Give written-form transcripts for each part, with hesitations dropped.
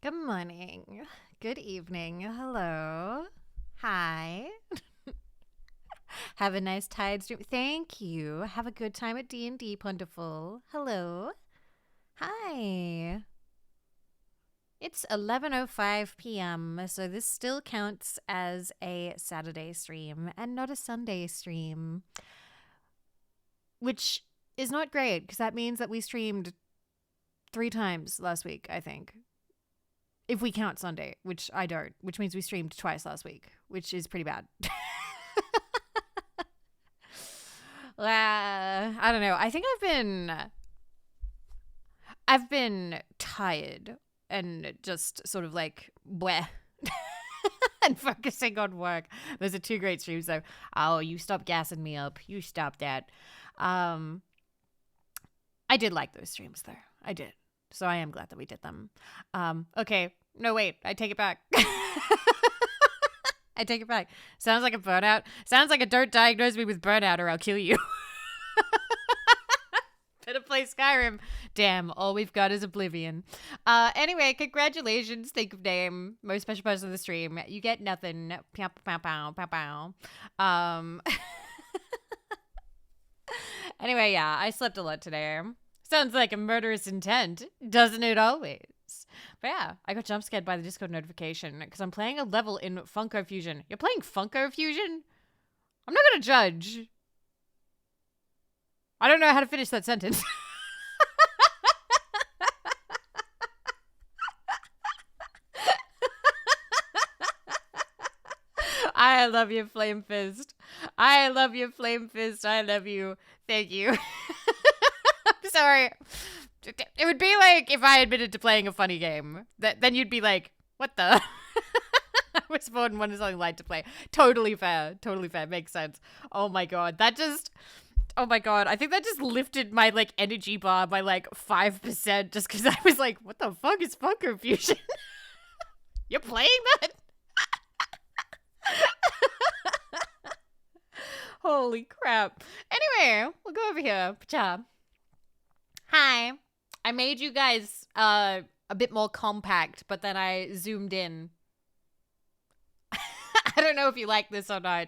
Good morning. Good evening. Hello. Hi. Have a nice tide stream. Thank you. Have a good time at D&D, Wonderful. Hello. Hi. It's 11:05 p.m., so this still counts as a Saturday stream and not a Sunday stream, which is not great because that means that we streamed 3 times last week, I think. If we count Sunday, which I don't, which means we streamed twice last week, which is pretty bad. I don't know. I think I've been tired and just sort of like bleh and focusing on work. Those are 2 great streams though. Oh, you stop gassing me up. You stop that. I did like those streams though. I did. So I am glad that we did them. Okay. No, wait. I take it back. I take it back. Sounds like a burnout. Sounds like a don't diagnose me with burnout or I'll kill you. Better play Skyrim. Damn, all we've got is Oblivion. Anyway, congratulations. Think of name. Most special person of the stream. You get nothing. Pow, pow, pow, pow, pow. Anyway, yeah, I slept a lot today. Sounds like a murderous intent, doesn't it always? But yeah, I got jump scared by the Discord notification because I'm playing a level in Funko Fusion. You're playing Funko Fusion? I'm not going to judge. I don't know how to finish that sentence. I love you, Flame Fist. I love you, Flame Fist. I love you. Thank you. Sorry. It would be like if I admitted to playing a funny game. Then you'd be like, what the? I was born and wanted something light to play. Totally fair. Totally fair. Makes sense. Oh my god. Oh my god. I think that just lifted my like energy bar by like 5% just because I was like, what the fuck is Funko Fusion? You're playing that? Holy crap. Anyway, we'll go over here. Pacha. Hi. I made you guys a bit more compact, but then I zoomed in. I don't know if you like this or not.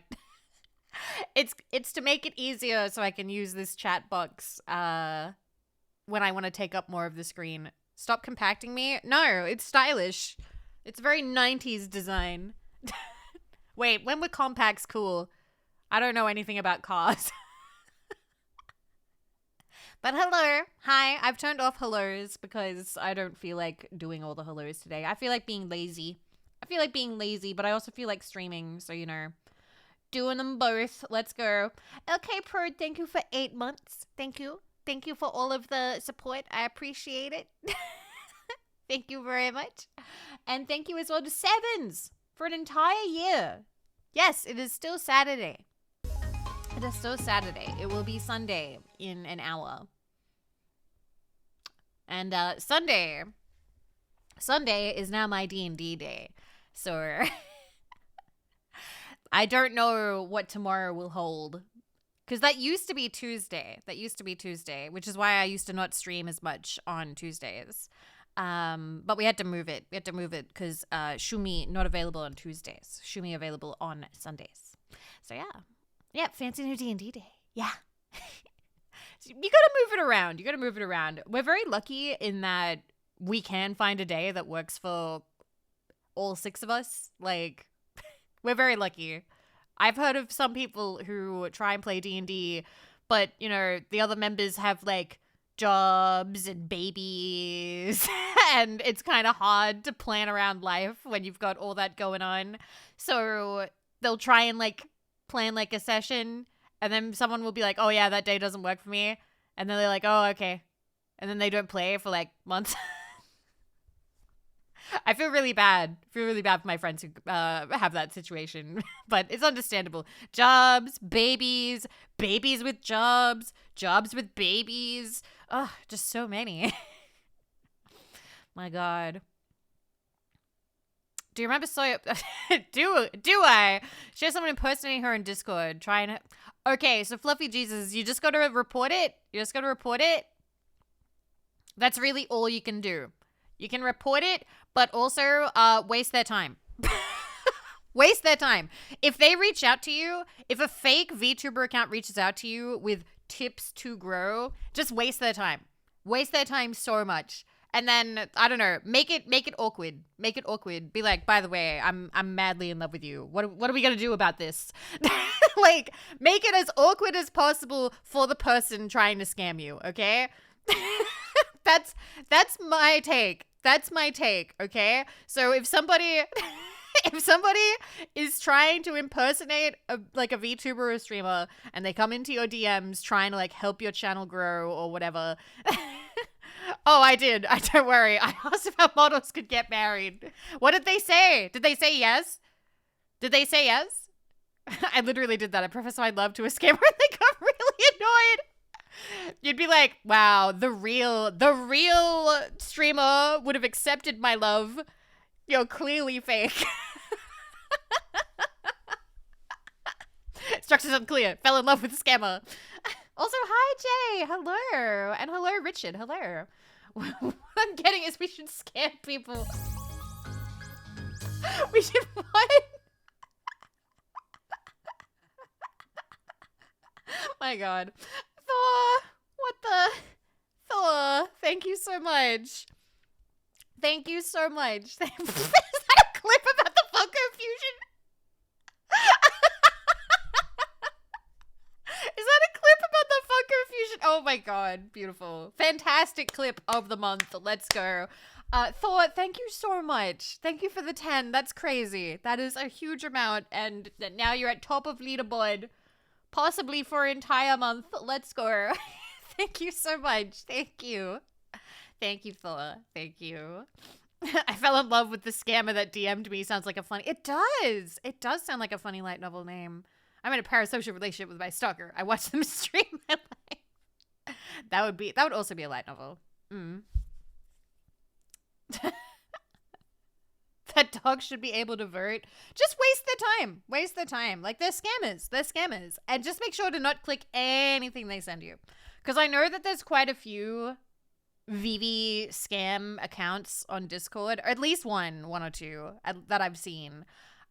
It's to make it easier so I can use this chat box when I want to take up more of the screen. Stop compacting me. No, it's stylish. It's a very 90s design. Wait, when were compacts cool? I don't know anything about cars. But hello. Hi. I've turned off hellos because I don't feel like doing all the hellos today. I feel like being lazy. But I also feel like streaming. So, doing them both. Let's go. Okay, Pro, thank you for 8 months. Thank you. Thank you for all of the support. I appreciate it. Thank you very much. And thank you as well to Sevens for an entire year. Yes, it is still Saturday. It is still Saturday. It will be Sunday in an hour. And Sunday is now my D&D day. So I don't know what tomorrow will hold. Because that used to be Tuesday. Which is why I used to not stream as much on Tuesdays. But we had to move it. Because Shumi not available on Tuesdays. Shumi available on Sundays. So yeah. Yeah, fancy new D&D day. Yeah. You gotta move it around. We're very lucky in that we can find a day that works for all 6 of us. Like, we're very lucky. I've heard of some people who try and play D&D, but, the other members have, like, jobs and babies, and it's kind of hard to plan around life when you've got all that going on. So they'll try and, like, plan like a session, and then someone will be like, oh yeah, that day doesn't work for me, and then they're like, oh okay, and then they don't play for like months. I feel really bad for my friends who have that situation. But it's understandable. Jobs, babies with jobs with babies, just so many. My god. Do you remember Sawyer? Do I? She has someone impersonating her in Discord. Okay, so Fluffy Jesus, you just got to report it. That's really all you can do. You can report it, but also waste their time. Waste their time. If they reach out to you, if a fake VTuber account reaches out to you with tips to grow, just waste their time. Waste their time so much. And then, I don't know, make it awkward. Make it awkward. Be like, by the way, I'm madly in love with you. What are we going to do about this? Like, make it as awkward as possible for the person trying to scam you, okay? That's my take. That's my take, okay? So if somebody is trying to impersonate a VTuber or a streamer and they come into your DMs trying to like help your channel grow or whatever. Oh, I did. Don't worry. I asked if our models could get married. What did they say? Did they say yes? Did they say yes? I literally did that. I professed my love to a scammer and they got really annoyed. You'd be like, wow, the real streamer would have accepted my love. You're clearly fake. Structures unclear. Fell in love with the scammer. Also, hi, Jay. Hello. And hello, Richard. Hello. What I'm getting is we should scam people. We should what? My God. Thor. What the? Thor. Thank you so much. Thank you so much. Is that a clip about the Funko Fusion? Is that a clip about the Funko Fusion? Oh my God, beautiful. Fantastic clip of the month. Let's go. Thor, thank you so much. Thank you for the 10. That's crazy. That is a huge amount. And now you're at top of leaderboard, possibly for an entire month. Let's go. Thank you so much. Thank you. Thank you, Thor. Thank you. I fell in love with the scammer that DM'd me. Sounds like a funny... It does. It does sound like a funny light novel name. I'm in a parasocial relationship with my stalker. I watch them stream my life. That would also be a light novel. That dogs should be able to vote. Just waste their time. Waste their time. Like, they're scammers. They're scammers. And just make sure to not click anything they send you. Because I know that there's quite a few Vivi scam accounts on Discord, or at least one or two that I've seen.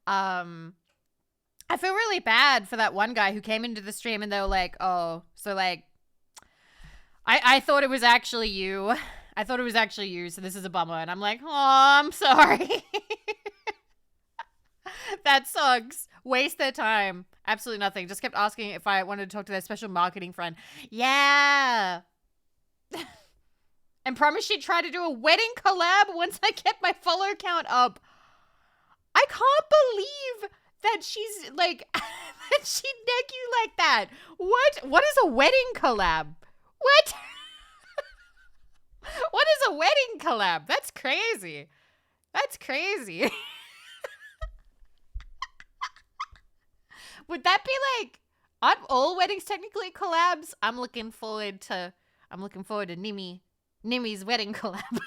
I feel really bad for that one guy who came into the stream and they were like, oh, so like, I thought it was actually you. I thought it was actually you, so this is a bummer. And I'm like, oh, I'm sorry. That sucks. Waste their time. Absolutely nothing. Just kept asking if I wanted to talk to their special marketing friend. Yeah. And promised she'd try to do a wedding collab once I get my follower count up. I can't believe that she's like, that she'd neg you like that. What is a wedding collab? What? What is a wedding collab? That's crazy. That's crazy. Would that be like, aren't all weddings technically collabs? I'm looking forward to Nimi's wedding collab.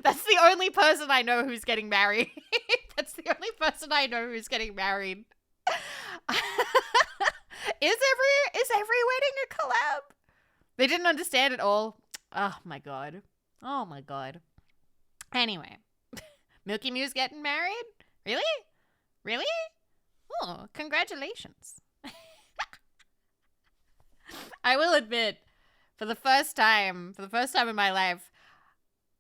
That's the only person I know who's getting married. That's the only person I know who's getting married. Is every wedding a collab? They didn't understand it all. Oh my God. Oh my God. Anyway. Milky Mew's getting married? Really? Really? Oh, congratulations. I will admit, for the first time in my life,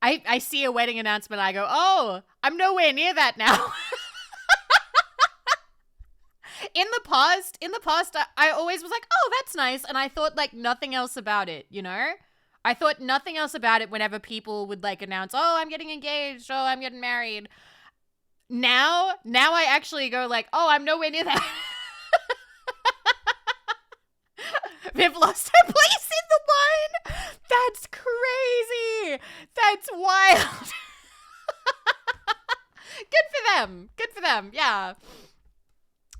I see a wedding announcement, I go, oh, I'm nowhere near that now. In the past, I always was like, oh, that's nice. And I thought like nothing else about it, you know? I thought nothing else about it whenever people would like announce, oh, I'm getting engaged. Oh, I'm getting married. Now I actually go like, oh, I'm nowhere near that. Viv lost her place in the line. That's crazy. That's wild. Good for them. Good for them. Yeah.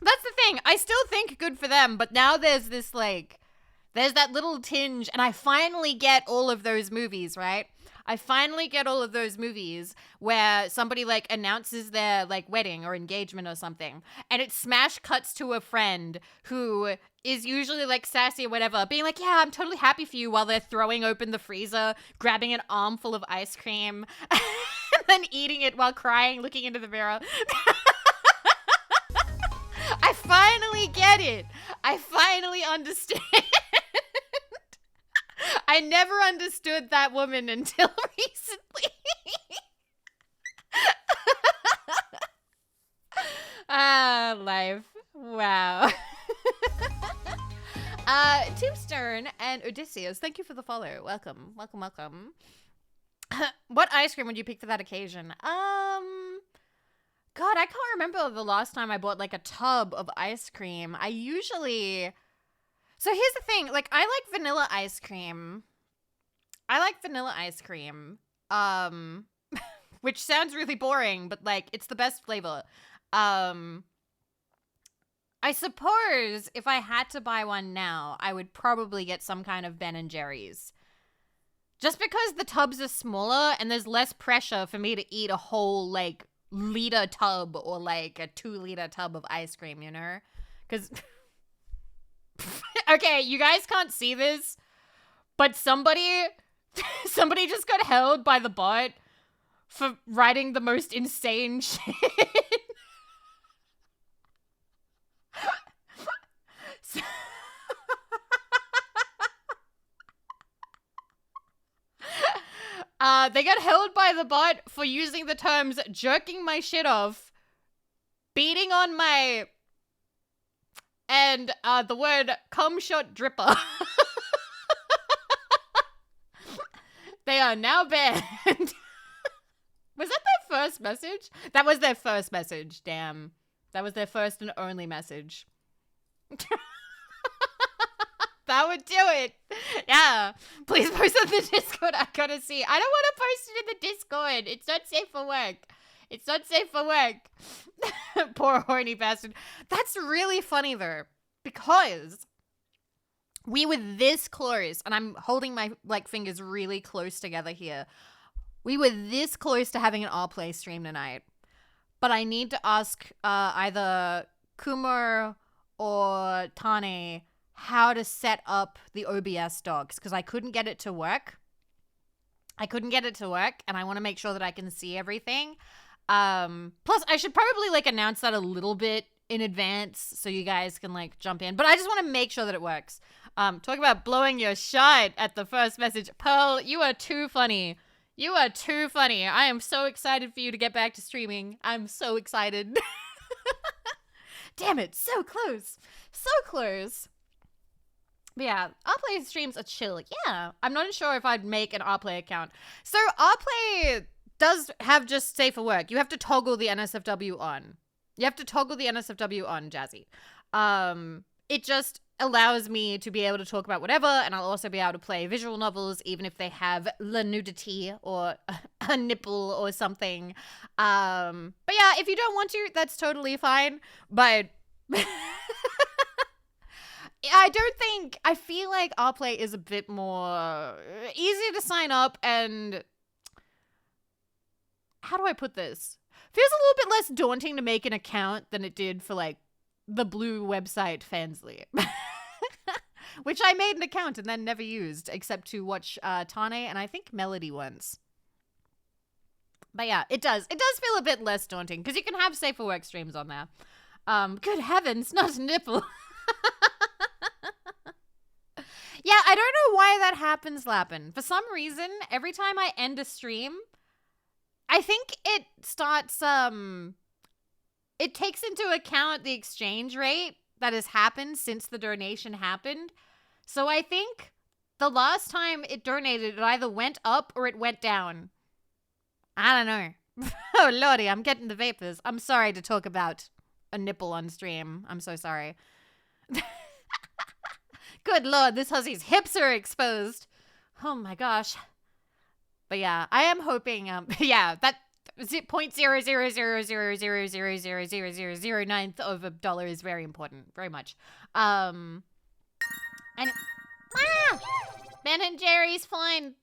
That's the thing. I still think good for them, but now there's this like, there's that little tinge, and I finally get all of those movies, right? I finally get all of those movies where somebody like announces their like wedding or engagement or something, and it smash cuts to a friend who is usually like sassy or whatever, being like, yeah, I'm totally happy for you, while they're throwing open the freezer, grabbing an armful of ice cream, and then eating it while crying, looking into the mirror. I finally get it. I finally understand. I never understood that woman until recently. Life. Wow. Tombstone and Odysseus, thank you for the follow. Welcome. What ice cream would you pick for that occasion? God, I can't remember the last time I bought like a tub of ice cream. So here's the thing. Like, I like vanilla ice cream. Which sounds really boring, but like, it's the best flavor. I suppose if I had to buy one now, I would probably get some kind of Ben and Jerry's. Just because the tubs are smaller and there's less pressure for me to eat a whole like liter tub or like a 2-liter tub of ice cream, you know? Because, okay, you guys can't see this, but somebody just got held by the butt for writing the most insane shit. They got held by the butt for using the terms jerking my shit off, beating on my, and the word cum shot dripper. They are now banned. Was that their first message? That was their first message, damn. That was their first and only message. That would do it. Yeah. Please post on the Discord. I gotta see. I don't want to post it in the Discord. It's not safe for work. Poor horny bastard. That's really funny though, because we were this close, and I'm holding my like fingers really close together here. We were this close to having an all play stream tonight, but I need to ask either Kumar or Tane how to set up the OBS docs, because I couldn't get it to work. And I want to make sure that I can see everything. Plus, I should probably like announce that a little bit in advance so you guys can like jump in. But I just want to make sure that it works. Talk about blowing your shot at the first message. Pearl, you are too funny. I am so excited for you to get back to streaming. I'm so excited. Damn it, so close. But yeah, Rplay streams are chill. Yeah, I'm not sure if I'd make an Rplay account. So Rplay does have just safe for work. You have to toggle the NSFW on. Jazzy. It just allows me to be able to talk about whatever, and I'll also be able to play visual novels, even if they have la nudity or a nipple or something. But yeah, if you don't want to, that's totally fine. But I feel like Rplay is a bit more easy to sign up, and how do I put this? Feels a little bit less daunting to make an account than it did for like the blue website Fansly. Which I made an account and then never used, except to watch Tane and I think Melody once. But yeah, it does feel a bit less daunting, because you can have safe for work streams on there. Good heavens, not a nipple. Yeah, I don't know why that happens, Lappin. For some reason, every time I end a stream, I think it starts, it takes into account the exchange rate that has happened since the donation happened. So I think the last time it donated, it either went up or it went down. I don't know. Oh, lordy, I'm getting the vapors. I'm sorry to talk about a nipple on stream. I'm so sorry. Good lord, this hussy's hips are exposed. Oh my gosh. But yeah, I am hoping, yeah, that 0.00000000009th of a dollar is very important, very much. And Ben and Jerry's fine.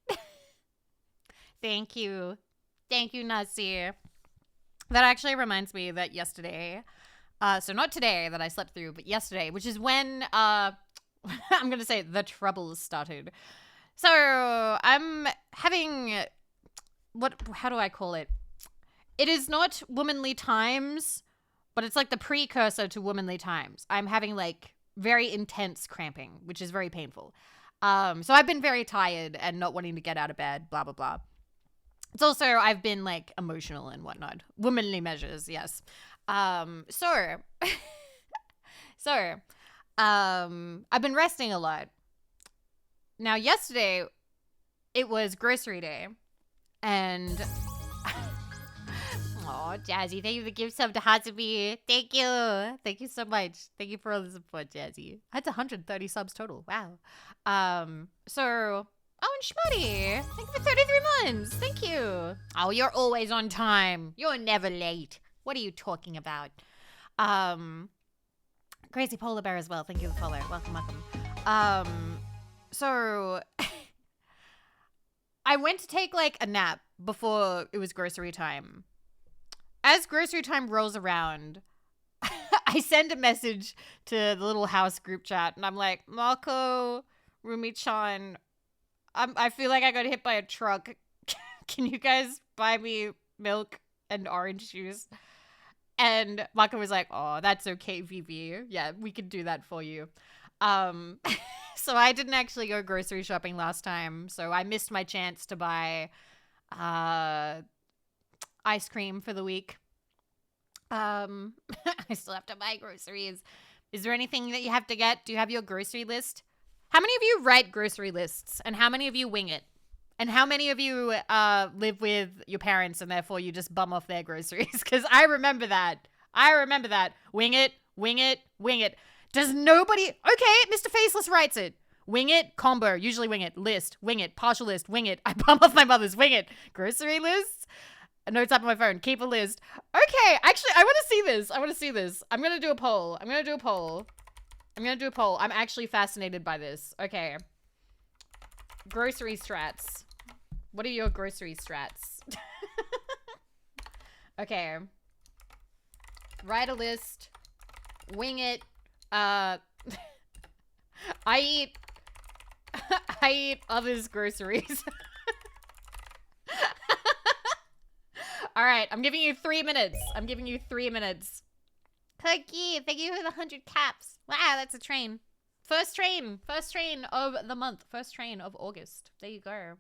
Thank you. Thank you, Nasir. That actually reminds me that yesterday, so not today that I slept through, but yesterday, which is when I'm going to say the troubles started. So I'm having, how do I call it? It is not womanly times, but it's like the precursor to womanly times. I'm having like very intense cramping, which is very painful. So I've been very tired and not wanting to get out of bed, blah, blah, blah. It's also, I've been like emotional and whatnot. Womanly measures, yes. So, I've been resting a lot. Now, yesterday, it was grocery day. And, oh, Jazzy, thank you for the gift sub to Hatsumi. Thank you. Thank you so much. Thank you for all the support, Jazzy. That's 130 subs total. Wow. Oh, and Schmutty, thank you for 33 months. Thank you. Oh, you're always on time. You're never late. What are you talking about? Crazy Polar Bear as well. Thank you for the follow. Welcome, welcome. So I went to take like a nap before it was grocery time. As grocery time rolls around, I send a message to the little house group chat and I'm like, Marco, Rumi-chan, I feel like I got hit by a truck. Can you guys buy me milk and orange juice? And Marco was like, oh, that's okay, Vivi. Yeah, we can do that for you. So I didn't actually go grocery shopping last time. So I missed my chance to buy ice cream for the week. I still have to buy groceries. Is there anything that you have to get? Do you have your grocery list? How many of you write grocery lists? And how many of you wing it? And how many of you live with your parents and therefore you just bum off their groceries? Because I remember that. Wing it, wing it, wing it. Does nobody... Okay, Mr. Faceless writes it. Wing it, combo, usually wing it. List, wing it. Partial list, wing it. I bum off my mother's, wing it. Grocery lists? Notes up on my phone. Keep a list. Okay, actually, I want to see this. I'm going to do a poll. I'm actually fascinated by this. Okay. Grocery strats. What are your grocery strats? Okay. Write a list. Wing it. I eat others' groceries. All right, I'm giving you 3 minutes. Cookie, thank you for the 100 caps. Wow, that's a train. First train of the month. First train of August. There you go.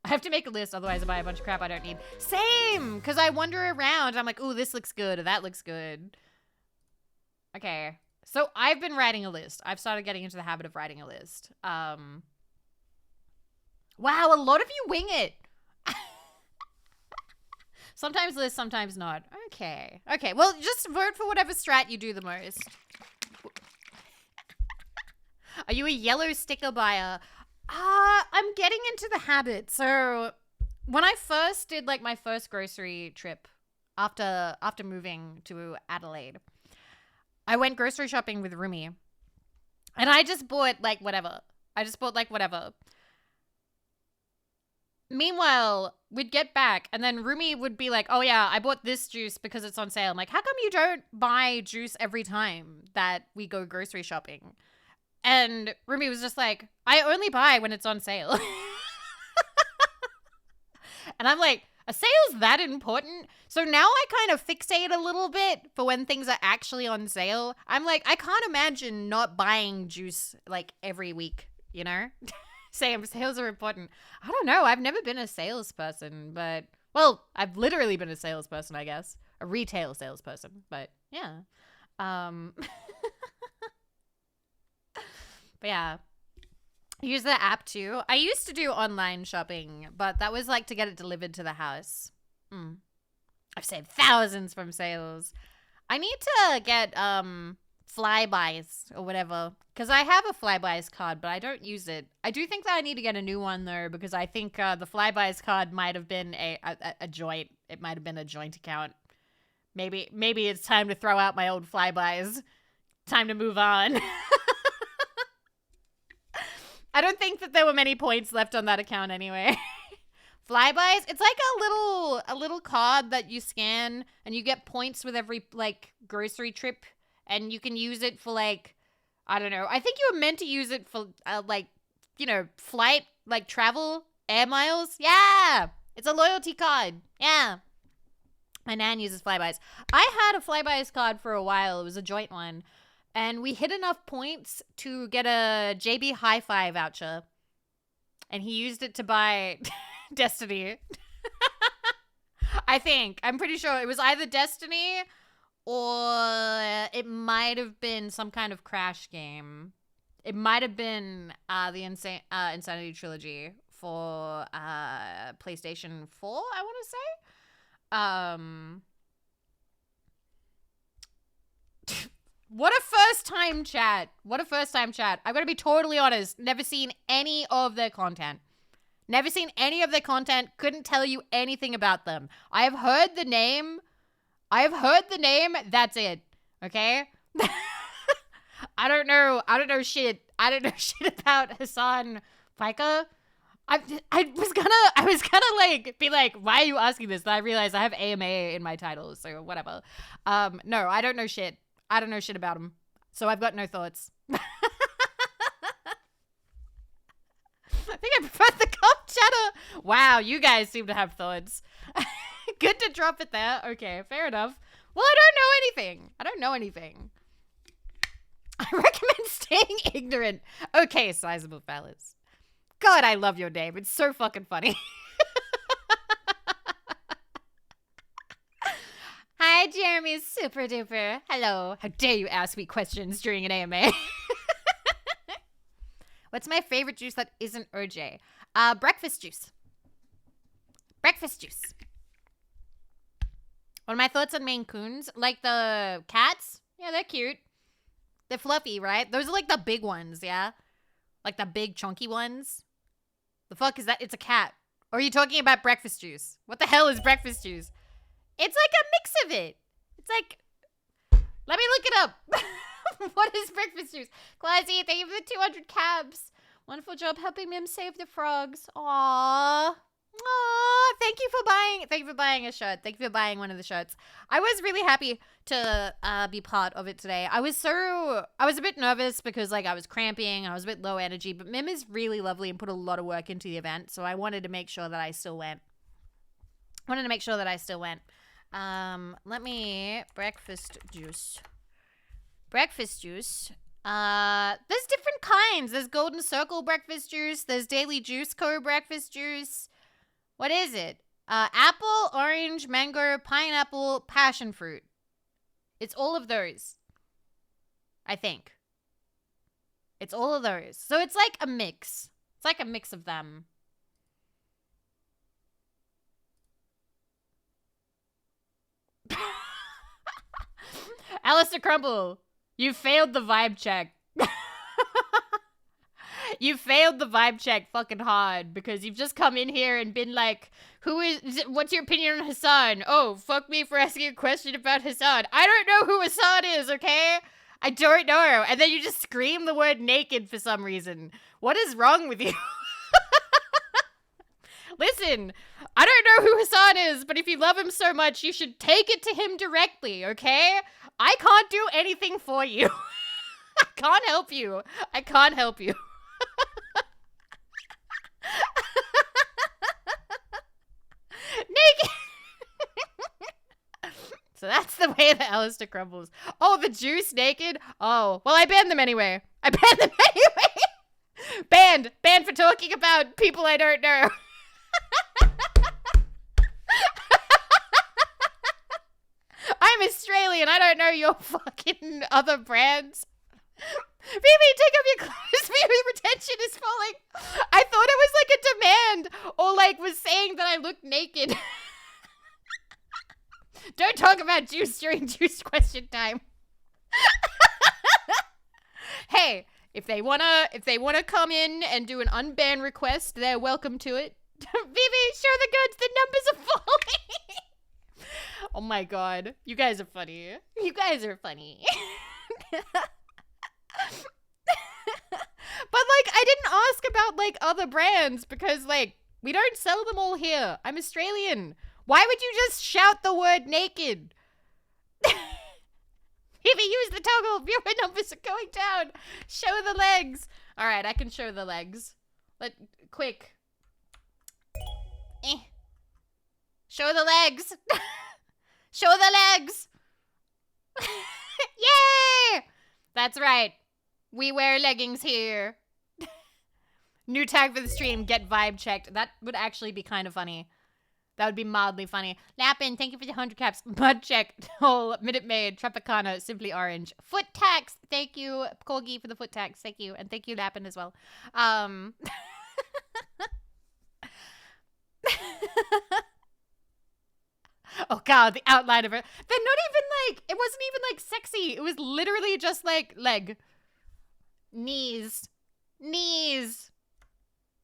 I have to make a list, otherwise I buy a bunch of crap I don't need. Same, because I wander around. I'm like, ooh, this looks good, or that looks good. Okay, so I've been writing a list. I've started getting into the habit of writing a list. Wow, a lot of you wing it. Sometimes list, sometimes not. Okay, well, just vote for whatever strat you do the most. Are you a yellow sticker buyer? I'm getting into the habit. So when I first did like my first grocery trip after moving to Adelaide, I went grocery shopping with Rumi. And I just bought like whatever. Meanwhile, we'd get back and then Rumi would be like, oh yeah, I bought this juice because it's on sale. I'm like, how come you don't buy juice every time that we go grocery shopping? And Rumi was just like, I only buy when it's on sale. And I'm like, a sale's that important? So now I kind of fixate a little bit for when things are actually on sale. I'm like, I can't imagine not buying juice like every week, you know? Sales are important. I don't know. I've never been a salesperson, but, well, I've literally been a salesperson, I guess. A retail salesperson, but yeah. But yeah. Use the app too. I used to do online shopping, but that was like to get it delivered to the house. I've saved thousands from sales. I need to get flybys or whatever, because I have a flybys card, but I don't use it. I do think that I need to get a new one though, because I think the flybys card might have been a joint. It might have been a joint account. Maybe it's time to throw out my old flybys. Time to move on. I don't think that there were many points left on that account anyway. Flybys, it's like a little card that you scan and you get points with every like grocery trip, and you can use it for like, I don't know. I think you were meant to use it for like, you know, flight, like travel, air miles. Yeah. It's a loyalty card. Yeah. My nan uses Flybys. I had a Flybys card for a while. It was a joint one. And we hit enough points to get a JB Hi-Fi voucher. And he used it to buy Destiny. I think. I'm pretty sure it was either Destiny or it might have been some kind of Crash game. It might have been the Insanity Trilogy for PlayStation 4, I want to say. What a first time chat. What a first time chat. I'm going to be totally honest. Never seen any of their content. Never seen any of their content. Couldn't tell you anything about them. I have heard the name. That's it. Okay? I don't know shit. I don't know shit about Hassan Piker. I was gonna like be like, why are you asking this? Then I realized I have AMA in my title, so whatever. No, I don't know shit. I don't know shit about him, so I've got no thoughts. I think I prefer the cop chatter. Wow, you guys seem to have thoughts. Good to drop it there. Okay, fair enough. Well, I don't know anything. I recommend staying ignorant. Okay, sizable fellas. God, I love your name. It's so fucking funny. Hi, Jeremy. Super duper. Hello. How dare you ask me questions during an AMA? What's my favorite juice that isn't OJ? Breakfast juice. Breakfast juice. What are my thoughts on Maine Coons? Like the cats? Yeah, they're cute. They're fluffy, right? Those are like the big ones, yeah? Like the big chunky ones. The fuck is that? It's a cat. Or are you talking about breakfast juice? What the hell is breakfast juice? It's like a mix of it. It's like, let me look it up. What is breakfast juice? Classy, thank you for the 200 cabs. Wonderful job helping Mim save the frogs. Aww. Aww, thank you for buying a shirt. Thank you for buying one of the shirts. I was really happy to be part of it today. I was a bit nervous because like I was cramping, I was a bit low energy, but Mim is really lovely and put a lot of work into the event, so I wanted to make sure that I still went. Let me breakfast juice. There's different kinds. There's Golden Circle breakfast juice, there's Daily Juice Co. breakfast juice. What is it? Apple, orange, mango, pineapple, passion fruit. It's all of those. I think. It's all of those. So it's like a mix. It's like a mix of them. Alistair Crumble, you failed the vibe check. You failed the vibe check fucking hard because you've just come in here and been like, what's your opinion on Hassan? Oh, fuck me for asking a question about Hassan. I don't know who Hassan is, okay? I don't know. And then you just scream the word naked for some reason. What is wrong with you? Listen, I don't know who Hassan is, but if you love him so much, you should take it to him directly, okay? I can't do anything for you. I can't help you. Naked. So that's the way that Alistair crumbles. Oh, the juice naked? Oh, well, I banned them anyway. Banned for talking about people I don't know. I'm Australian. I don't know your fucking other brands. Vivi, take off your clothes. Vivi, retention is falling. I thought it was like a demand or like was saying that I look naked. Don't talk about juice during juice question time. Hey, if they wanna come in and do an unban request, they're welcome to it. Vivi, show the goods. The numbers are falling. Oh my god, you guys are funny. But, like, I didn't ask about, like, other brands because, like, we don't sell them all here. I'm Australian. Why would you just shout the word naked? If you use the toggle, viewer numbers are going down. Show the legs. All right, I can show the legs. Quick. Show the legs. Show the legs. Yay! That's right. We wear leggings here. New tag for the stream, get vibe checked. That would actually be kind of funny. That would be mildly funny. Lappin, thank you for the 100 caps. Mud check. Whole Minute Maid. Tropicana. Simply Orange. Foot tax. Thank you, Corgi, for the foot tax. Thank you. And thank you, Lappin, as well. Oh, God. The outline of it. They're not even like, it wasn't even like sexy. It was literally just like leg. Knees. Knees.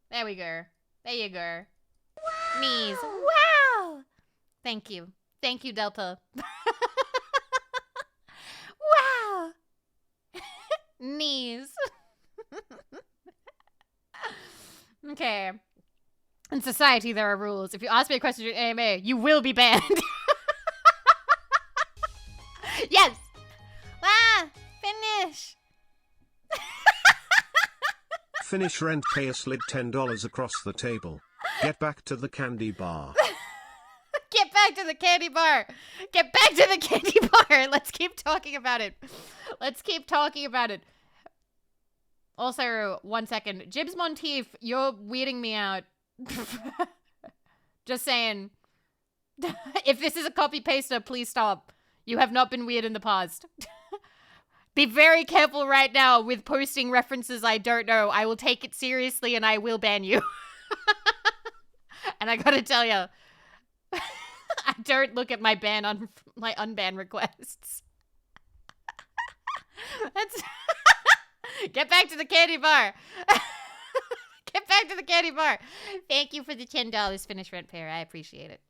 There we go. There you go. Wow. Knees. Wow. Thank you. Thank you, Delta. Wow. Knees. Okay. In society, there are rules. If you ask me a question in AMA, you will be banned. Yes. Ah, finish. Finish rent, pay a slid $10 across the table. Get back to the candy bar. Get back to the candy bar. Get back to the candy bar. Let's keep talking about it. Let's keep talking about it. Also, 1 second. Jibs Monteith, you're weirding me out. Just saying. If this is a copy-paster, please stop. You have not been weird in the past. Be very careful right now with posting references I don't know. I will take it seriously and I will ban you. And I gotta tell you, I don't look at my my unban requests. That's Get back to the candy bar. Get back to the candy bar. Thank you for the $10 finish rent pair. I appreciate it.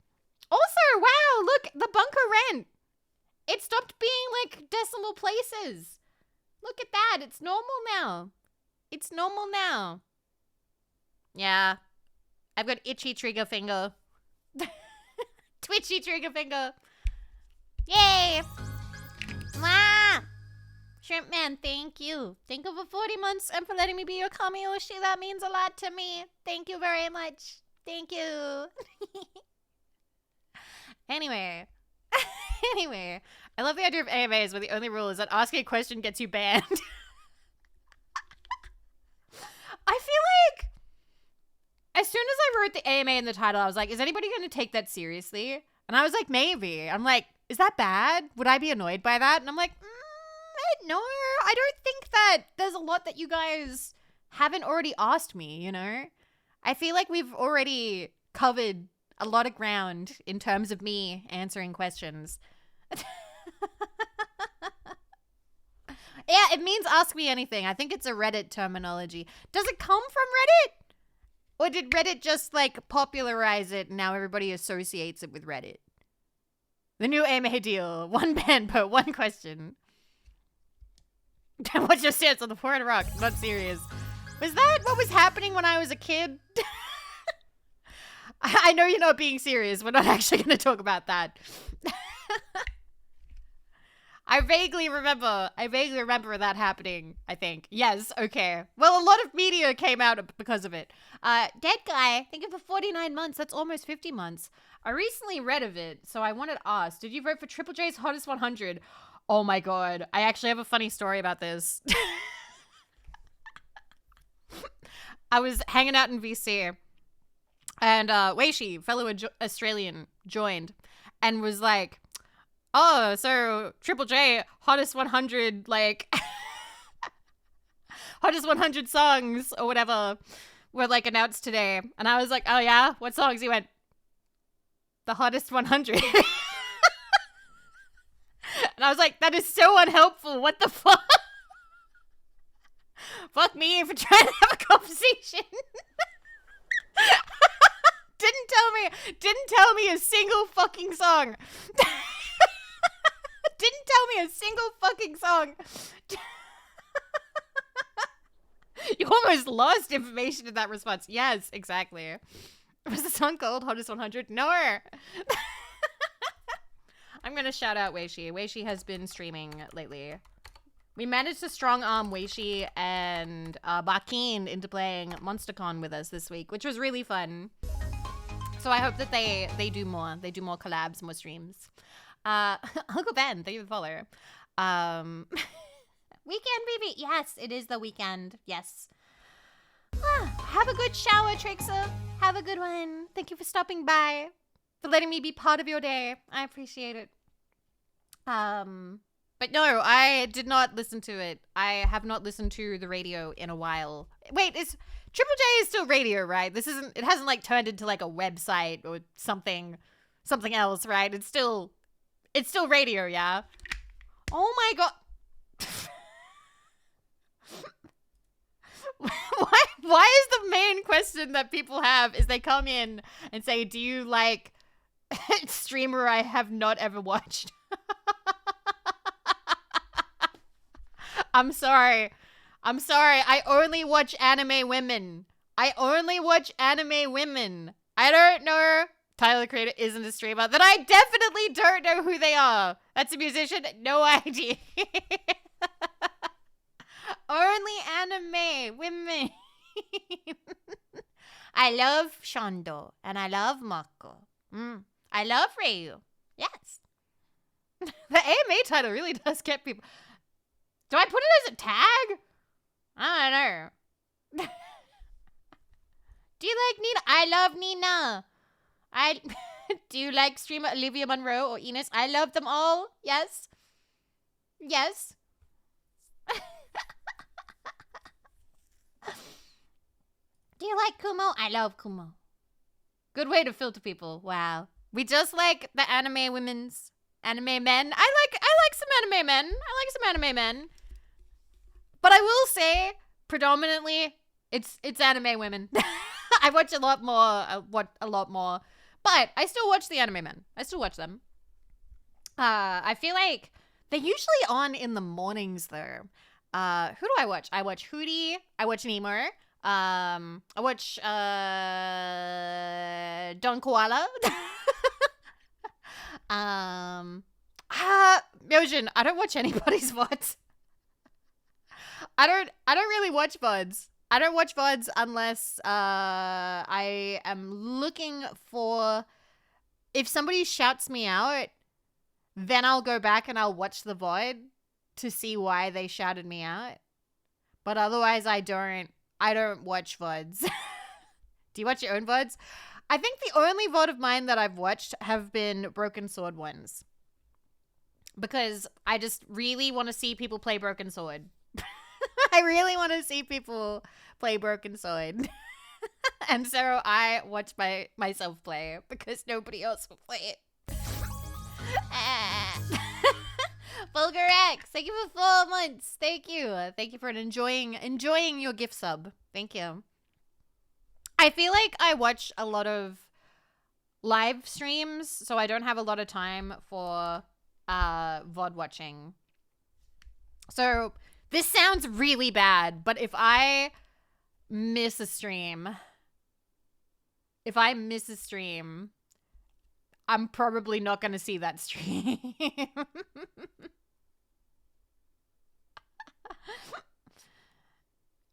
Also, wow, look, the bunker rent. It stopped being like decimal places. Look at that. It's normal now. It's normal now. Yeah. I've got itchy trigger finger. Twitchy trigger finger. Yay. Mwah. Shrimp Man, thank you. Thank you for 40 months and for letting me be your kami Oshi. That means a lot to me. Thank you very much. Thank you. Anyway. Anyway. I love the idea of AMAs where the only rule is that asking a question gets you banned. I feel like as soon as I wrote the AMA in the title, I was like, is anybody going to take that seriously? And I was like, maybe. I'm like, is that bad? Would I be annoyed by that? And I'm like, no, I don't think that there's a lot that you guys haven't already asked me, you know? I feel like we've already covered a lot of ground in terms of me answering questions. Yeah, it means ask me anything. I think it's a Reddit terminology. Does it come from Reddit? Or did Reddit just, like, popularize it and now everybody associates it with Reddit? The new AMA deal. 1 ban per 1 question. What's your stance on the foreign rock? Not serious. Was that what was happening when I was a kid? I know you're not being serious. We're not actually going to talk about that. I vaguely remember that happening, I think. Yes, okay. Well, a lot of media came out because of it. Dead Guy, thank you for 49 months. That's almost 50 months. I recently read of it, so I wanted to ask, did you vote for Triple J's Hottest 100? Oh my god. I actually have a funny story about this. I was hanging out in VC, and Weishi, fellow Australian, joined and was like, oh, so Triple J, Hottest 100, like, Hottest 100 songs or whatever were, like, announced today. And I was like, oh yeah? What songs? He went, the Hottest 100. And I was like, that is so unhelpful. What the fuck? Fuck me for trying to have a conversation. Didn't tell me a single fucking song. Didn't tell me a single fucking song. You almost lost information in that response. Yes, exactly. Was the song called Hottest 100? No. I'm going to shout out Weishi. Weishi has been streaming lately. We managed to strong arm Weishi and Bakin into playing MonsterCon with us this week, which was really fun. So I hope that they do more. They do more collabs, more streams. Uncle Ben, thank you for the follow. Weekend, Vivi. Yes, it is the weekend. Yes. Have a good shower, Trixer. Have a good one. Thank you for stopping by, for letting me be part of your day. I appreciate it. But no, I did not listen to it. I have not listened to the radio in a while. Wait, Triple J is still radio, right? It hasn't like turned into like a website or something else, right? It's still radio, yeah? Oh my god. Why is the main question that people have is they come in and say, do you like streamer I have not ever watched? I'm sorry. I only watch anime women. I don't know. Tyler the Creator isn't a streamer. Then I definitely don't know who they are. That's a musician. No idea. Only anime women. I love Shondo and I love Mako. I love Ryu. Yes. The AMA title really does get people. Do I put it as a tag? I don't know. Do you like Nina? I love Nina. Do you like streamer Olivia Monroe or Ines? I love them all. Yes. Yes. Do you like Kumo? I love Kumo. Good way to filter people. Wow. We just like the anime women's anime men. I like some anime men. But I will say, predominantly, it's anime women. I watch a lot more. But I still watch the anime men. I still watch them. I feel like they're usually on in the mornings, though. Who do I watch? I watch Hootie. I watch Nemo. I watch Don Koala. Yojin, I don't watch anybody's VODs. I don't really watch VODs. I don't watch VODs unless I am looking for, if somebody shouts me out, then I'll go back and I'll watch the VOD to see why they shouted me out. But otherwise I don't watch VODs. Do you watch your own VODs? I think the only VOD of mine that I've watched have been Broken Sword ones. Because I just really want to see people play Broken Sword. I really want to see people play Broken Sword. And so I watch myself play because nobody else will play it. Vulgar X, thank you for 4 months. Thank you. Thank you for enjoying your gift sub. Thank you. I feel like I watch a lot of live streams, so I don't have a lot of time for VOD watching. So this sounds really bad, but if I miss a stream, I'm probably not going to see that stream.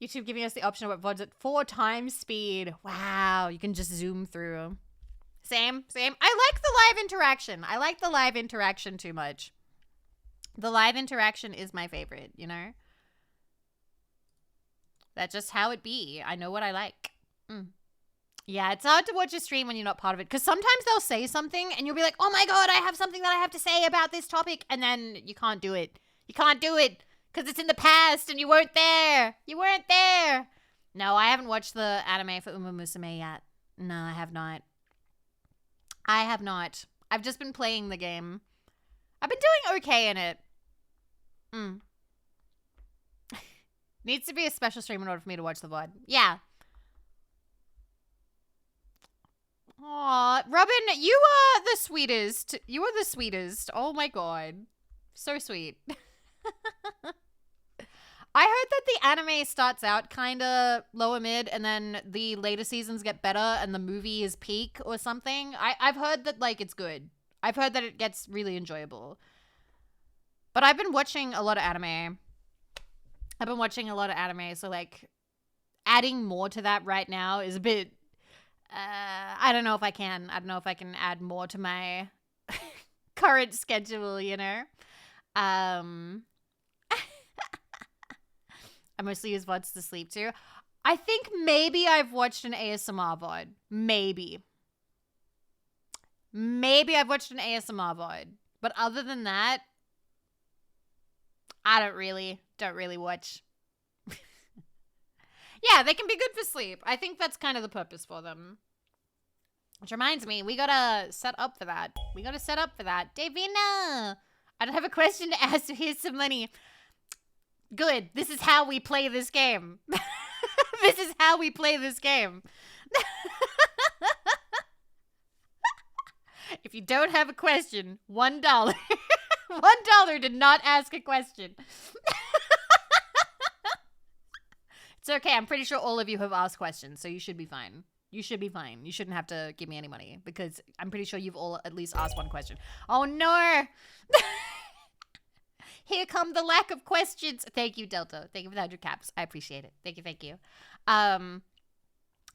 YouTube giving us the option of what VODs at 4 times speed. Wow, you can just zoom through. Same. I like the live interaction. I like the live interaction too much. The live interaction is my favorite, you know? That's just how it be. I know what I like. Yeah, it's hard to watch a stream when you're not part of it. Because sometimes they'll say something and you'll be like, oh my god, I have something that I have to say about this topic. And then you can't do it. You can't do it because it's in the past and you weren't there. No, I haven't watched the anime for Uma Musume yet. No, I have not. I've just been playing the game. I've been doing okay in it. Needs to be a special stream in order for me to watch the VOD. Yeah. Aw, Robin, you are the sweetest. Oh my god. So sweet. I heard that the anime starts out kind of lower mid, and then the later seasons get better, and the movie is peak or something. I've heard that like it's good. I've heard that it gets really enjoyable. But I've been watching a lot of anime. So like adding more to that right now is a bit. I don't know if I can. I don't know if I can add more to my current schedule. I mostly use VODs to sleep too. I think maybe I've watched an ASMR VOD. Maybe I've watched an ASMR VOD. But other than that, I don't really watch. Yeah, they can be good for sleep. I think that's kind of the purpose for them. Which reminds me, we gotta set up for that. Davina! I don't have a question to ask, so here's some money. Good. This is how we play this game. If you don't have a question, $1. $1 did not ask a question. It's okay. I'm pretty sure all of you have asked questions, so you should be fine. You shouldn't have to give me any money because I'm pretty sure you've all at least asked one question. Oh, no. Here come the lack of questions. Thank you, Delta. Thank you for the 100 caps. I appreciate it. Thank you. I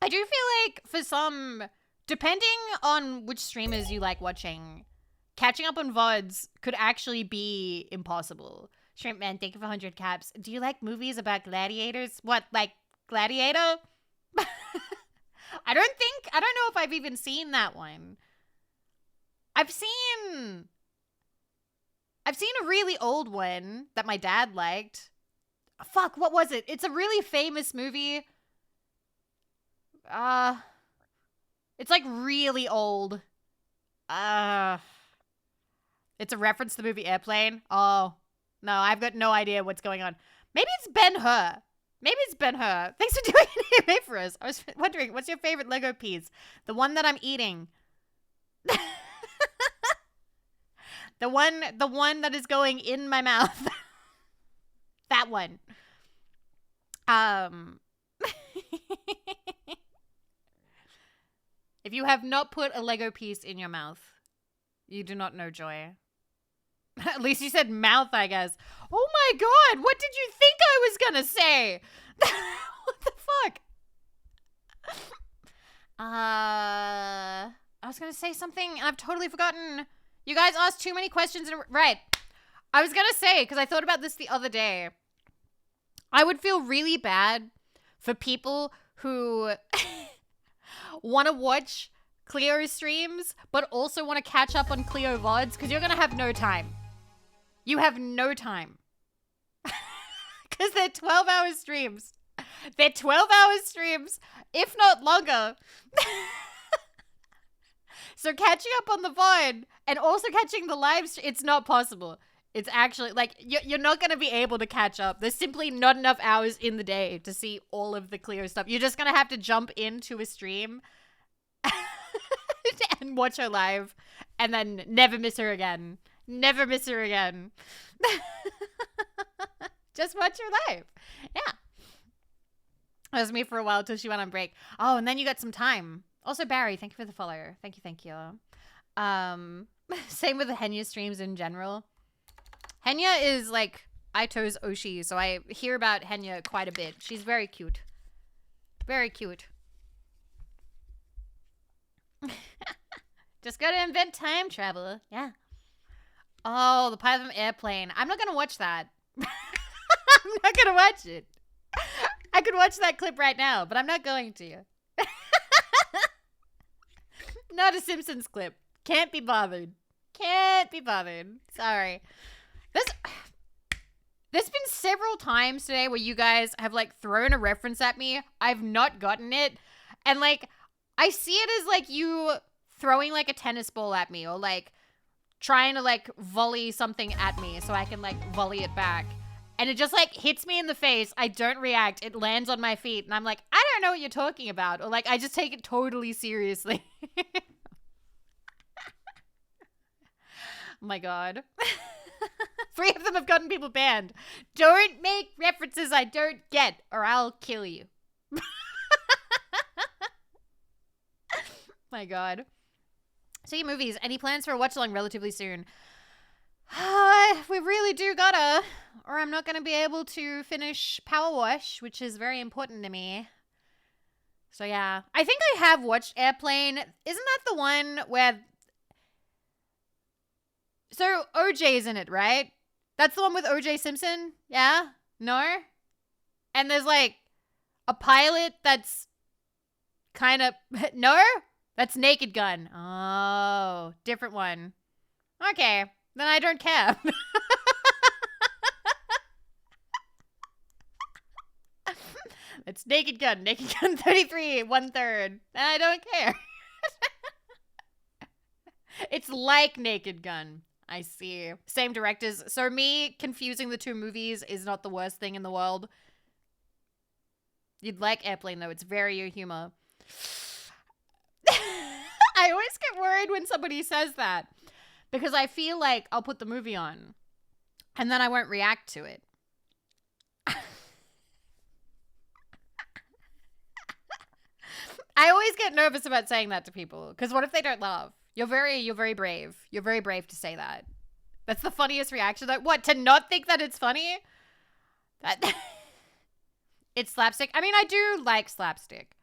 do feel like for some, depending on which streamers you like watching, catching up on VODs could actually be impossible. Shrimp Man, thank you for 100 caps. Do you like movies about gladiators? What, like Gladiator? I don't know if I've even seen that one. I've seen a really old one that my dad liked. Fuck, what was it? It's a really famous movie. It's like really old. It's a reference to the movie Airplane. Oh, no, I've got no idea what's going on. Maybe it's Ben-Hur. Thanks for doing an anime for us. I was wondering, what's your favorite Lego piece? The one that I'm eating. The one that is going in my mouth. That one. If you have not put a Lego piece in your mouth, you do not know joy. At least you said mouth, I guess. Oh my god, what did you think I was gonna say? What the fuck? I was gonna say something and I've totally forgotten. You guys asked too many questions. Right. I was gonna say, because I thought about this the other day. I would feel really bad for people who want to watch Cleo streams, but also want to catch up on Cleo VODs, because you're going to have no time. You have no time. Because they're 12-hour streams. If not longer. So catching up on the VOD and also catching the live stream, it's not possible. It's actually, like, you're not going to be able to catch up. There's simply not enough hours in the day to see all of the Cleo stuff. You're just going to have to jump into a stream and watch her live and then never miss her again. Just watch her live. Yeah. That was me for a while till she went on break. Oh, and then you got some time. Also, Barry, thank you for the follow. Thank you. Same with the Henya streams in general. Henya is like Aito's Oshi, so I hear about Henya quite a bit. She's very cute. Just gotta invent time travel. Yeah. Oh, the pilot from Airplane. I'm not gonna watch that. I'm not gonna watch it. I could watch that clip right now, but I'm not going to. Not a Simpsons clip. Can't be bothered. Sorry. There's been several times today where you guys have like thrown a reference at me. I've not gotten it. And like, I see it as like you throwing like a tennis ball at me or like trying to like volley something at me so I can like volley it back. And it just like hits me in the face. I don't react. It lands on my feet. And I'm like, I don't know what you're talking about. Or like, I just take it totally seriously. Oh my God. 3 of them have gotten people banned. Don't make references I don't get, or I'll kill you. My God. Speaking of movies, any plans for a watch along relatively soon? We really do gotta, or I'm not gonna be able to finish Power Wash, which is very important to me. So yeah, I think I have watched Airplane. Isn't that the one where... So OJ's in it, right? That's the one with OJ Simpson? Yeah? No? And there's like a pilot that's kind of... No? That's Naked Gun. Oh, different one. Okay, then I don't care. It's Naked Gun 33, 1/3. I don't care. It's like Naked Gun. I see. Same directors. So me confusing the two movies is not the worst thing in the world. You'd like Airplane though. It's very your humor. I always get worried when somebody says that because I feel like I'll put the movie on and then I won't react to it. I always get nervous about saying that to people because what if they don't laugh? You're very brave. You're very brave to say that. That's the funniest reaction. Like, what? To not think that it's funny? That it's slapstick. I mean, I do like slapstick.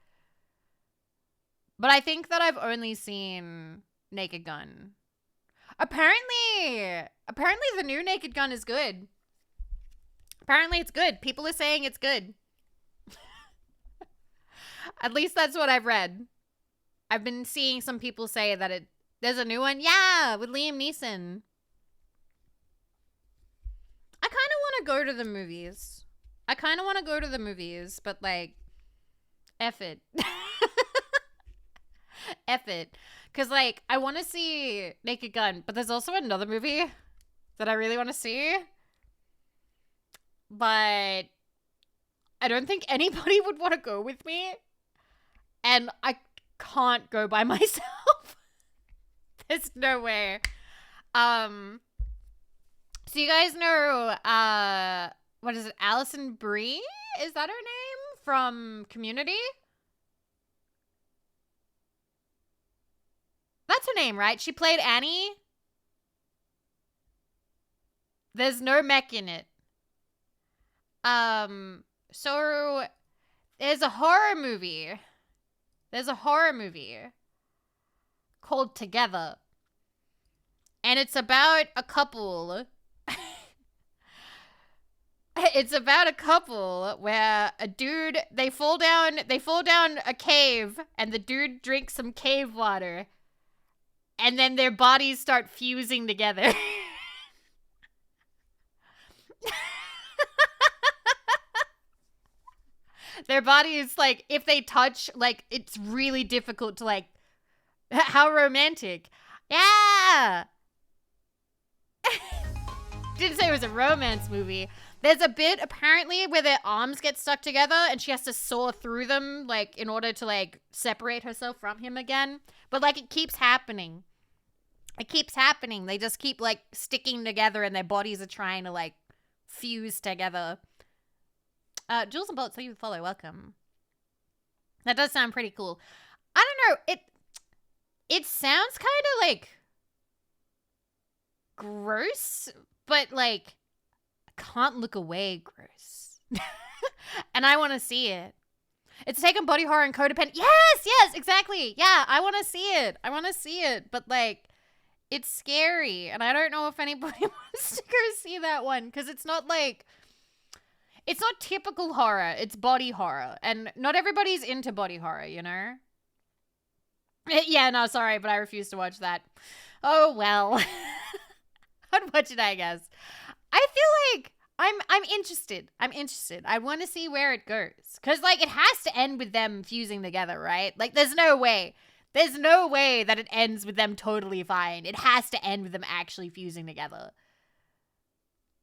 But I think that I've only seen Naked Gun. Apparently the new Naked Gun is good. Apparently it's good. People are saying it's good. At least that's what I've read. I've been seeing some people say that there's a new one. Yeah, with Liam Neeson. I kind of want to go to the movies. But like, F it. F it. Because like, I want to see Naked Gun, but there's also another movie that I really want to see. But I don't think anybody would want to go with me. And I can't go by myself. There's no way. So you guys know, what is it? Alison Brie? Is that her name? From Community? That's her name, right? She played Annie. There's no mech in it. So there's a horror movie. Called Together. And it's about a couple. It's about a couple where a dude, they fall down a cave and the dude drinks some cave water. And then their bodies start fusing together. Their bodies, like, if they touch, like, it's really difficult to, like, how romantic. Yeah! Didn't say it was a romance movie. There's a bit, apparently, where their arms get stuck together and she has to saw through them, like, in order to, like, separate herself from him again. But, like, it keeps happening. They just keep, like, sticking together and their bodies are trying to, like, fuse together. Jules and Bolt, so you follow. Welcome. That does sound pretty cool. I don't know. It sounds kind of, like, gross, but, like, I can't look away gross. And I want to see it. It's taken body horror and codependent. Yes, exactly. Yeah, I want to see it. But, like, it's scary. And I don't know if anybody wants to go see that one. Because it's not, like... It's not typical horror. It's body horror. And not everybody's into body horror, you know? Yeah, no, sorry, but I refuse to watch that. Oh, well. I'd watch it, I guess. I feel like I'm interested. I want to see where it goes. Because, like, it has to end with them fusing together, right? Like, there's no way. There's no way that it ends with them totally fine. It has to end with them actually fusing together.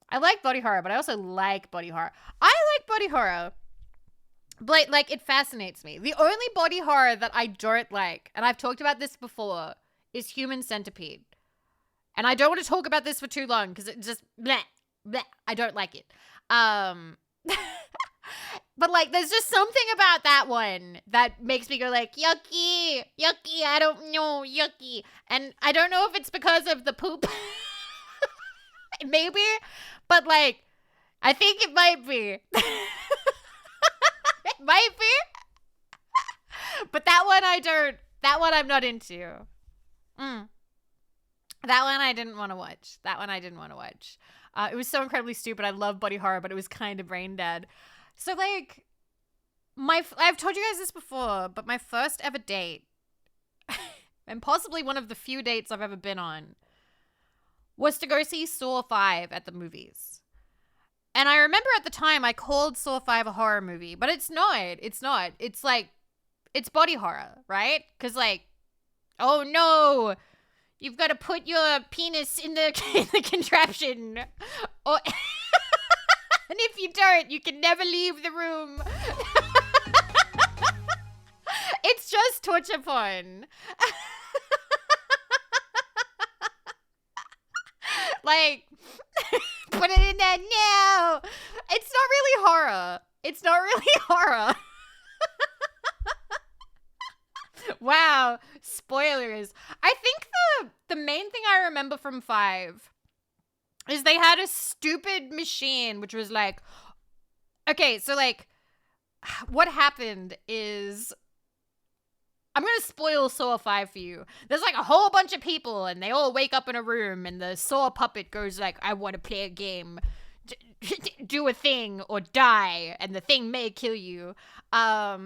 I like body horror, but I also like body horror. I like body horror. But, like, it fascinates me. The only body horror that I don't like, and I've talked about this before, is Human Centipede. And I don't want to talk about this for too long, because it just, bleh. bleh, I don't like it. But like, there's just something about that one that makes me go like, yucky, yucky. I don't know, yucky. And I don't know if it's because of the poop, maybe, but like, I think it might be. It might be. But that one I'm not into. That one I didn't want to watch. It was so incredibly stupid. I love body horror, but it was kind of brain dead. So like, I've told you guys this before, but my first ever date, and possibly one of the few dates I've ever been on, was to go see Saw 5 at the movies. And I remember at the time I called Saw 5 a horror movie, but it's not. It's not. It's like, it's body horror, right? Because like, oh no, you've got to put your penis in the contraption. Or and if you don't, you can never leave the room. It's just torture porn. Like, put it in there now. It's not really horror. Wow, spoilers. I think the main thing I remember from 5 is they had a stupid machine, which was like, okay, so like, what happened is, I'm going to spoil Saw 5 for you. There's like a whole bunch of people and they all wake up in a room and the Saw puppet goes like, I want to play a game. Do a thing or die, and the thing may kill you. Hi,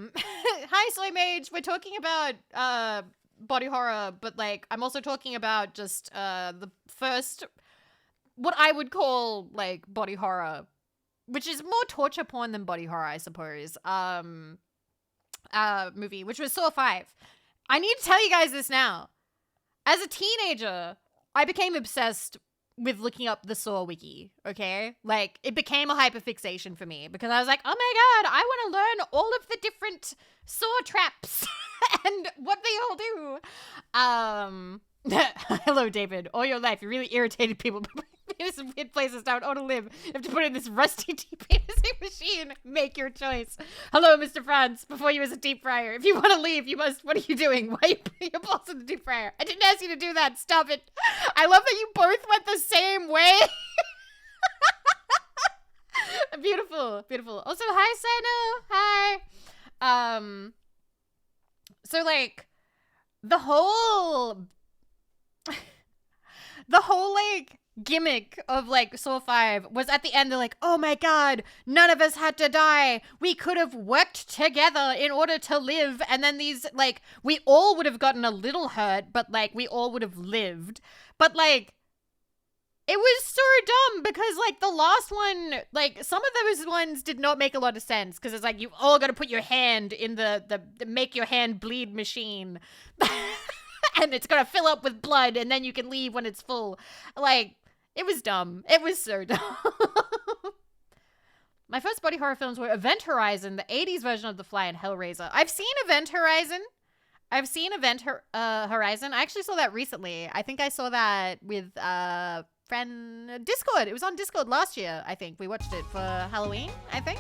Soy Mage. We're talking about body horror, but like, I'm also talking about just the first, what I would call like body horror, which is more torture porn than body horror, I suppose. Movie, which was Saw 5. I need to tell you guys this now. As a teenager, I became obsessed with looking up the Saw wiki, okay? Like, it became a hyperfixation for me because I was like, oh my god, I want to learn all of the different Saw traps and what they all do. Hello, David. All your life, you really irritated people in some weird places down to live. You have to put in this rusty deep penising machine. Make your choice. Hello, Mr. Franz. Before you was a deep fryer. If you want to leave, you must. What are you doing? Why are you putting your balls in the deep fryer? I didn't ask you to do that. Stop it. I love that you both went the same way. Beautiful, beautiful. Also, hi, Sano. Hi. So like, the whole like gimmick of like Saw 5 was at the end they're like, oh my god, none of us had to die, we could have worked together in order to live, and then these like, we all would have gotten a little hurt, but like we all would have lived. But like, it was so dumb because like the last one, like some of those ones did not make a lot of sense because it's like, you all got to put your hand in the make your hand bleed machine. And it's gonna fill up with blood and then you can leave when it's full. Like, it was dumb. It was so dumb. My first body horror films were Event Horizon, the 80s version of The Fly, and Hellraiser. I've seen Event Horizon. Horizon. I actually saw that recently. I think I saw that with friend Discord. It was on Discord last year, I think. We watched it for Halloween, I think.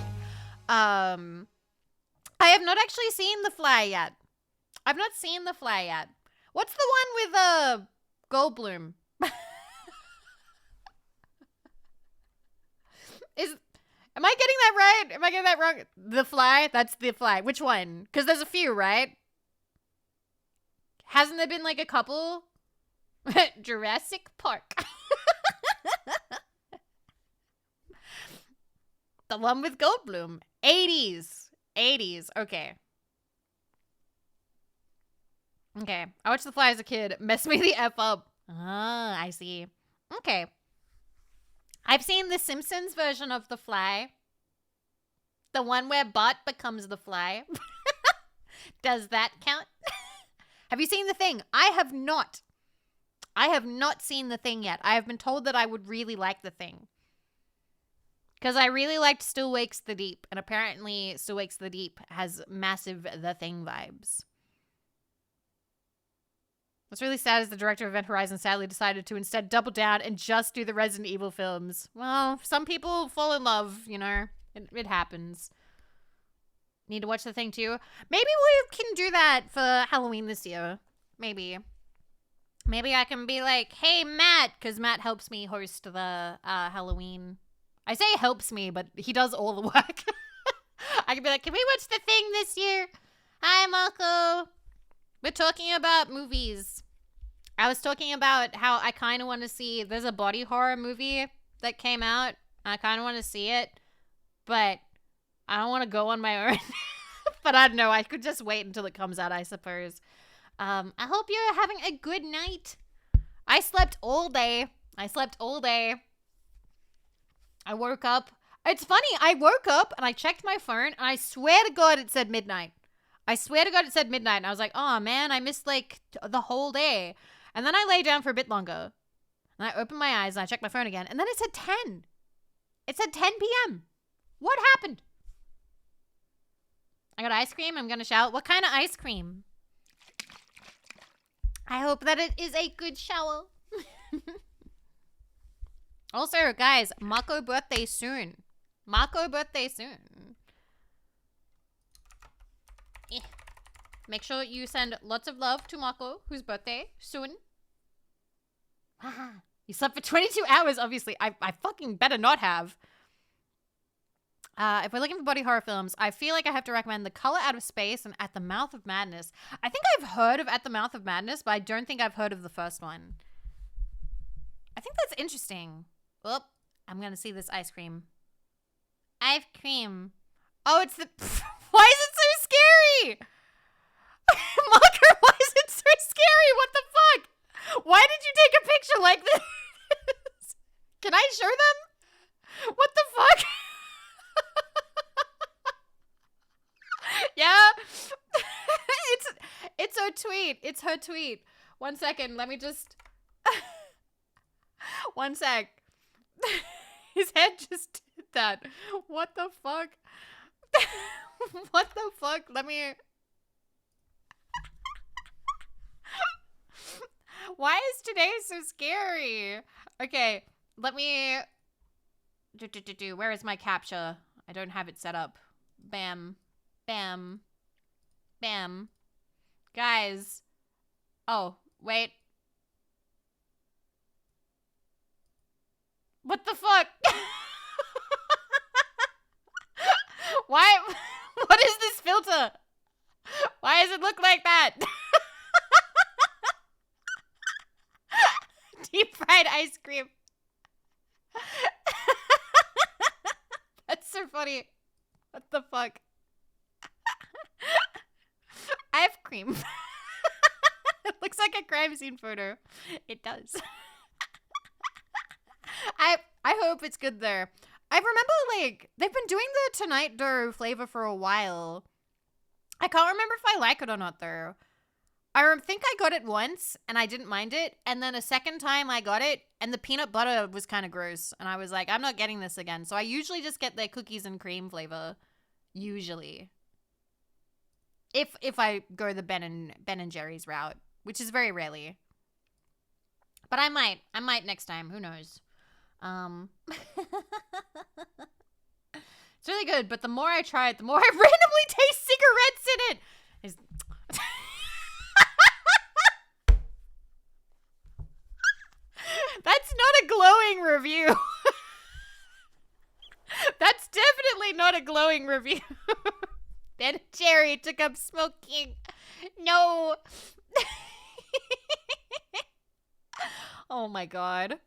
I have not actually seen The Fly yet. What's the one with Goldblum? Am I getting that right? Am I getting that wrong? The Fly? That's The Fly. Which one? Because there's a few, right? Hasn't there been like a couple? Jurassic Park. The one with Goldblum. 80s. Okay. Okay. I watched The Fly as a kid. Messed me the F up. Ah, I see. Okay. I've seen the Simpsons version of The Fly. The one where Bart becomes the fly. Does that count? Have you seen The Thing? I have not. I have not seen The Thing yet. I have been told that I would really like The Thing. Because I really liked Still Wakes the Deep. And apparently Still Wakes the Deep has massive The Thing vibes. What's really sad is the director of Event Horizon sadly decided to instead double down and just do the Resident Evil films. Well, some people fall in love, you know. It happens. Need to watch The Thing too. Maybe we can do that for Halloween this year. Maybe. Maybe I can be like, hey, Matt, because Matt helps me host the Halloween. I say helps me, but he does all the work. I can be like, can we watch The Thing this year? Hi, Marco. We're talking about movies. I was talking about how I kind of want to see, there's a body horror movie that came out. I kind of want to see it, but I don't want to go on my own. But I don't know. I could just wait until it comes out, I suppose. I hope you're having a good night. I slept all day. I woke up. It's funny. I woke up and I checked my phone and I swear to God it said midnight. And I was like, oh man, I missed like the whole day. And then I lay down for a bit longer. And I opened my eyes and I checked my phone again. And then it said 10. It said 10 p.m. What happened? I got ice cream. I'm going to shout. What kind of ice cream? I hope that it is a good shower. Also, guys, Mako birthday soon. Make sure you send lots of love to Mako, whose birthday soon. You slept for 22 hours, obviously. I fucking better not have. If we're looking for body horror films, I feel like I have to recommend The Color Out of Space and At the Mouth of Madness. I think I've heard of At the Mouth of Madness, but I don't think I've heard of the first one. I think that's interesting. Oh, I'm going to see this ice cream. I have cream. Oh, it's the... Why is it so scary? Marker, why is it so scary? What the fuck? Why did you take a picture like this? Can I show them? What the fuck? Yeah. It's her tweet. It's her tweet. 1 second. Let me just... 1 sec. His head just did that. What the fuck? What the fuck? Let me... Why is today so scary? Okay, let me... Where is my capture? I don't have it set up. Bam. Bam. Bam. Guys. Oh, wait. What the fuck? Why? What is this filter? Why does it look like that? Deep fried ice cream. That's so funny. What the fuck? I have cream. It looks like a crime scene photo. It does. I hope it's good there. I remember, like, they've been doing the Tonight Dough flavor for a while. I can't remember if I like it or not, though. I think I got it once, and I didn't mind it. And then a second time I got it, and the peanut butter was kind of gross. And I was like, I'm not getting this again. So I usually just get their cookies and cream flavor. Usually. If I go the Ben and Jerry's route, which is very rarely. But I might next time. Who knows? It's really good, but the more I try it, the more I randomly taste cigarettes in it. That's not a glowing review. That's definitely not a glowing review. Ben Jerry took up smoking. No. Oh my god.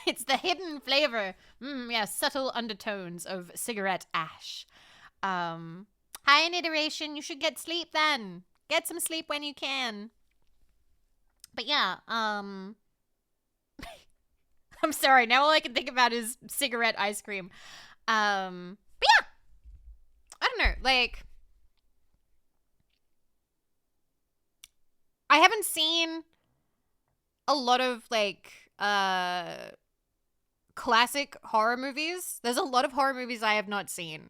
It's the hidden flavor. Yeah, subtle undertones of cigarette ash. Hi, an iteration. You should get sleep then. Get some sleep when you can. But yeah, I'm sorry. Now all I can think about is cigarette ice cream. But yeah, I don't know. Like, I haven't seen a lot of like classic horror movies. There's a lot of horror movies I have not seen.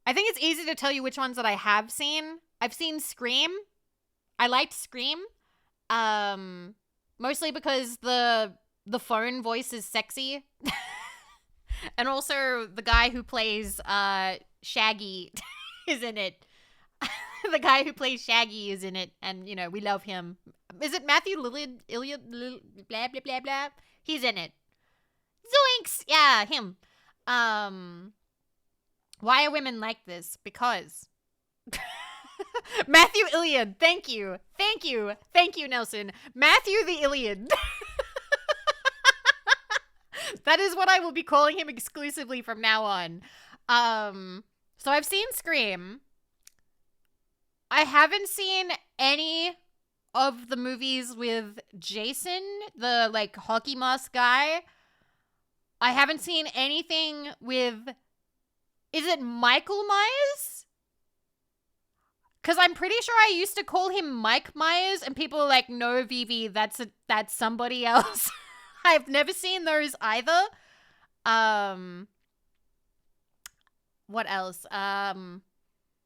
I think it's easy to tell you which ones that I have seen. I've seen Scream. I liked Scream. Mostly because the phone voice is sexy. And also the guy who plays Shaggy is in it. The guy who plays Shaggy is in it, and we love him. Is it Matthew Lillard? Blah blah blah blah. He's in it. Zoinks! Yeah, him. Why are women like this? Because Matthew Iliad. Thank you, Nelson. Matthew the Iliad. That is what I will be calling him exclusively from now on. So I've seen Scream. I haven't seen any of the movies with Jason, the hockey mask guy. I haven't seen anything with, is it Michael Myers? Because I'm pretty sure I used to call him Mike Myers, and people are like, no, Vivi, that's somebody else. I've never seen those either. What else?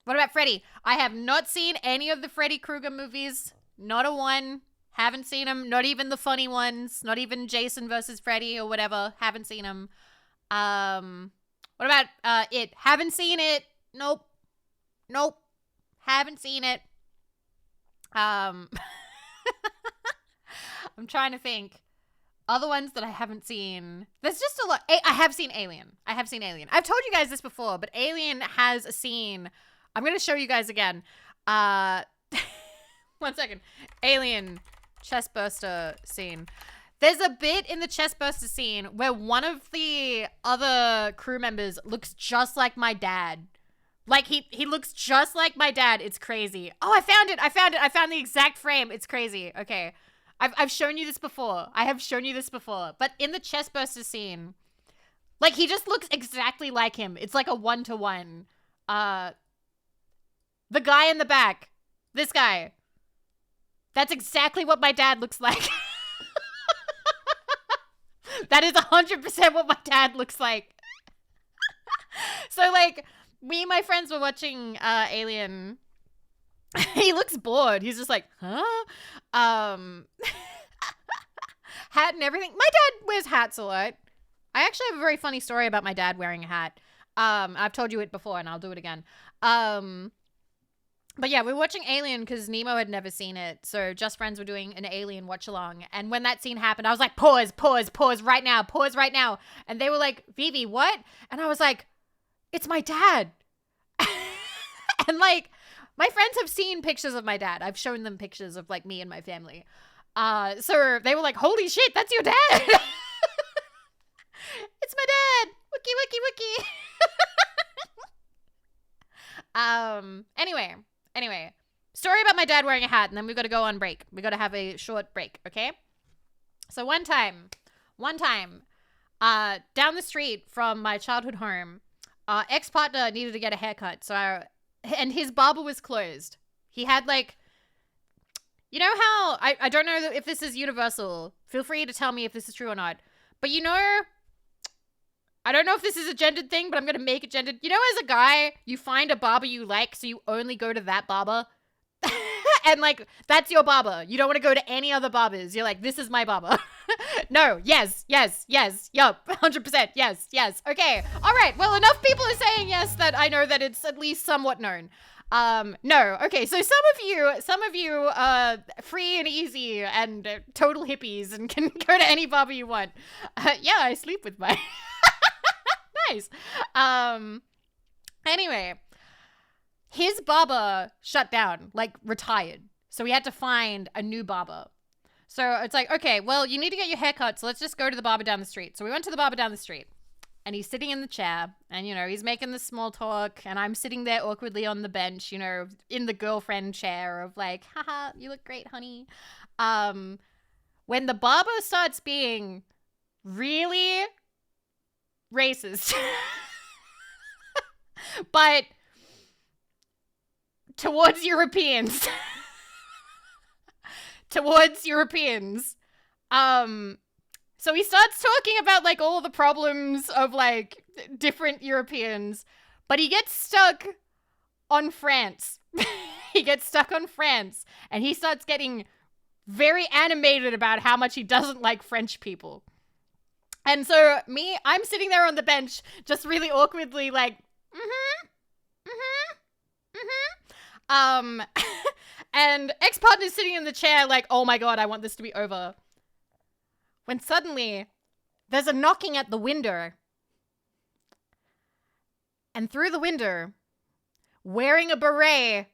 What about Freddy? I have not seen any of the Freddy Krueger movies. Not a one. Haven't seen them. Not even the funny ones. Not even Jason versus Freddy or whatever. Haven't seen them. What about it? Haven't seen it. Nope. Haven't seen it. I'm trying to think. Other ones that I haven't seen. There's just a lot. I have seen Alien. I've told you guys this before, but Alien has a scene. I'm going to show you guys again. 1 second. Alien chestburster scene. There's a bit in the chestburster scene where one of the other crew members looks just like my dad. Like, he looks just like my dad. It's crazy. Oh, I found it. I found the exact frame. It's crazy. Okay. I've shown you this before. But in the chestburster scene, he just looks exactly like him. It's like a 1-to-1. The guy in the back. This guy. That's exactly what my dad looks like. That is 100% what my dad looks like. So, me and my friends were watching Alien. He looks bored. He's just like, huh? Hat and everything. My dad wears hats a lot. I actually have a very funny story about my dad wearing a hat. I've told you it before, and I'll do it again. But yeah, we were watching Alien because Nemo had never seen it. So Just Friends were doing an Alien watch along. And when that scene happened, I was like, pause right now. And they were like, Vivi, what? And I was like, it's my dad. And my friends have seen pictures of my dad. I've shown them pictures of me and my family. So they were like, holy shit, that's your dad. It's my dad. Wiki. Anyway, story about my dad wearing a hat, and then we've got to go on break. We got to have a short break, okay? So one time, down the street from my childhood home, ex-partner needed to get a haircut, and his barber was closed. He had you know how, I don't know if this is universal. Feel free to tell me if this is true or not. But I don't know if this is a gendered thing, but I'm going to make it gendered. As a guy, you find a barber you like, so you only go to that barber. And that's your barber. You don't want to go to any other barbers. You're like, this is my barber. No, yes, yup, 100%, yes. Okay, all right, well, enough people are saying yes that I know that it's at least somewhat known. No, okay, so some of you are free and easy and total hippies and can go to any barber you want. Yeah, I sleep with my... Nice. Anyway, his barber shut down, retired. So we had to find a new barber. So it's like, okay, well, you need to get your hair cut, so let's just go to the barber down the street. So we went to the barber down the street, and he's sitting in the chair, and, he's making the small talk, and I'm sitting there awkwardly on the bench, in the girlfriend chair of haha, you look great, honey. When the barber starts being really racist, but towards Europeans. So he starts talking about all the problems of different Europeans, but he gets stuck on France. he gets stuck on France, and he starts getting very animated about how much he doesn't like French people. And so I'm sitting there on the bench, just really awkwardly like, and ex-partner's sitting in the chair like, oh my god, I want this to be over. When suddenly, there's a knocking at the window. And through the window, wearing a beret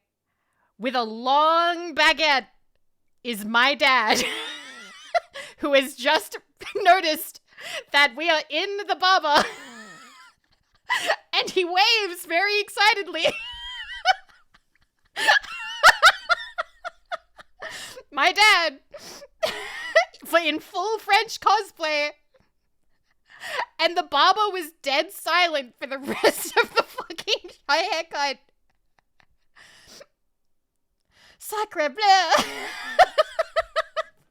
with a long baguette, is my dad, who has just noticed that we are in the barber. And he waves very excitedly. My dad, in full French cosplay. And the barber was dead silent for the rest of the fucking haircut. Sacre bleu.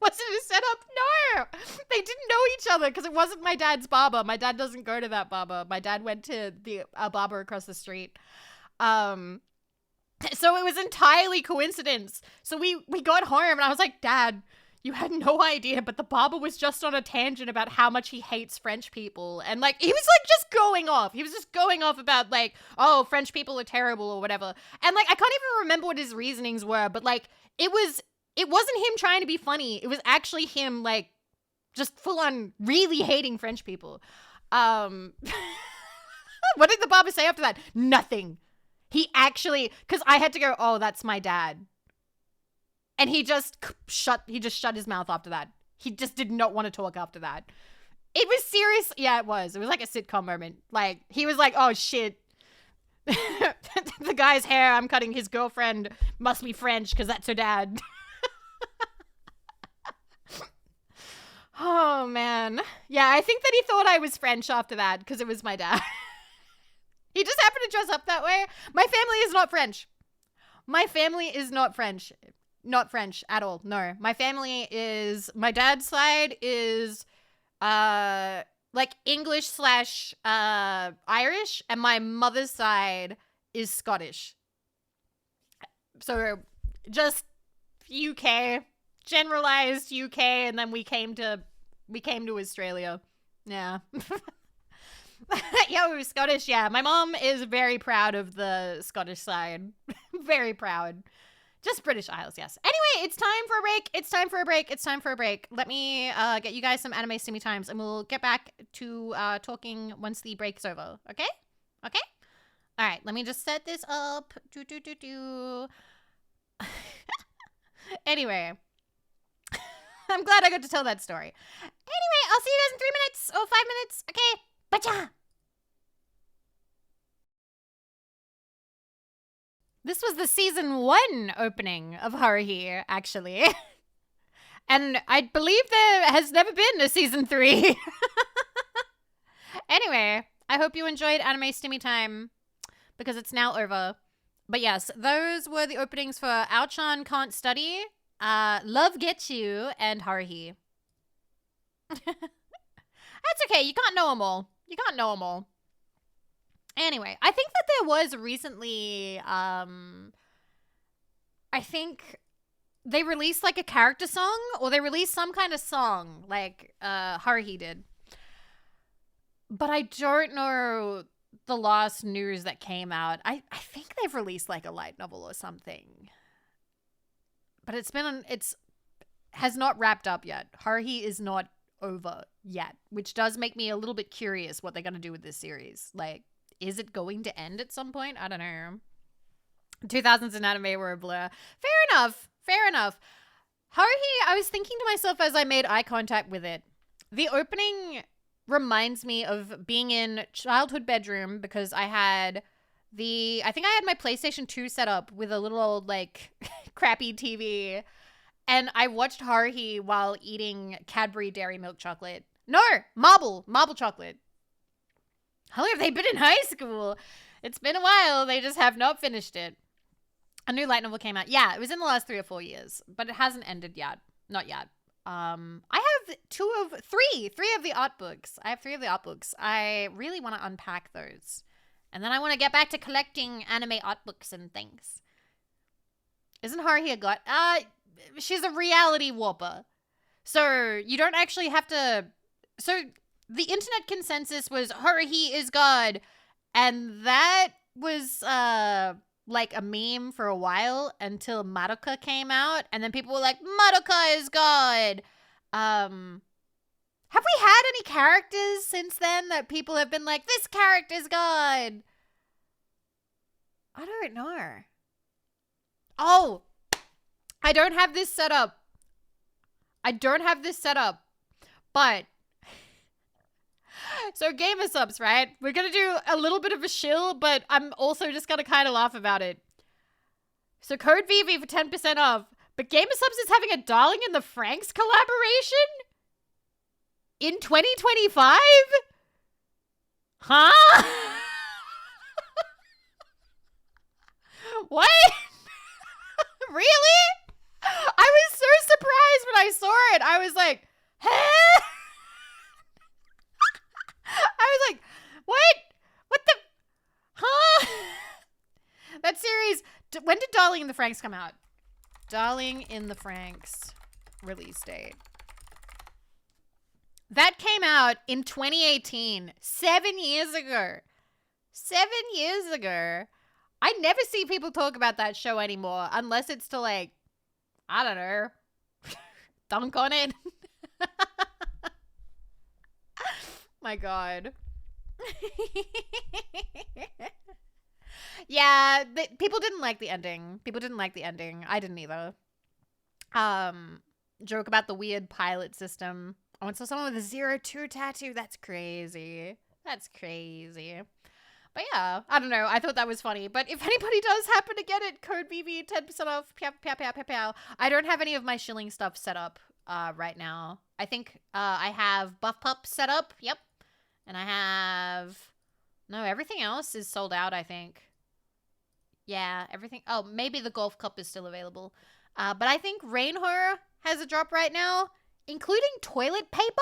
Was it a setup? No. They didn't know each other because it wasn't my dad's barber. My dad doesn't go to that barber. My dad went to a barber across the street. So it was entirely coincidence. So we got home and I was like, Dad, you had no idea, but the barber was just on a tangent about how much he hates French people. And like, he was like just going off. He was just going off about like, oh, French people are terrible or whatever. And like, I can't even remember what his reasonings were, but like, it wasn't him trying to be funny. It was actually him like just full on really hating French people. What did the barber say after that? Nothing. He actually, because I had to go, oh, that's my dad. And he just shut his mouth after that. He just did not want to talk after that. It was serious. Yeah, it was. It was like a sitcom moment. Like, he was like, oh, shit. The guy's hair I'm cutting, his girlfriend must be French because that's her dad. Oh, man. Yeah, I think that he thought I was French after that because it was my dad. He just happened to dress up that way. My family is not French. My family is not French. Not French at all. No. My family is, my dad's side is like English / Irish, and my mother's side is Scottish. So just UK, generalized UK, and then we came to Australia. Yeah. Yeah, we were Scottish. Yeah, my mom is very proud of the Scottish side. Very proud. Just British Isles, yes. Anyway, it's time for a break. It's time for a break. It's time for a break. Let me get you guys some anime stimmy times, and we'll get back to talking once the break's over. Okay? Okay? All right, let me just set this up. Anyway. I'm glad I got to tell that story. Anyway, I'll see you guys in 3 minutes or 5 minutes. Okay? Bacha! This was the season 1 opening of Haruhi, actually. And I believe there has never been a season 3. Anyway, I hope you enjoyed Anime Stimmy Time, because it's now over. But yes, those were the openings for Ao-chan Can't Study, Love Gets You, and Haruhi. That's okay, you can't know them all. You can't know them all. Anyway, I think that there was recently, I think they released like a character song, or they released some kind of song like Haruhi did. But I don't know the last news that came out. I think they've released like a light novel or something. But has not wrapped up yet. Haruhi is not over yet, which does make me a little bit curious what they're going to do with this series. Like, is it going to end at some point? I don't know. 2000s in anime were a blur. Fair enough. Haruhi, I was thinking to myself as I made eye contact with it, the opening reminds me of being in childhood bedroom, because I think I had my PlayStation 2 set up with a little old like crappy TV, and I watched Haruhi while eating Cadbury Dairy Milk chocolate. No, marble chocolate. How long have they been in high school? It's been a while. They just have not finished it. A new light novel came out. Yeah, it was in the last 3 or 4 years, but it hasn't ended yet. Not yet. I have three of the art books. I have 3 of the art books. I really want to unpack those. And then I want to get back to collecting anime art books and things. Isn't Haruhi a god? She's a reality warper. So you don't actually have to. So the internet consensus was Haruhi is God, and that was like a meme for a while until Madoka came out, and then people were like, Madoka is God. Have we had any characters since then that people have been like, this character's God? I don't know. Oh, I don't have this set up. But so gamer subs, right? We're going to do a little bit of a shill, but I'm also just going to kind of laugh about it. So code Vivi for 10% off. But gamer subs is having a Darling in the Franxx collaboration in 2025? Huh? What? Really? I was so surprised when I saw it. I was like, huh? I was like, what? What the? Huh? That series, when did Darling in the Franxx come out? Darling in the Franxx release date. That came out in 2018, 7 years ago. 7 years ago. I never see people talk about that show anymore unless it's to like, I don't know, dunk on it. My God. Yeah, people didn't like the ending. I didn't either. Joke about the weird pilot system. Oh, and so someone with a 02 tattoo. That's crazy. But yeah, I don't know. I thought that was funny. But if anybody does happen to get it, code BB, 10% off. Pow, pow, pow, pow, pow. I don't have any of my shilling stuff set up right now. I think I have Buff Pup set up. Yep. And I have... No, everything else is sold out, I think. Yeah, everything... Oh, maybe the Golf Cup is still available. But I think Rain Horror has a drop right now, including toilet paper.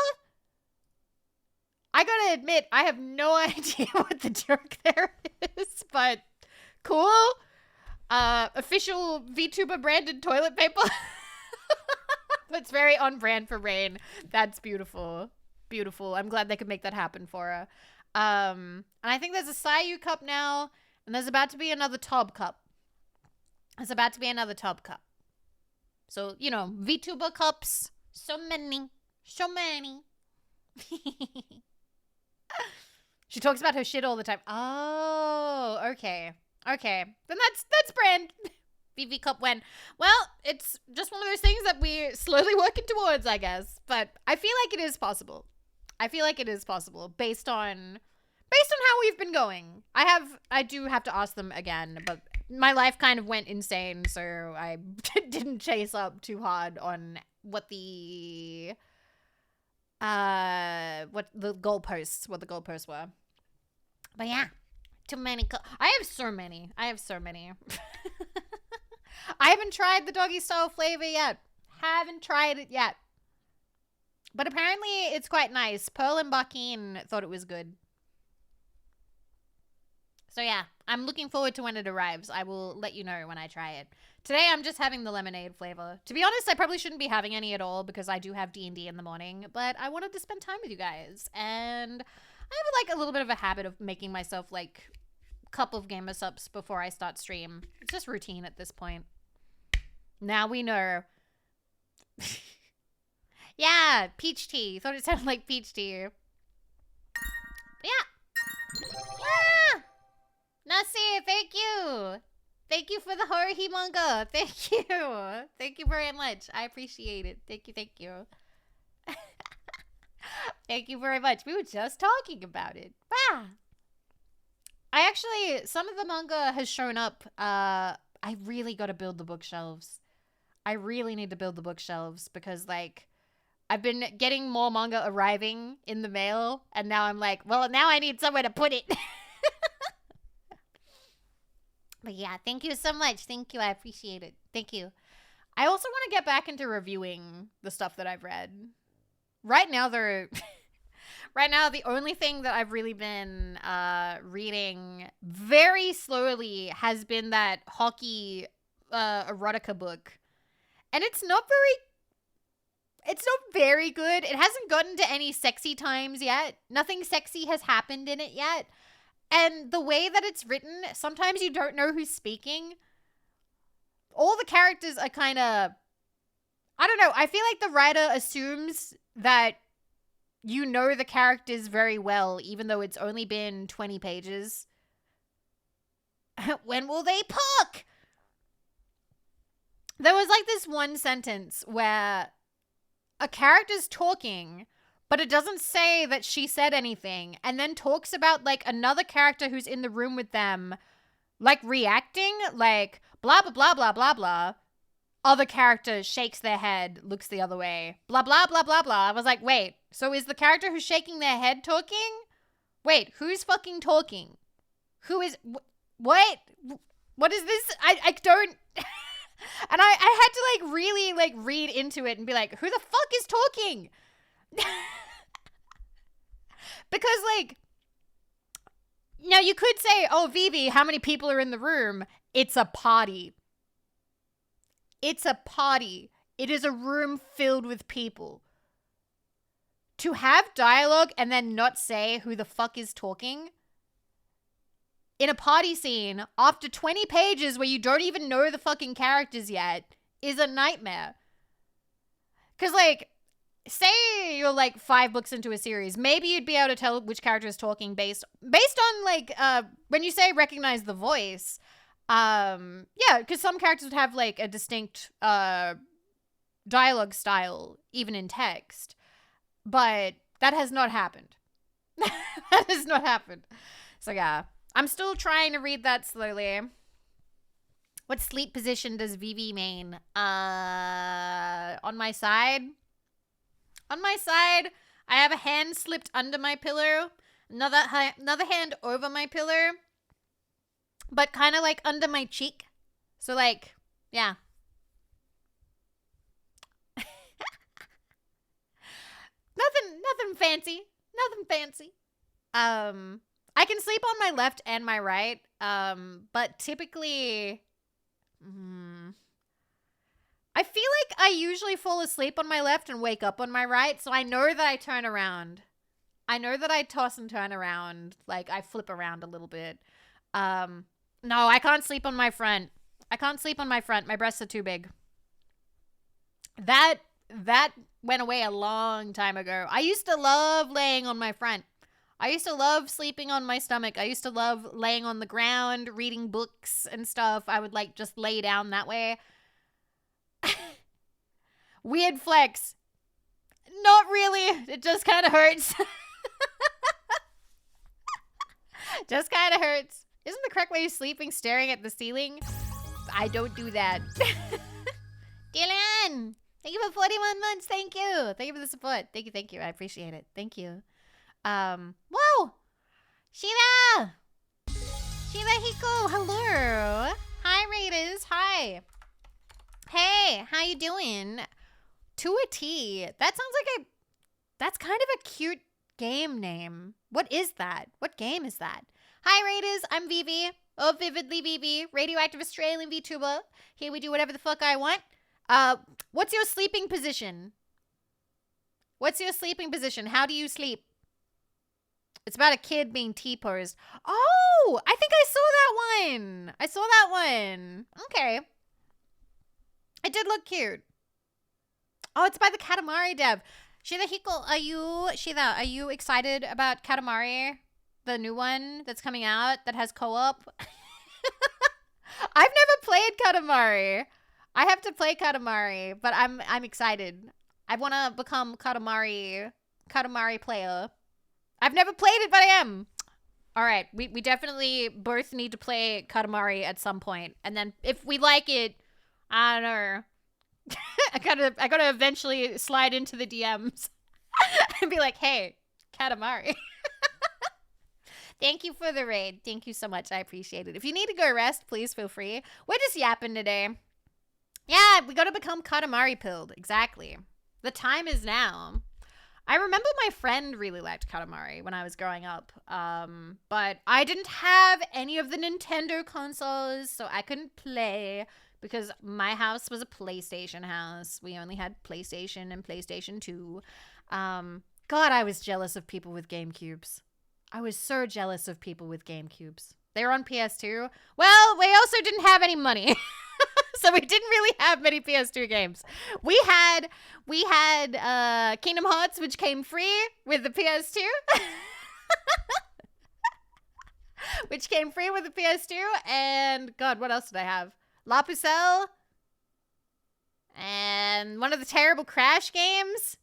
I gotta admit, I have no idea what the joke there is, but cool. Official VTuber branded toilet paper. That's very on brand for Rain. That's beautiful. Beautiful. I'm glad they could make that happen for her. And I think there's a Sayu cup now, and there's about to be another Tob cup. So, you know, VTuber cups. So many. She talks about her shit all the time. Oh, okay. Then that's brand. VV Cup when. Well, it's just one of those things that we're slowly working towards, I guess. But I feel like it is possible. Based on how we've been going. I do have to ask them again, but my life kind of went insane, so I didn't chase up too hard on what the goalposts were. But yeah, too many. I have so many. I haven't tried the doggy style flavor yet. Haven't tried it yet. But apparently it's quite nice. Pearl and Bakin thought it was good. So yeah, I'm looking forward to when it arrives. I will let you know when I try it. Today I'm just having the lemonade flavor. To be honest, I probably shouldn't be having any at all because I do have D&D in the morning, but I wanted to spend time with you guys. And I have like a little bit of a habit of making myself like a cup of gamer subs before I start stream. It's just routine at this point. Now we know. Yeah, peach tea. Thought it sounded like peach tea. Yeah. Nasi, thank you. Thank you for the Haruhi manga. Thank you. Thank you very much. I appreciate it. Thank you. Thank you very much. We were just talking about it. Wow. Some of the manga has shown up. I really got to build the bookshelves. I really need to build the bookshelves because, like, I've been getting more manga arriving in the mail, and now I'm like, well, now I need somewhere to put it. But yeah, thank you so much. Thank you. I appreciate it. Thank you. I also want to get back into reviewing the stuff that I've read. Right now, the only thing that I've really been reading very slowly has been that hockey erotica book, and it's not very good. It hasn't gotten to any sexy times yet. Nothing sexy has happened in it yet. And the way that it's written, sometimes you don't know who's speaking. All the characters are kind of, I don't know. I feel like the writer assumes that you know the characters very well, even though it's only been 20 pages. When will they puck? There was like this one sentence where a character's talking, but it doesn't say that she said anything, and then talks about like another character who's in the room with them, like reacting, like blah, blah, blah, blah, blah, blah. Other character shakes their head, looks the other way, blah, blah, blah, blah, blah. I was like, wait, so is the character who's shaking their head talking? Wait, who's fucking talking? Who is, what? What is this? I don't... And I had to like really like read into it and be like, who the fuck is talking? Because like, now you could say, oh, Vivi, how many people are in the room? It's a party. It's a party. It is a room filled with people. To have dialogue and then not say who the fuck is talking in a party scene after 20 pages where you don't even know the fucking characters yet is a nightmare. Because, like, say you're, like, 5 books into a series, maybe you'd be able to tell which character is talking based on, like, when you say recognize the voice, yeah, because some characters would have, like, a distinct dialogue style, even in text. But that has not happened. That has not happened. So, yeah. I'm still trying to read that slowly. What sleep position does Vivi main? On my side? On my side, I have a hand slipped under my pillow. Another hand over my pillow. But kind of like under my cheek. So like, yeah. Nothing fancy. Nothing fancy. I can sleep on my left and my right, but typically, I feel like I usually fall asleep on my left and wake up on my right, so I know that I turn around. I know that I toss and turn around, like I flip around a little bit. No, I can't sleep on my front. I can't sleep on my front. My breasts are too big. That went away a long time ago. I used to love laying on my front. I used to love sleeping on my stomach. I used to love laying on the ground, reading books and stuff. I would like just lay down that way. Weird flex. Not really. It just kind of hurts. Just kind of hurts. Isn't the correct way of sleeping staring at the ceiling? I don't do that. Dylan, thank you for 41 months. Thank you. Thank you for the support. Thank you. I appreciate it. Thank you. Whoa! Sheila! Sheila Hiko, hello! Hi, Raiders, hi! Hey, how you doing? To a T. That sounds like that's kind of a cute game name. What is that? What game is that? Hi, Raiders, I'm Vivi. Oh, Vividly Vivi, radioactive Australian VTuber. Here we do whatever the fuck I want. What's your sleeping position? What's your sleeping position? How do you sleep? It's about a kid being T-posed. Oh, I think I saw that one. I saw that one. Okay. It did look cute. Oh, it's by the Katamari dev. Shida Hiko, are you excited about Katamari? The new one that's coming out that has co-op? I've never played Katamari. I have to play Katamari, but I'm excited. I want to become Katamari player. I've never played it, but I am. All right, we definitely both need to play Katamari at some point, and then if we like it, I don't know. I gotta eventually slide into the DMs and be like, "Hey, Katamari." Thank you for the raid. Thank you so much. I appreciate it. If you need to go rest, please feel free. We're just yapping today. Yeah, we gotta become Katamari pilled. Exactly. The time is now. I remember my friend really liked Katamari when I was growing up, but I didn't have any of the Nintendo consoles, so I couldn't play. because my house was a PlayStation house. We only had PlayStation and PlayStation 2. God, I was jealous of people with GameCubes. I was so jealous of people with GameCubes. They were on PS2. Well, we also didn't have any money. So we didn't really have many PS2 games. We had Kingdom Hearts, which came free with the PS2. Which came free with the PS2. And God, what else did I have? La Pucelle. And one of the terrible Crash games.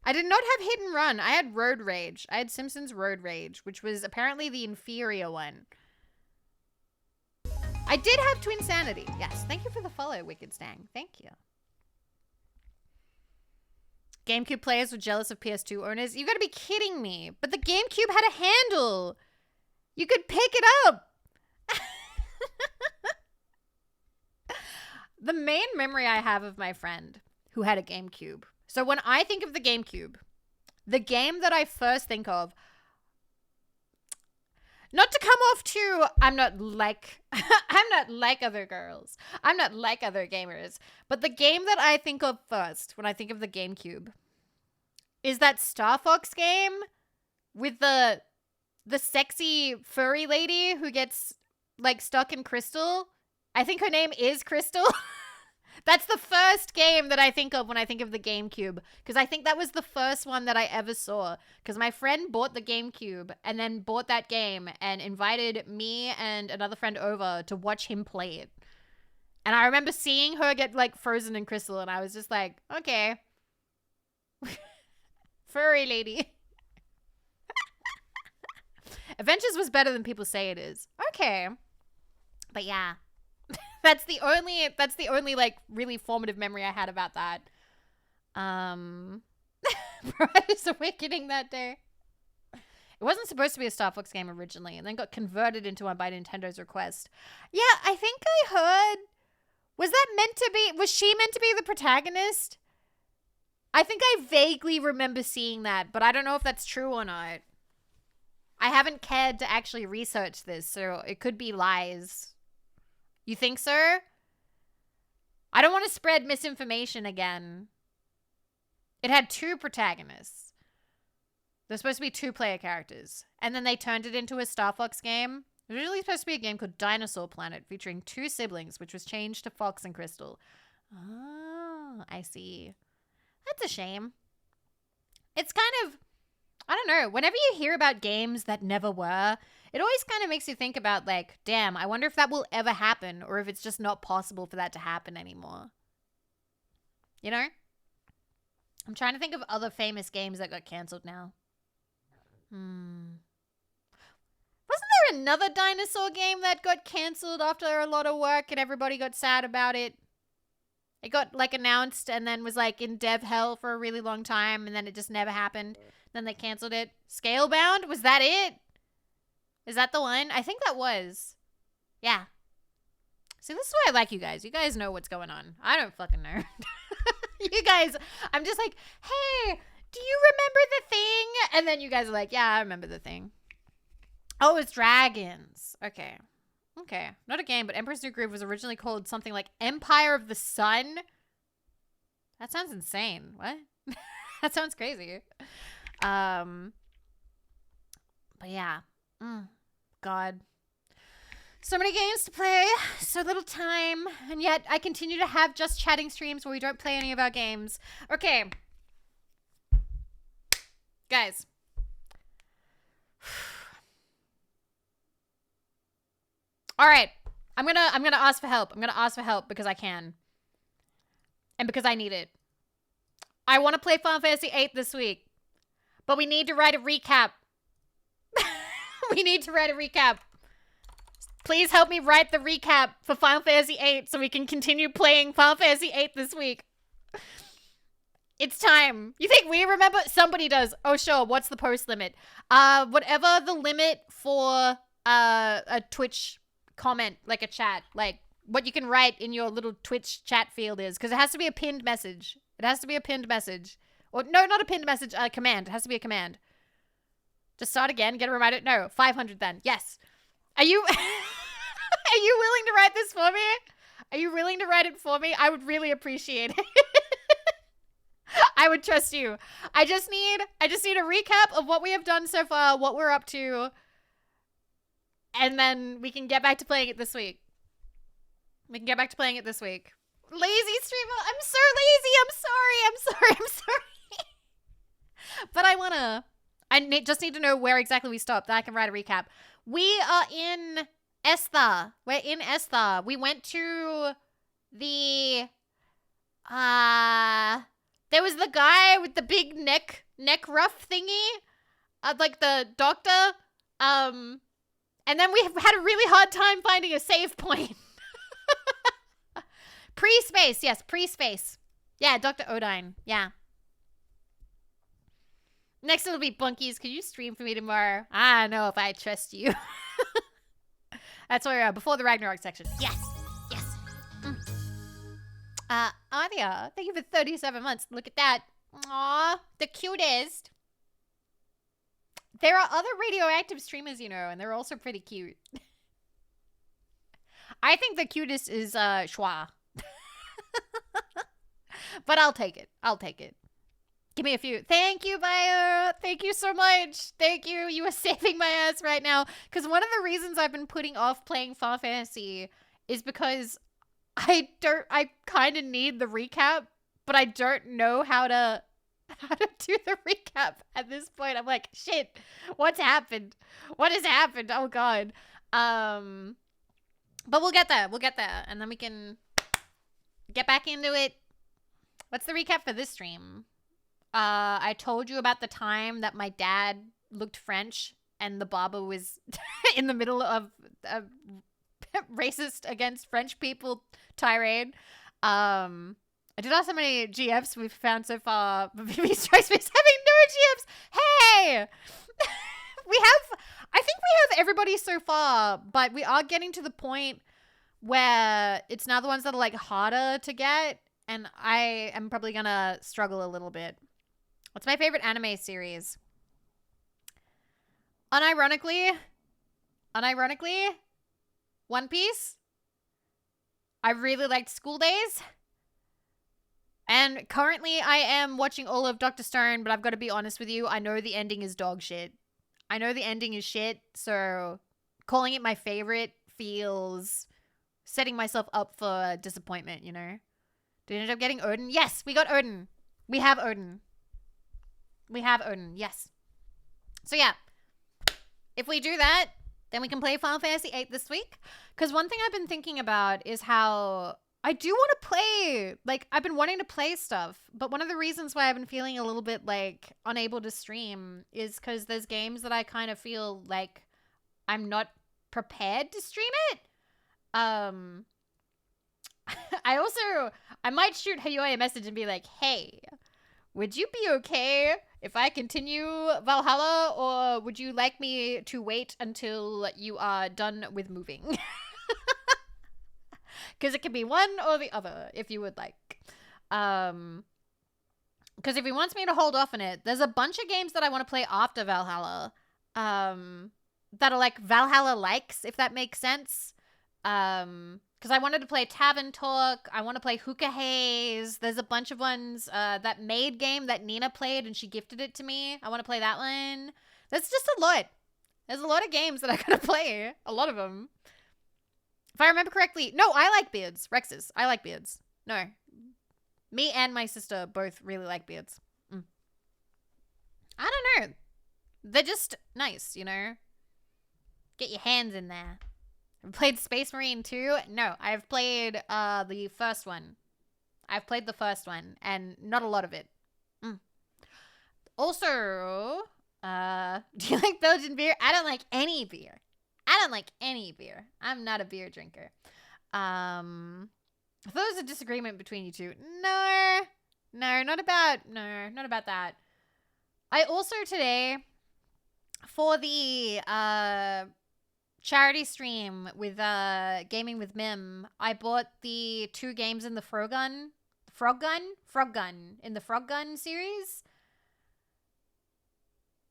I did not have Hit and Run. I had Road Rage. I had Simpsons Road Rage, which was apparently the inferior one. I did have Twinsanity. Yes, thank you for the follow, Wicked Stang. Thank you. GameCube players were jealous of PS2 owners. You gotta be kidding me. But the GameCube had a handle. You could pick it up. The main memory I have of my friend who had a GameCube. So when I think of the GameCube, the game that I first think of, not to come off too, I'm not like other girls. I'm not like other gamers. But the game that I think of first when I think of the GameCube is that Star Fox game with the sexy furry lady who gets like stuck in Crystal. I think her name is Crystal. That's the first game that I think of when I think of the GameCube. Because I think that was the first one that I ever saw. Because my friend bought the GameCube and then bought that game and invited me and another friend over to watch him play it. And I remember seeing her get like frozen in Crystal and I was just like, okay. Furry lady. Adventures was better than people say it is. Okay. But yeah. That's the only like really formative memory I had about that. Prize Awakening that day. It wasn't supposed to be a Star Fox game originally, and then got converted into one by Nintendo's request. Yeah, I think I heard. Was she meant to be the protagonist? I think I vaguely remember seeing that, but I don't know if that's true or not. I haven't cared to actually research this, so it could be lies. You think so? I don't want to spread misinformation again. It had 2 protagonists. There's supposed to be 2 player characters. And then they turned it into a Star Fox game. It was really supposed to be a game called Dinosaur Planet, featuring 2 siblings, which was changed to Fox and Crystal. Oh, I see. That's a shame. It's kind of, I don't know, whenever you hear about games that never were, it always kind of makes you think about, like, damn, I wonder if that will ever happen or if it's just not possible for that to happen anymore. You know? I'm trying to think of other famous games that got canceled now. Wasn't there another dinosaur game that got canceled after a lot of work and everybody got sad about it? It got, like, announced and then was, like, in dev hell for a really long time and then it just never happened. Then they canceled it. Scalebound? Was that it? Is that the one? I think that was. Yeah. See, this is why I like you guys. You guys know what's going on. I don't fucking know. You guys, I'm just like, hey, do you remember the thing? And then you guys are like, yeah, I remember the thing. Oh, it's dragons. Okay. Okay. Not a game, but Emperor's New Groove was originally called something like Empire of the Sun. That sounds insane. What? That sounds crazy. But yeah. God. So many games to play, so little time, and yet I continue to have just chatting streams where we don't play any of our games. Okay. Guys. All right. I'm going to ask for help. I'm going to ask for help because I can. And because I need it. I want to play Final Fantasy VIII this week, but we need to write a recap. We need to write a recap. Please help me write the recap for Final Fantasy VIII so we can continue playing Final Fantasy VIII this week. It's time. You think we remember? Somebody does. Oh, sure. What's the post limit? Whatever the limit for a Twitch comment, like a chat, like what you can write in your little Twitch chat field is, because it has to be a pinned message. It has to be a pinned message. Or no, not a pinned message, a command. It has to be a command. Just start again, get a reminder. No, 500 then. Yes. Are you are you willing to write this for me? Are you willing to write it for me? I would really appreciate it. I would trust you. I just need a recap of what we have done so far, what we're up to, and then we can get back to playing it this week. Lazy streamer. I'm so lazy. I'm sorry. But I just need to know where exactly we stopped. That I can write a recap. We are in Esther. We're in Esther. We went to the there was the guy with the big neck ruff thingy, like the doctor. And then we had a really hard time finding a save point. Pre-space, yes, pre-space. Yeah, Dr. Odine, yeah. Next it'll be Bunkies. Can you stream for me tomorrow? I don't know if I trust you. That's where before the Ragnarok section. Yes. Adia, thank you for 37 months. Look at that. Aw, the cutest. There are other radioactive streamers, you know, and they're also pretty cute. I think the cutest is Schwa. But I'll take it. Give me a few. Thank you, Bayer. Thank you so much. Thank you. You are saving my ass right now. Because one of the reasons I've been putting off playing Final Fantasy is because I kind of need the recap, but I don't know how to do the recap at this point. I'm like, shit, what's happened? What has happened? Oh, God. But we'll get there. And then we can get back into it. What's the recap for this stream? I told you about the time that my dad looked French and the barber was in the middle of a racist against French people tirade. I did ask how many GFs we've found so far, but Vivi strikes me as having no GFs. Hey! I think we have everybody so far, but we are getting to the point where it's now the ones that are like harder to get, and I am probably gonna struggle a little bit. What's my favorite anime series? Unironically, One Piece. I really liked School Days. And currently I am watching all of Dr. Stone, but I've got to be honest with you. I know the ending is dog shit. I know the ending is shit, so calling it my favorite feels setting myself up for disappointment, you know? Did we end up getting Odin? Yes, we got Odin. We have Odin, yes. So yeah, if we do that, then we can play Final Fantasy VIII this week. Because one thing I've been thinking about is how I do want to play, like, I've been wanting to play stuff, but one of the reasons why I've been feeling a little bit, like, unable to stream is because there's games that I kind of feel like I'm not prepared to stream it. I might shoot Hayoi a message and be like, hey, would you be okay if I continue Valhalla, or would you like me to wait until you are done with moving? Because it can be one or the other, if you would like. Because if he wants me to hold off on it, there's a bunch of games that I want to play after Valhalla. That are like Valhalla likes, if that makes sense. Because I wanted to play Tavern Talk. I want to play Hookah Haze. There's a bunch of ones. That Maid game that Nina played and she gifted it to me. I want to play that one. That's just a lot. There's a lot of games that I gotta play. A lot of them. If I remember correctly. No, I like beards. Rexes. I like beards. No. Me and my sister both really like beards. I don't know. They're just nice, you know? Get your hands in there. Have you played Space Marine 2? No, I've played the first one. I've played the first one, and not a lot of it. Also, do you like Belgian beer? I don't like any beer. I'm not a beer drinker. I thought there was a disagreement between you two. No, not about that. I also today, for the charity stream with Gaming with Mim, I bought the 2 games in the Frog Gun in the Frog Gun series.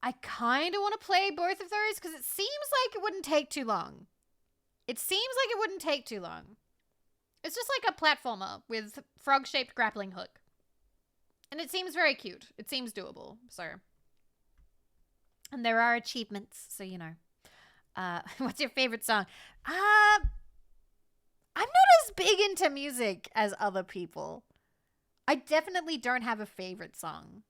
I kind of want to play both of those because it seems like it wouldn't take too long. It seems like it wouldn't take too long. It's just like a platformer with frog-shaped grappling hook. And it seems very cute. It seems doable. So, and there are achievements, so you know. What's your favorite song? I'm not as big into music as other people. I definitely don't have a favorite song.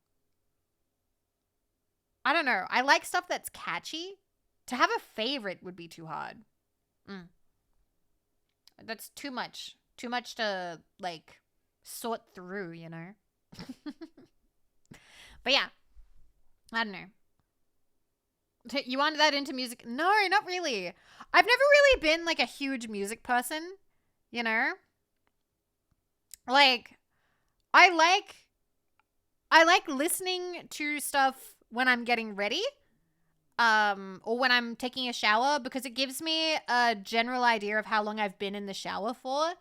I don't know. I like stuff that's catchy. To have a favorite would be too hard. That's too much. Too much to, like, sort through, you know? But yeah. I don't know. You want that into music? No, not really. I've never really been, like, a huge music person, you know? Like, I like listening to stuff when I'm getting ready. Or when I'm taking a shower, because it gives me a general idea of how long I've been in the shower for.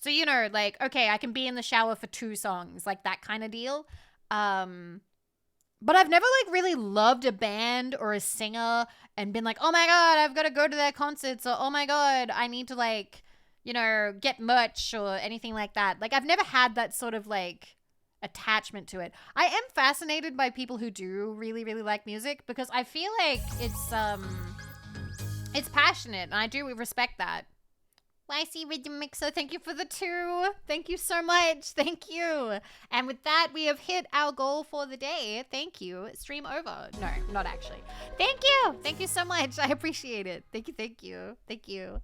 So, you know, like, okay, I can be in the shower for 2 songs, like that kind of deal. But I've never, like, really loved a band or a singer and been like, oh my God, I've got to go to their concerts, or oh my God, I need to, like, you know, get merch or anything like that. Like, I've never had that sort of, like, attachment to it. I am fascinated by people who do really, really like music, because I feel like it's passionate, and I do respect that. YC Rhythm Mixer, thank you for the 2. Thank you so much. Thank you. And with that, we have hit our goal for the day. Thank you. Stream over. No, not actually. Thank you. Thank you so much. I appreciate it. Thank you. Thank you. Thank you.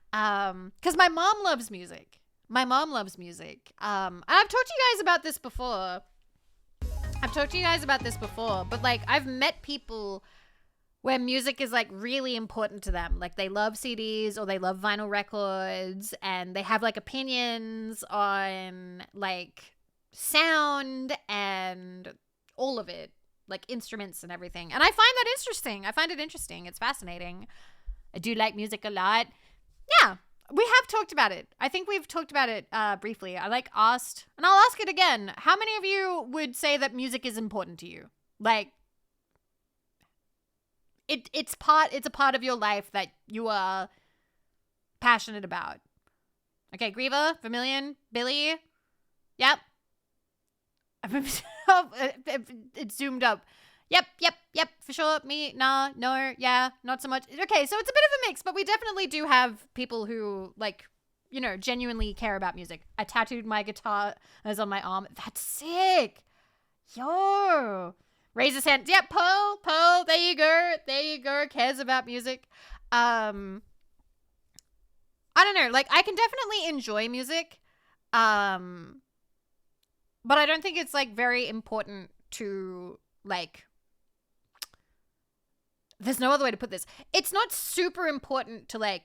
Because my mom loves music. My mom loves music. And I've talked to you guys about this before. But, like, I've met people where music is, like, really important to them. Like, they love CDs or they love vinyl records, and they have, like, opinions on, like, sound and all of it, like, instruments and everything. And I find that interesting. I find it interesting. It's fascinating. I do like music a lot. Yeah, we have talked about it. I think we've talked about it briefly. I, like, asked, and I'll ask it again. How many of you would say that music is important to you? Like, it's a part of your life that you are passionate about. Okay, Grieva, Vermilion, Billy. Yep. It's zoomed up. Yep, for sure. Me, nah, no, yeah, not so much. Okay, so it's a bit of a mix, but we definitely do have people who, like, you know, genuinely care about music. I tattooed my guitar as on my arm. That's sick. Yo. Raise his hand. Yep, Paul, there you go, cares about music. I don't know, like, I can definitely enjoy music, but I don't think it's, like, very important to, like, there's no other way to put this. It's not super important to, like,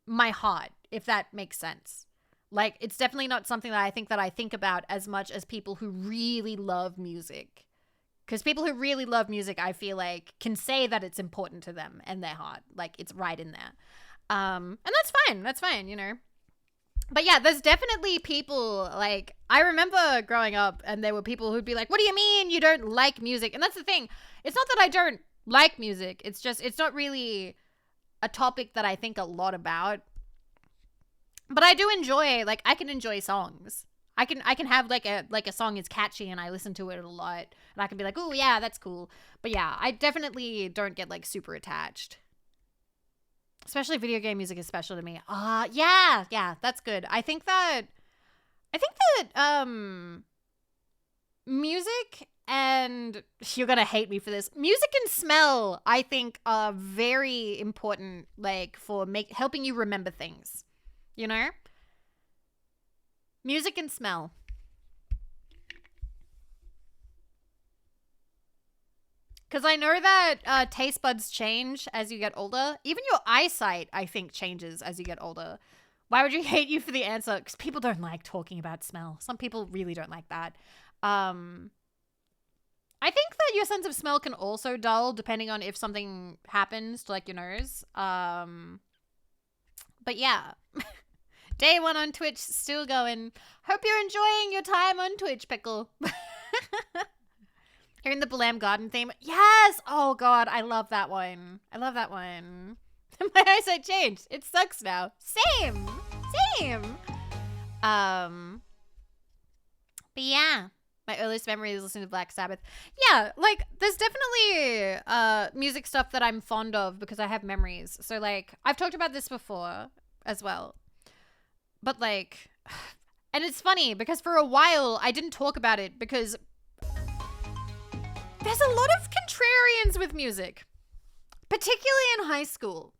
my heart, if that makes sense. Like, it's definitely not something that I think about as much as people who really love music. Because people who really love music, I feel like, can say that it's important to them and their heart. Like, it's right in there. And that's fine, you know. But yeah, there's definitely people, like, I remember growing up and there were people who'd be like, what do you mean you don't like music? And that's the thing. It's not that I don't like music. It's just, it's not really a topic that I think a lot about. But I do enjoy, like, I can enjoy songs. I can have, like, a song is catchy and I listen to it a lot. And I can be like, oh, yeah, that's cool. But yeah, I definitely don't get, like, super attached. Especially video game music is special to me. Yeah, that's good. I think that music and, you're gonna hate me for this, music and smell, I think, are very important, like, for helping you remember things, you know? Music and smell. Because I know that taste buds change as you get older. Even your eyesight, I think, changes as you get older. Why would you hate you for the answer? Because people don't like talking about smell. Some people really don't like that. I think that your sense of smell can also dull depending on if something happens to, like, your nose. But yeah. Day 1 on Twitch, still going. Hope you're enjoying your time on Twitch, Pickle. Hearing the Balam Garden theme. Yes! Oh, God, I love that one. My eyesight changed. It sucks now. Same. Same. But yeah, my earliest memory is listening to Black Sabbath. Yeah, like there's definitely music stuff that I'm fond of because I have memories. So like I've talked about this before as well. But like and it's funny because for a while I didn't talk about it because there's a lot of contrarians with music, particularly in high school.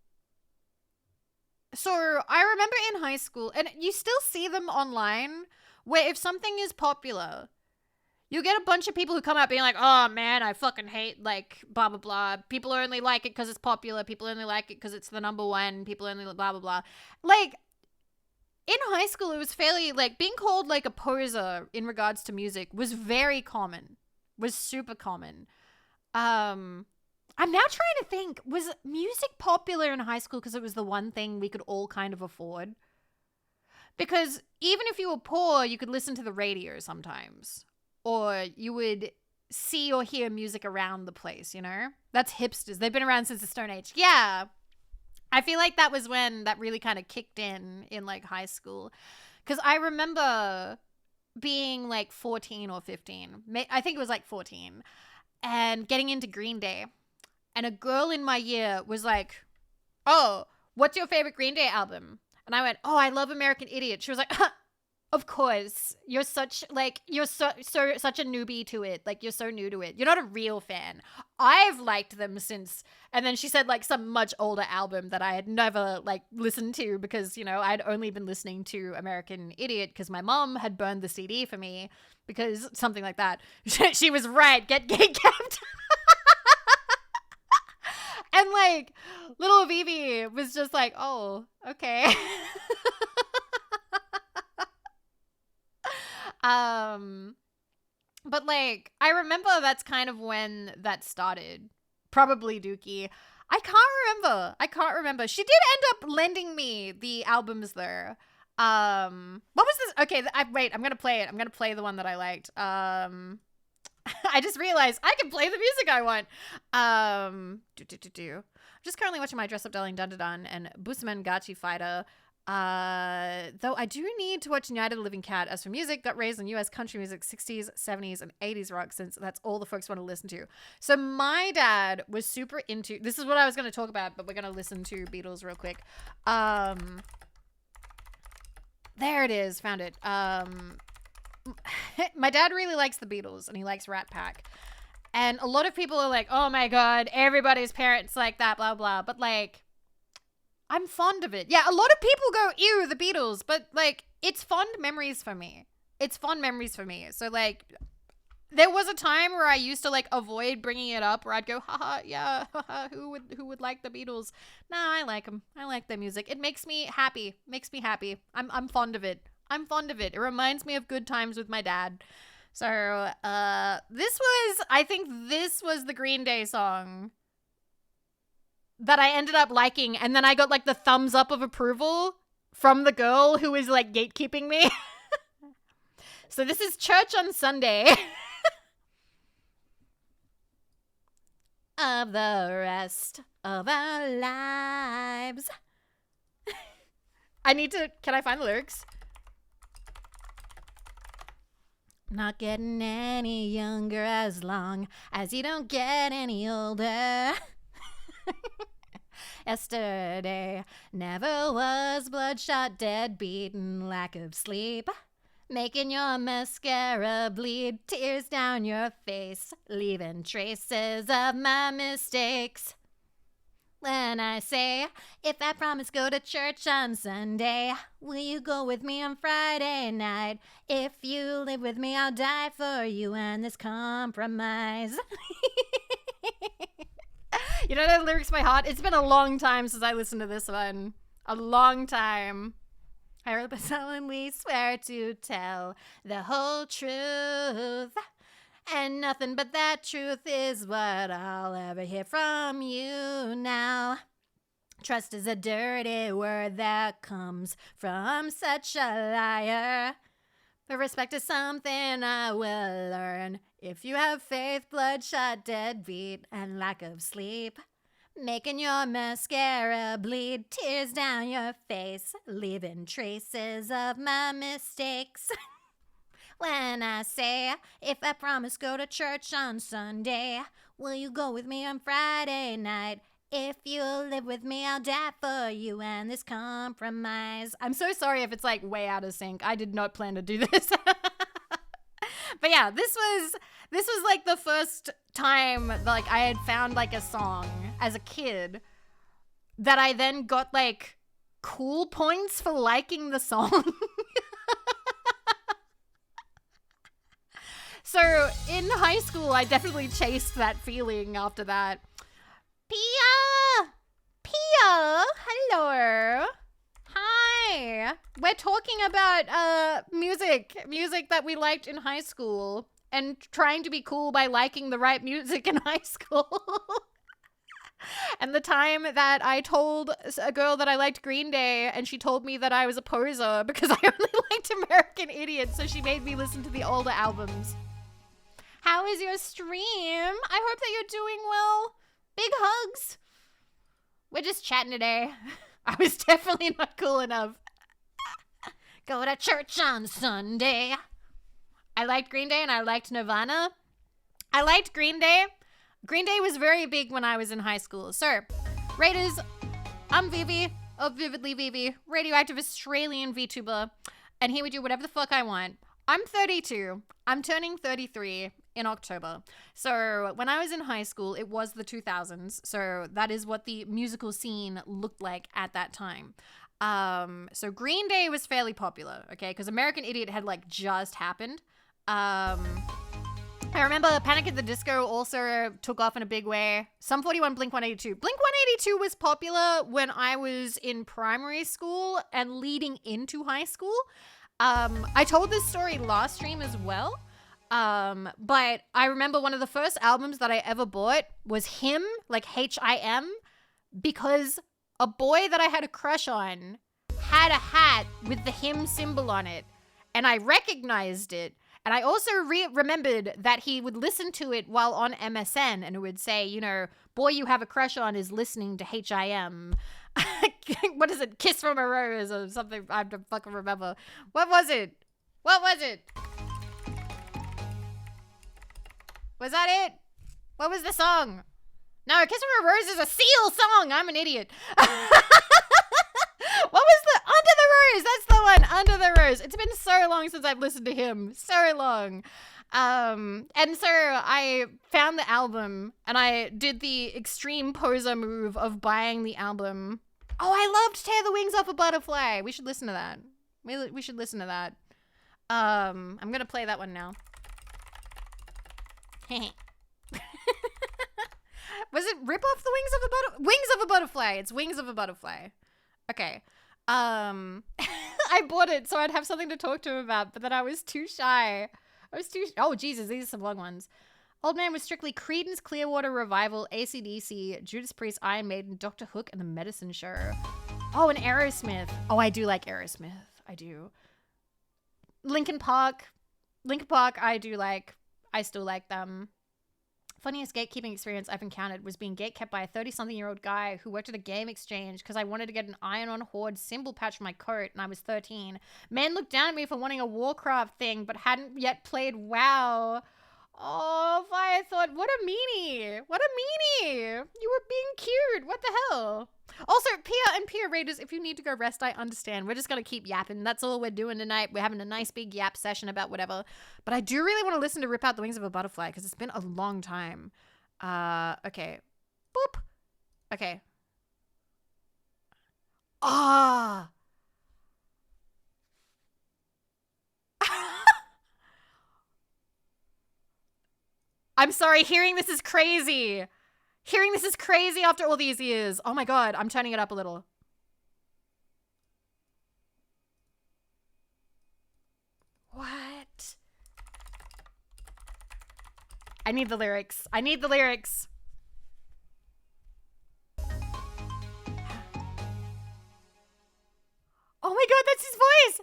So I remember in high school, and you still see them online, where if something is popular, you get a bunch of people who come out being like, oh man, I fucking hate like blah, blah, blah. People only like it because it's popular. People only like it because it's the number one. People only blah, blah, blah. Like in high school, it was fairly like being called like a poser in regards to music was very common, was super common. I'm now trying to think, was music popular in high school because it was the one thing we could all kind of afford? Because even if you were poor, you could listen to the radio sometimes. Or you would see or hear music around the place, you know? That's hipsters. They've been around since the Stone Age. Yeah. I feel like that was when that really kind of kicked in like high school. Because I remember being like 14 or 15. I think it was like 14. And getting into Green Day. And a girl in my year was like, oh, what's your favorite Green Day album? And I went, oh, I love American Idiot. She was like, of course. You're such a newbie to it. Like, you're so new to it. You're not a real fan. I've liked them since. And then she said like some much older album that I had never like listened to because, you know, I'd only been listening to American Idiot because my mom had burned the CD for me because something like that. She was right. Get kept. And like little Vivi was just like, oh, okay. But like I remember that's kind of when that started. Probably Dookie. I can't remember. She did end up lending me the albums though. What was this? Okay, wait, I'm gonna play it. I'm gonna play the one that I liked. I just realized I can play the music I want. I'm just currently watching my Dress Up Darling Dun Dun Dun and Busaman Gachi Fighter. Though I do need to watch United the Living Cat. As for music, got raised on US country music, 60s, 70s, and 80s rock since that's all the folks want to listen to. So my dad was super into, this is what I was going to talk about, but we're going to listen to Beatles real quick. There it is. Found it. My dad really likes the Beatles and he likes Rat Pack. And a lot of people are like, oh my God, everybody's parents like that, blah, blah. But like, I'm fond of it. Yeah, a lot of people go, ew, the Beatles. But like, it's fond memories for me. So like, there was a time where I used to like avoid bringing it up where I'd go, haha, yeah, haha, who would like the Beatles? No, I like them. I like their music. It makes me happy. I'm fond of it. It reminds me of good times with my dad. So, I think this was the Green Day song that I ended up liking. And then I got like the thumbs up of approval from the girl who was like gatekeeping me. So this is Church on Sunday. Of the rest of our lives. Can I find the lyrics? Not getting any younger as long as you don't get any older. Yesterday never was bloodshot, dead beaten, lack of sleep. Making your mascara bleed, tears down your face, leaving traces of my mistakes. When I say, if I promise go to church on Sunday, will you go with me on Friday night? If you live with me, I'll die for you and this compromise. You know that lyrics my heart? It's been a long time since I listened to this one. A long time. I wrote but solemnly swear to tell the whole truth. And nothing but that truth is what I'll ever hear from you now. Trust is a dirty word that comes from such a liar. But respect is something I will learn. If you have faith, bloodshot, deadbeat, and lack of sleep. Making your mascara bleed tears down your face, leaving traces of my mistakes. When I say, if I promise go to church on Sunday, will you go with me on Friday night? If you live with me, I'll die for you and this compromise. I'm so sorry if it's like way out of sync. I did not plan to do this. But yeah, this was like the first time like I had found like a song as a kid that I then got like cool points for liking the song. So in high school, I definitely chased that feeling after that. Pia! Pia! Hello! Hi! We're talking about music that we liked in high school and trying to be cool by liking the right music in high school. And the time that I told a girl that I liked Green Day and she told me that I was a poser because I only liked American Idiot, so she made me listen to the older albums. How is your stream? I hope that you're doing well. Big hugs. We're just chatting today. I was definitely not cool enough. Go to church on Sunday. I liked Green Day and I liked Nirvana. I liked Green Day. Green Day was very big when I was in high school. So, Raiders, I'm Vivi of Vividly Vivi, radioactive Australian VTuber, and here we do whatever the fuck I want. I'm 32. I'm turning 33 in October. So when I was in high school, it was the 2000s. So that is what the musical scene looked like at that time. So Green Day was fairly popular, okay? Because American Idiot had like just happened. I remember Panic at the Disco also took off in a big way. Sum 41, Blink-182. Blink-182 was popular when I was in primary school and leading into high school. I told this story last stream as well. But I remember one of the first albums that I ever bought was Him, like H-I-M, because a boy that I had a crush on had a hat with the Him symbol on it, and I recognized it. And I also remembered that he would listen to it while on MSN, and it would say, you know, boy you have a crush on is listening to H-I-M. What is it? Kiss from a Rose or something. I don't fucking remember. What was it? What was it? Was that it? What was the song? No, Kiss from a Rose is a Seal song. I'm an idiot. What was the Under the Rose? That's the one. Under the Rose. It's been so long since I've listened to him. So long. And so I found the album and I did the extreme poser move of buying the album. Oh, I loved Tear the Wings Off a Butterfly. We should listen to that. We should listen to that. I'm going to play that one now. Was it Rip Off the Wings of a Butterfly? Wings of a Butterfly. It's Wings of a Butterfly. Okay. I bought it so I'd have something to talk to him about, but then I was too shy. Oh, Jesus, these are some long ones. Old Man was strictly Creedence Clearwater Revival, AC/DC, Judas Priest, Iron Maiden, Dr. Hook, and The Medicine Show. Oh, and Aerosmith. Oh, I do like Aerosmith. I do. Linkin Park, I do like. I still like them. Funniest gatekeeping experience I've encountered was being gatekept by a 30-something-year-old guy who worked at a game exchange because I wanted to get an Iron-on Horde symbol patch for my coat and I was 13. Man looked down at me for wanting a Warcraft thing but hadn't yet played WoW. Oh, I thought, what a meanie. What a meanie. You were being cute. What the hell? Also, Pia and Pia Raiders, if you need to go rest, I understand. We're just going to keep yapping. That's all we're doing tonight. We're having a nice big yap session about whatever. But I do really want to listen to Rip Out the Wings of a Butterfly because it's been a long time. Okay. Boop. Okay. Ah. I'm sorry, hearing this is crazy. Hearing this is crazy after all these years. Oh my God, I'm turning it up a little. What? I need the lyrics. I need the lyrics. Oh my God, that's his voice.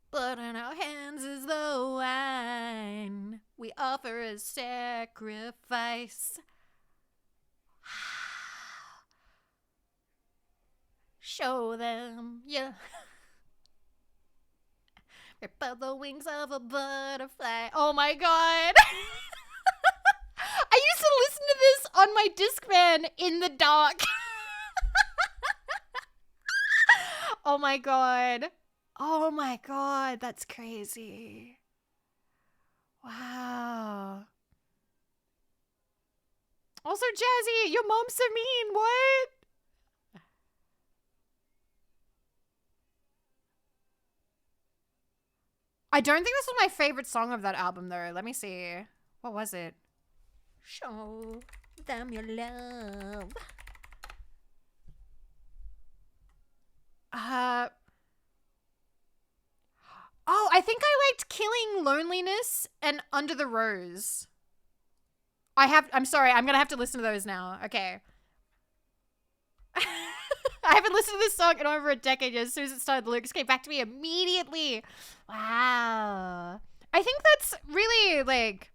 Blood on our hands is the wine we offer offer a sacrifice. Show them, yeah. Rip out the wings of a butterfly. Oh my god. I used to listen to this on my Discman in the dark. Oh my god. Oh my god, that's crazy. Wow. Also, Jazzy, your mom's so mean. What? I don't think this was my favorite song of that album, though. Let me see. What was it? Show them your love. Oh, I think I liked Killing Loneliness and Under the Rose. I'm sorry, I'm gonna have to listen to those now. Okay. I haven't listened to this song in over a decade yet. As soon as it started, the lyrics came back to me immediately. Wow. I think that's really, like,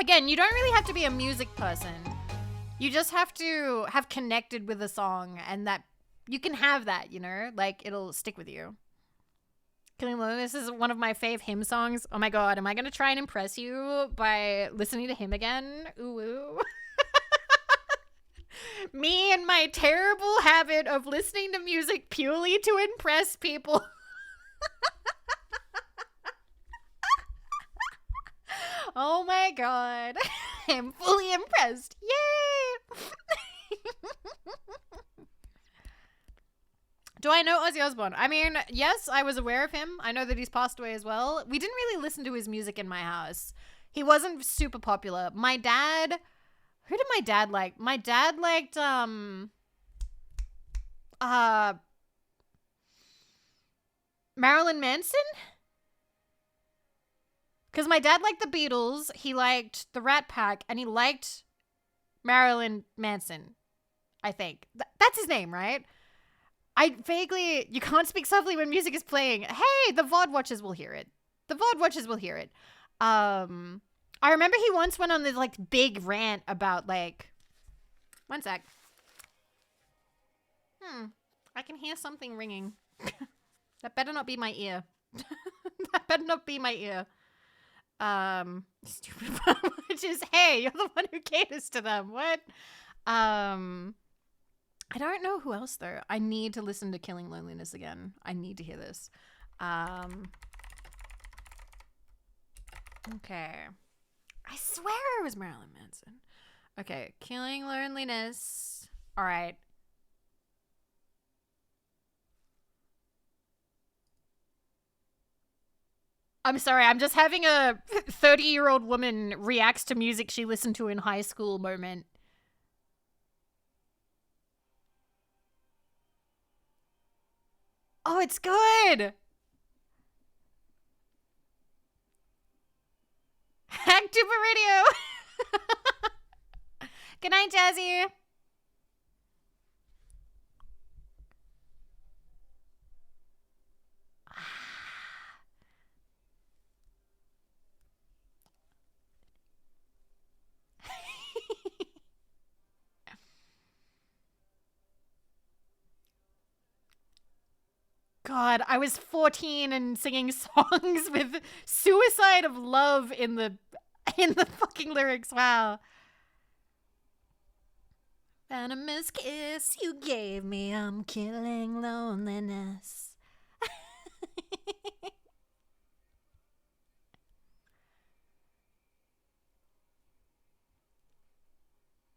again, you don't really have to be a music person. You just have to have connected with a song, and that you can have that, you know? Like, it'll stick with you. Killing Loneliness is one of my fave hymn songs. Oh my god, am I gonna try and impress you by listening to him again? Ooh, ooh. Me and my terrible habit of listening to music purely to impress people. Oh my god. I'm fully impressed. Yay! Do I know Ozzy Osbourne? I mean, yes, I was aware of him. I know that he's passed away as well. We didn't really listen to his music in my house. He wasn't super popular. My dad... Who did my dad like? My dad liked, Marilyn Manson? Because my dad liked the Beatles, he liked the Rat Pack, and he liked Marilyn Manson, I think. That's his name, right? I vaguely... You can't speak softly when music is playing. Hey, the VOD watchers will hear it. The VOD watchers will hear it. I remember he once went on this, like, big rant about, like... One sec. I can hear something ringing. That better not be my ear. That better not be my ear. Stupid which is, hey, you're the one who caters to them. What? I don't know who else, though. I need to listen to Killing Loneliness again. I need to hear this. Okay. I swear it was Marilyn Manson. Okay, Killing Loneliness. All right. I'm sorry, I'm just having a 30-year-old woman reacts to music she listened to in high school moment. Oh, it's good! Hacktuber Radio! Good night, Jazzy! God, I was 14 and singing songs with suicide of love in the fucking lyrics. Wow. Venomous kiss you gave me, I'm killing loneliness.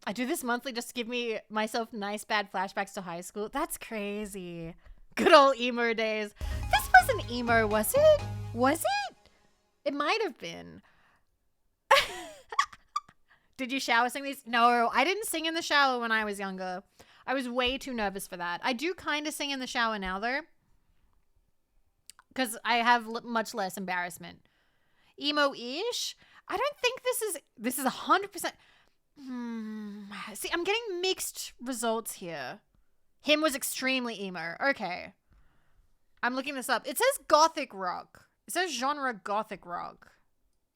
I do this monthly just to give myself nice bad flashbacks to high school. That's crazy. Good old emo days. This wasn't emo, was it? Was it? It might have been. Did you shower sing these? No, I didn't sing in the shower when I was younger. I was way too nervous for that. I do kind of sing in the shower now, though. Because I have much less embarrassment. Emo-ish? I don't think this is 100%. See, I'm getting mixed results here. Him was extremely emo. Okay. I'm looking this up. It says gothic rock. It says genre gothic rock.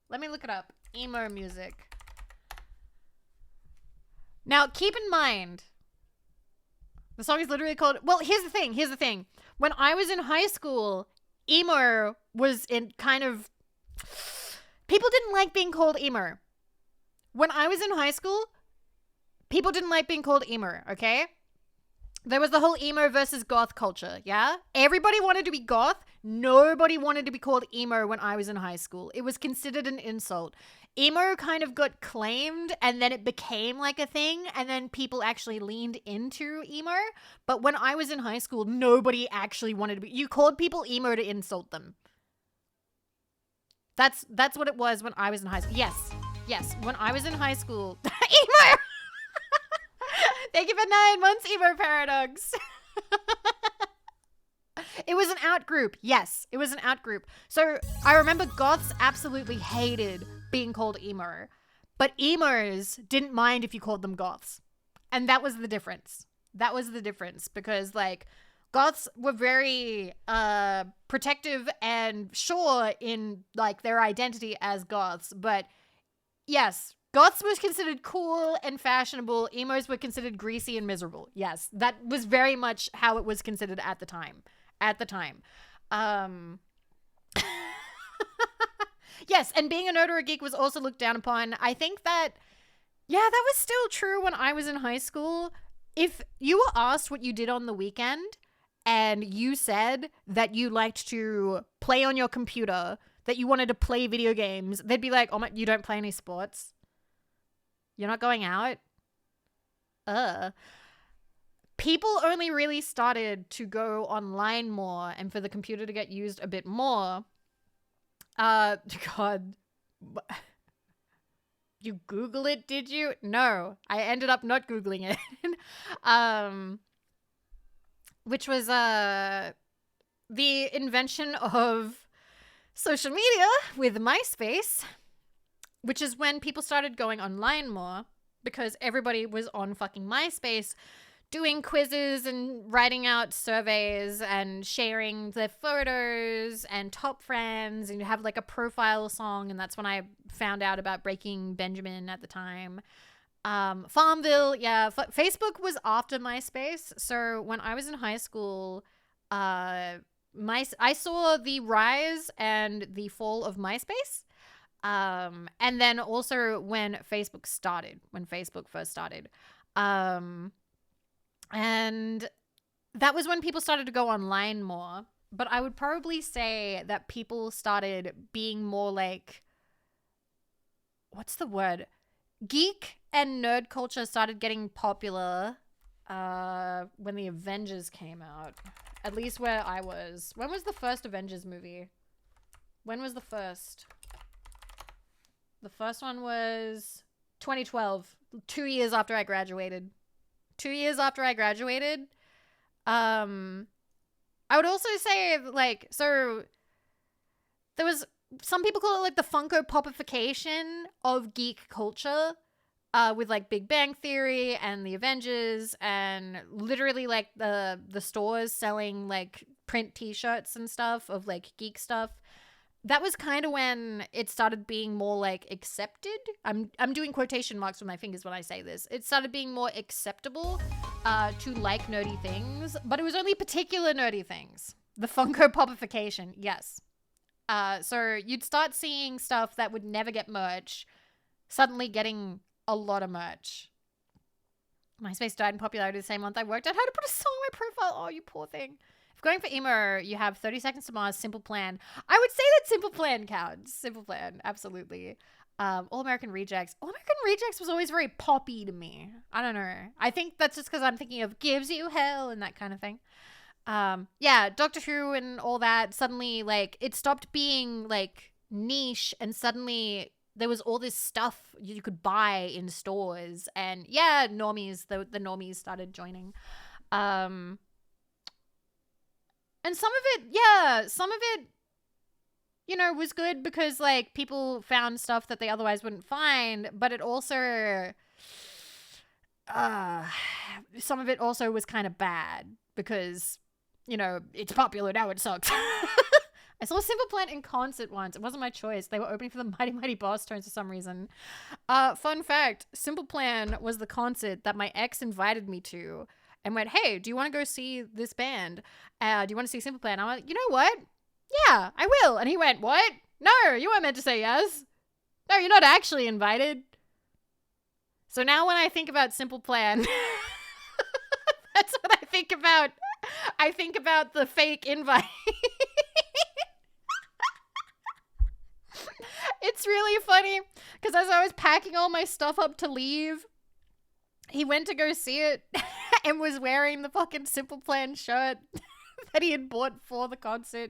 Let me look it up. Emo music. Now, keep in mind, the song is literally called... Well, here's the thing. When I was in high school, emo was in kind of... People didn't like being called emo. When I was in high school, people didn't like being called emo, okay? There was the whole emo versus goth culture, yeah? Everybody wanted to be goth. Nobody wanted to be called emo when I was in high school. It was considered an insult. Emo kind of got claimed and then it became like a thing and then people actually leaned into emo. But when I was in high school, nobody actually wanted to be... You called people emo to insult them. That's what it was when I was in high school. Yes. When I was in high school... Emo! Thank you for 9 months, Emo Paradox. It was an out group. Yes, it was an out group. So I remember goths absolutely hated being called emo, but emos didn't mind if you called them goths. And that was the difference. Because like goths were very protective and sure in like their identity as goths. But yes, goths was considered cool and fashionable. Emos were considered greasy and miserable. Yes, that was very much how it was considered at the time. Yes, and being a nerd or a geek was also looked down upon. I think that, yeah, that was still true when I was in high school. If you were asked what you did on the weekend and you said that you liked to play on your computer, that you wanted to play video games, they'd be like, oh my, you don't play any sports? You're not going out? People only really started to go online more and for the computer to get used a bit more. God. You Google it, did you? No, I ended up not Googling it. Which was, the invention of social media with MySpace, which is when people started going online more because everybody was on fucking MySpace doing quizzes and writing out surveys and sharing their photos and top friends, and you have like a profile song, and that's when I found out about Breaking Benjamin at the time. Farmville, yeah. Facebook was after MySpace, so when I was in high school, I saw the rise and the fall of MySpace. And then also when Facebook first started. And that was when people started to go online more. But I would probably say that people started being more like, what's the word? Geek and nerd culture started getting popular when the Avengers came out. At least where I was. When was the first Avengers movie? When was the first? The first one was 2012. 2 years after I graduated. I would also say, like, so there was, some people call it like the Funko Popification of geek culture, with like Big Bang Theory and the Avengers and literally like the stores selling like print t-shirts and stuff of like geek stuff. That was kind of when it started being more like accepted. I'm doing quotation marks with my fingers when I say this. It started being more acceptable to like nerdy things, but it was only particular nerdy things. The Funko Popification, yes. So you'd start seeing stuff that would never get merch suddenly getting a lot of merch. MySpace died in popularity the same month I worked out how to put a song on my profile. Oh, you poor thing. Going for emo, you have 30 Seconds to Mars, Simple Plan. I would say that Simple Plan counts. Simple Plan, absolutely. All American Rejects. All American Rejects was always very poppy to me. I don't know. I think that's just because I'm thinking of Gives You Hell and that kind of thing. Yeah, Doctor Who and all that. Suddenly, like, it stopped being, like, niche and suddenly there was all this stuff you could buy in stores. And, yeah, normies, the normies started joining. And some of it, you know, was good because, like, people found stuff that they otherwise wouldn't find, but it also, some of it also was kind of bad because, you know, it's popular now, it sucks. I saw Simple Plan in concert once. It wasn't my choice. They were opening for the Mighty Mighty Boss Tones for some reason. Fun fact, Simple Plan was the concert that my ex invited me to and went, hey, do you want to go see this band? Do you want to see Simple Plan? I'm like, you know what? Yeah, I will. And he went, what? No, you weren't meant to say yes. No, you're not actually invited. So now when I think about Simple Plan, that's what I think about. I think about the fake invite. It's really funny because as I was packing all my stuff up to leave, he went to go see it and was wearing the fucking Simple Plan shirt that he had bought for the concert.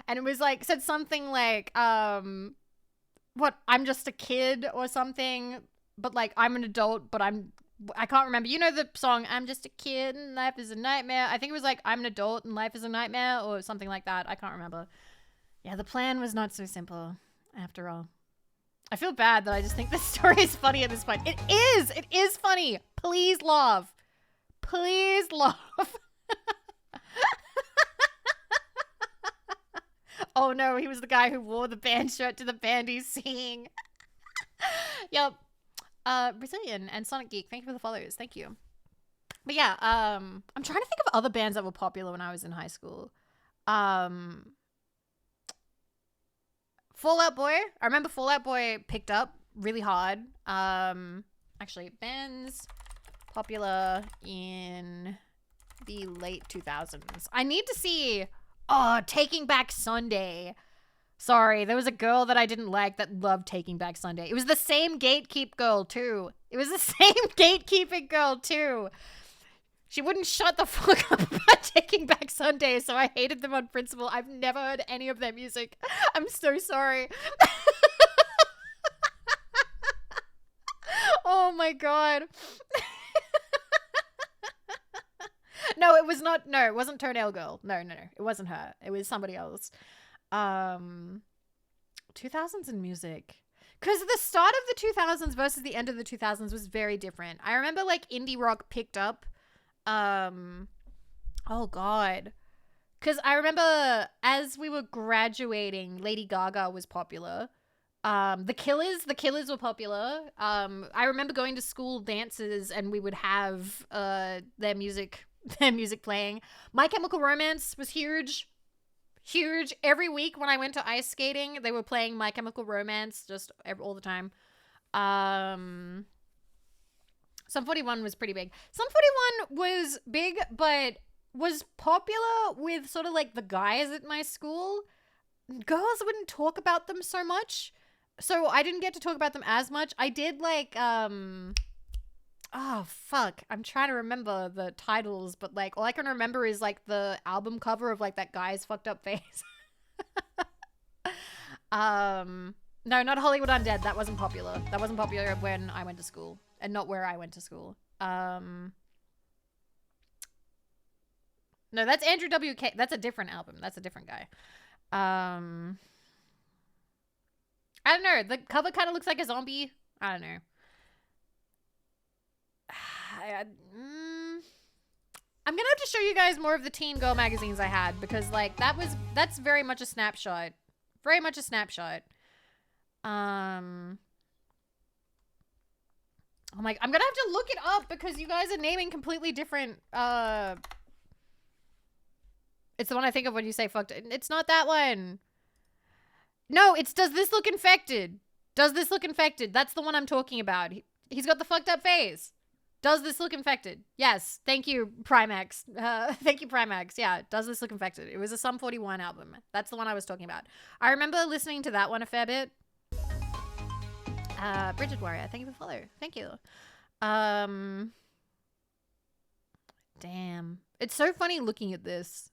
And it was like, said something like, what, I'm just a kid or something, but like, I'm an adult, but I can't remember. You know the song, I'm just a kid and life is a nightmare. I think it was like, I'm an adult and life is a nightmare or something like that. I can't remember. Yeah, the plan was not so simple after all. I feel bad that I just think this story is funny at this point. It is! It is funny! Please laugh. Please laugh. Oh no, he was the guy who wore the band shirt to the band he's seeing. Yep. Brazilian and Sonic Geek, thank you for the follows. Thank you. But yeah, I'm trying to think of other bands that were popular when I was in high school. Fall Out Boy. I remember Fall Out Boy picked up really hard. Actually, bands popular in the late 2000s. I need to see, Taking Back Sunday. Sorry, there was a girl that I didn't like that loved Taking Back Sunday. It was the same gatekeep girl, too. It was the same gatekeeping girl, too. She wouldn't shut the fuck up about Taking Back Sunday, so I hated them on principle. I've never heard any of their music. I'm so sorry. Oh my god. No, it was not. No, it wasn't Toenail Girl. No. It wasn't her. It was somebody else. 2000s in music. Because the start of the 2000s versus the end of the 2000s was very different. I remember like indie rock picked up. Oh god. Because I remember as we were graduating, Lady Gaga was popular. The Killers were popular. I remember going to school dances and we would have their music playing. My Chemical Romance was huge. Every week when I went to ice skating, they were playing My Chemical Romance all the time. Sum 41 was pretty big. Sum 41 was big, but was popular with sort of like the guys at my school. Girls wouldn't talk about them so much, so I didn't get to talk about them as much. I did like, oh fuck, I'm trying to remember the titles, but like all I can remember is like the album cover of like that guy's fucked up face. No, not Hollywood Undead. That wasn't popular. That wasn't popular when I went to school, and not where I went to school. No, that's Andrew WK. That's a different album. That's a different guy. I don't know. The cover kind of looks like a zombie. I don't know. I'm gonna have to show you guys more of the teen girl magazines I had, because like that's very much a snapshot. Very much a snapshot. Oh my, I'm gonna have to look it up because you guys are naming completely different. It's the one I think of when you say fucked. It's not that one. No, it's Does This Look Infected? Does This Look Infected? That's the one I'm talking about. He's got the fucked up face. Does This Look Infected? Yes. Thank you, Primax. Thank you, Primax. Yeah, Does This Look Infected? It was a Sum 41 album. That's the one I was talking about. I remember listening to that one a fair bit. Bridget Warrior, thank you for the follow. Thank you. Damn. It's so funny looking at this.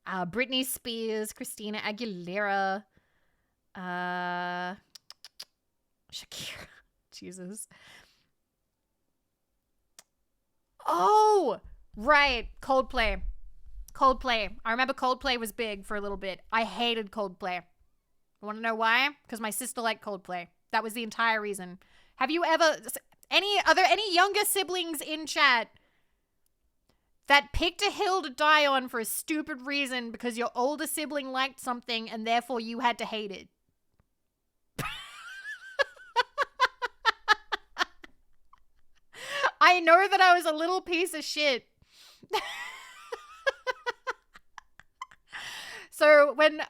Britney Spears, Christina Aguilera, Shakira. Jesus. Oh, right. Coldplay. I remember Coldplay was big for a little bit. I hated Coldplay. You want to know why? Because my sister liked Coldplay. That was the entire reason. Have you ever... are there any younger siblings in chat that picked a hill to die on for a stupid reason because your older sibling liked something and therefore you had to hate it. I know that I was a little piece of shit. So when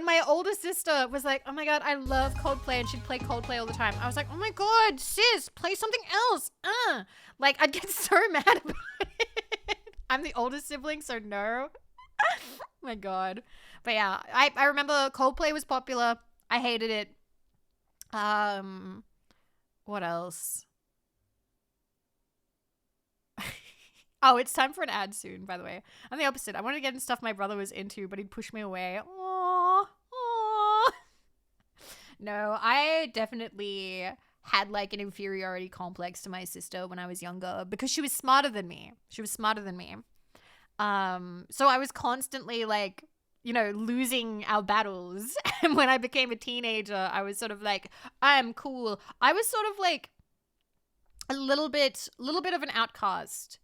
my older sister was like, oh my God, I love Coldplay, and she'd play Coldplay all the time, I was like, oh my God, sis, play something else. Like, I'd get so mad about it. I'm the oldest sibling, so no. Oh my God. But yeah, I remember Coldplay was popular. I hated it. What else? Oh, it's time for an ad soon, by the way. I'm the opposite. I wanted to get into stuff my brother was into, but he'd push me away. Aww. No, I definitely had like an inferiority complex to my sister when I was younger because she was smarter than me. So I was constantly like, you know, losing our battles. And when I became a teenager, I was sort of like, I'm cool. I was sort of like a little bit of an outcast.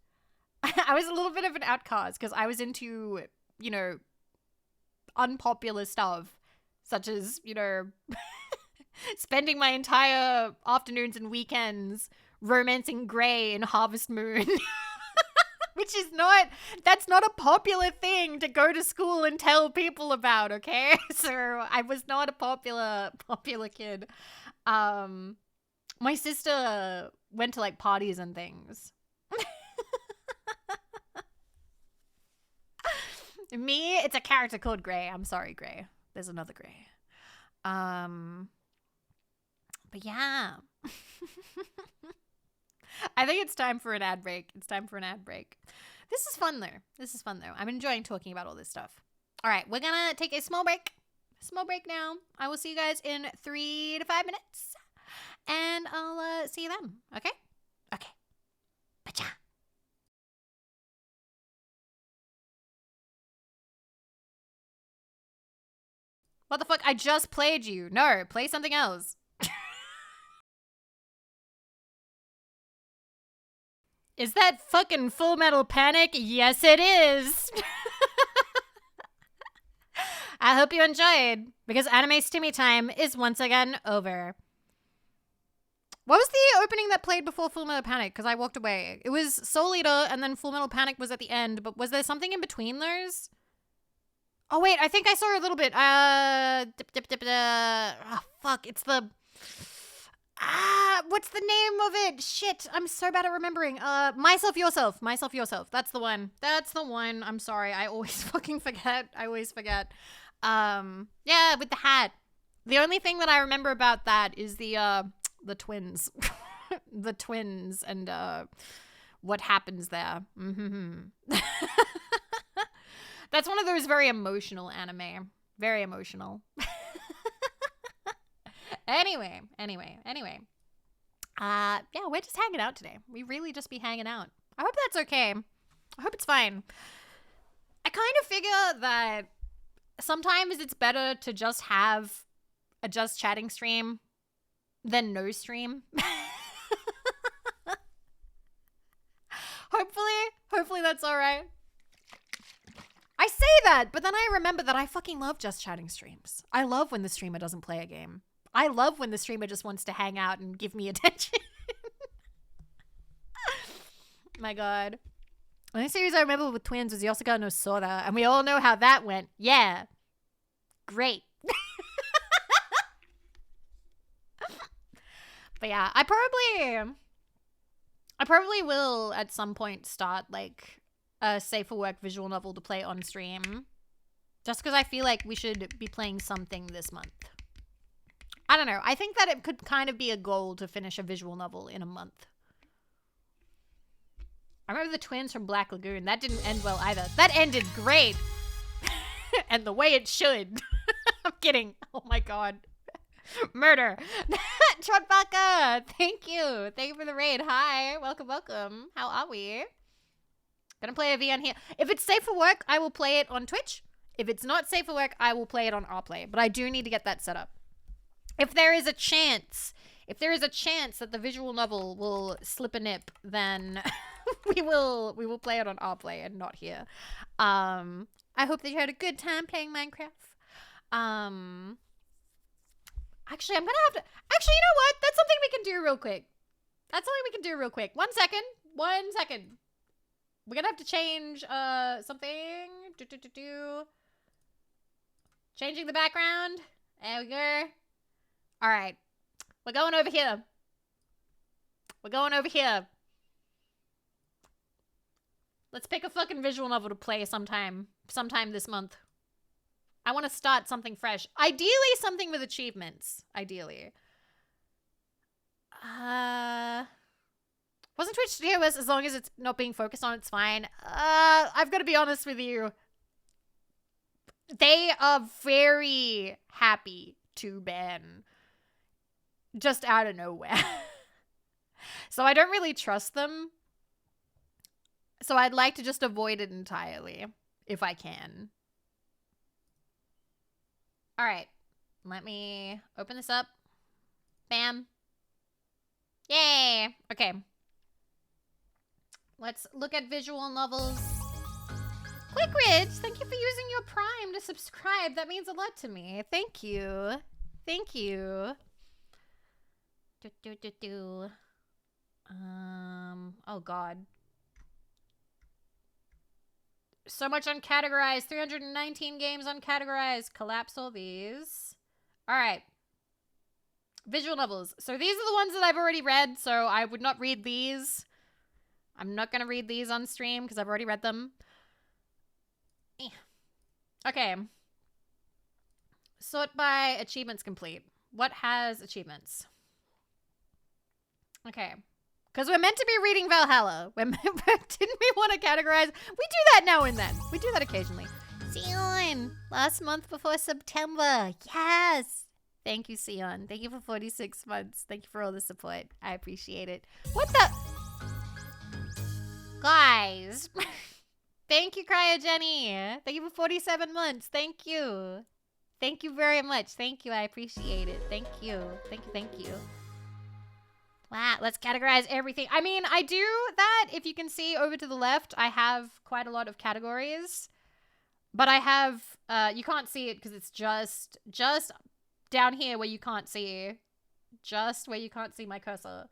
I was a little bit of an outcast because I was into, you know, unpopular stuff, such as, you know, spending my entire afternoons and weekends romancing Grey and Harvest Moon. Which is that's not a popular thing to go to school and tell people about, okay? So I was not a popular kid. My sister went to like parties and things. Me, it's a character called Grey. I'm sorry, Grey. There's another Grey. But yeah. I think it's time for an ad break. This is fun though. I'm enjoying talking about all this stuff. All right, we're gonna take a small break. Now. I will see you guys in 3 to 5 minutes. And I'll see you then. Okay? Okay. Bacha. What the fuck? I just played you. No, play something else. Is that fucking Full Metal Panic? Yes, it is. I hope you enjoyed, because anime stimmy time is once again over. What was the opening that played before Full Metal Panic? Because I walked away. It was Soul Eater, and then Full Metal Panic was at the end, but was there something in between those? Oh, wait, I think I saw a little bit. Oh, fuck, it's the... what's the name of it? Shit, I'm so bad at remembering. Myself, Yourself. That's the one. I'm sorry, I always fucking forget. Yeah, with the hat. The only thing that I remember about that is the twins. The twins and, what happens there. Mm-hmm. That's one of those very emotional anime. Very emotional. Anyway. Yeah, we're just hanging out today. We really just be hanging out. I hope that's okay. I hope it's fine. I kind of figure that sometimes it's better to just have a just chatting stream than no stream. Hopefully that's all right. I say that, but then I remember that I fucking love just chatting streams. I love when the streamer doesn't play a game. I love when the streamer just wants to hang out and give me attention. My God. The only series I remember with twins was Yosuka no Sora, and we all know how that went. Yeah. Great. But yeah, I probably will at some point start like a safe for work visual novel to play on stream. Just because I feel like we should be playing something this month. I don't know. I think that it could kind of be a goal to finish a visual novel in a month. I remember the twins from Black Lagoon. That didn't end well either. That ended great. And the way it should. I'm kidding. Oh my God. Murder. Trotbaka. Thank you. Thank you for the raid. Hi. Welcome. How are we? Gonna play a V on here. If it's safe for work, I will play it on Twitch. If it's not safe for work, I will play it on Rplay. But I do need to get that set up. If there is a chance if there is a chance that the visual novel will slip a nip, then we will play it on our play and not here. I hope that you had a good time playing Minecraft. Actually, I'm gonna have to. Actually, you know what? That's something we can do real quick. One second. We're gonna have to change something. Changing the background. There we go. All right. We're going over here. Let's pick a fucking visual novel to play sometime this month. I want to start something fresh. Ideally, something with achievements. Ideally. Wasn't Twitch TOS as long as it's not being focused on, it's fine. I've got to be honest with you. They are very happy to ban just out of nowhere. So I don't really trust them. So I'd like to just avoid it entirely if I can. All right. Let me open this up. Bam. Yay. Okay. Let's look at visual novels. Quickridge, thank you for using your Prime to subscribe. That means a lot to me. Thank you. Oh God. So much uncategorized. 319 games uncategorized. Collapse all these. All right. Visual novels. So these are the ones that I've already read, so I would not read these. I'm not going to read these on stream because I've already read them. Okay. Sort by achievements complete. What has achievements? Okay. Because we're meant to be reading Valhalla. Didn't we want to categorize? We do that now and then. We do that occasionally. Sion, last month before September. Yes. Thank you, Sion. Thank you for 46 months. Thank you for all the support. I appreciate it. What the? Guys. Thank you, Cryojenny. Thank you for 47 months. Thank you. Thank you very much. Thank you. I appreciate it. Thank you. Thank you. Wow, let's categorize everything. I mean, I do that. If you can see over to the left, I have quite a lot of categories. But I have, you can't see it because it's just down here where you can't see, just where you can't see my cursor.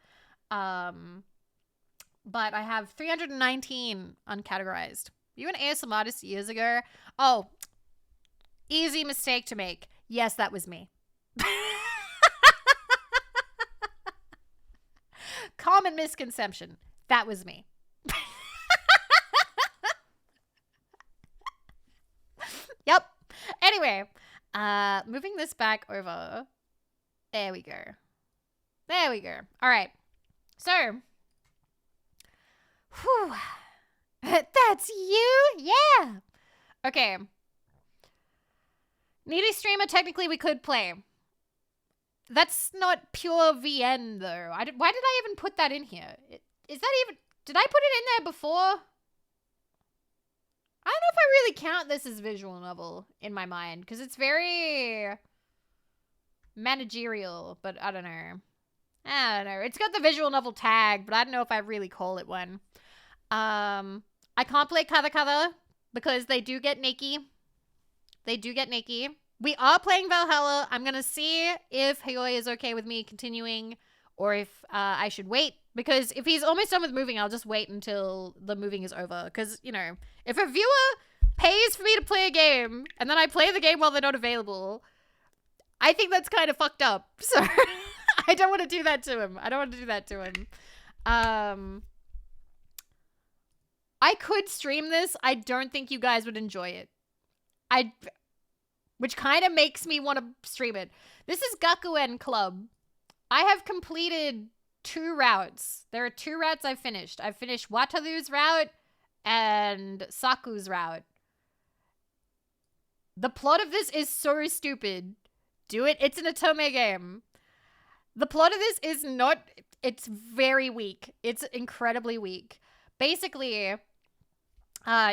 But I have 319 uncategorized. You an ASMR artist years ago? Oh, easy mistake to make. Yes, that was me. Common misconception. That was me. Yep. Anyway, moving this back over. There we go. All right. So, whew. That's you? Yeah. Okay. Needy streamer, technically we could play. That's not pure VN though. Why did I even put that in here? Is that even... Did I put it in there before? I don't know if I really count this as visual novel in my mind. Because it's very managerial. But I don't know. It's got the visual novel tag. But I don't know if I really call it one. I can't play Kada because they do get naked. We are playing Valhalla. I'm going to see if Hayoi is okay with me continuing or if I should wait. Because if he's almost done with moving, I'll just wait until the moving is over. Because, you know, if a viewer pays for me to play a game and then I play the game while they're not available, I think that's kind of fucked up. So I don't want to do that to him. I could stream this. I don't think you guys would enjoy it. Which kind of makes me want to stream it. This is Gakuen Club. I have completed 2 routes. There are 2 routes I've finished. I've finished Wataru's route and Saku's route. The plot of this is so stupid. Do it. It's an Otome game. The plot of this is not... It's very weak. It's incredibly weak. Basically,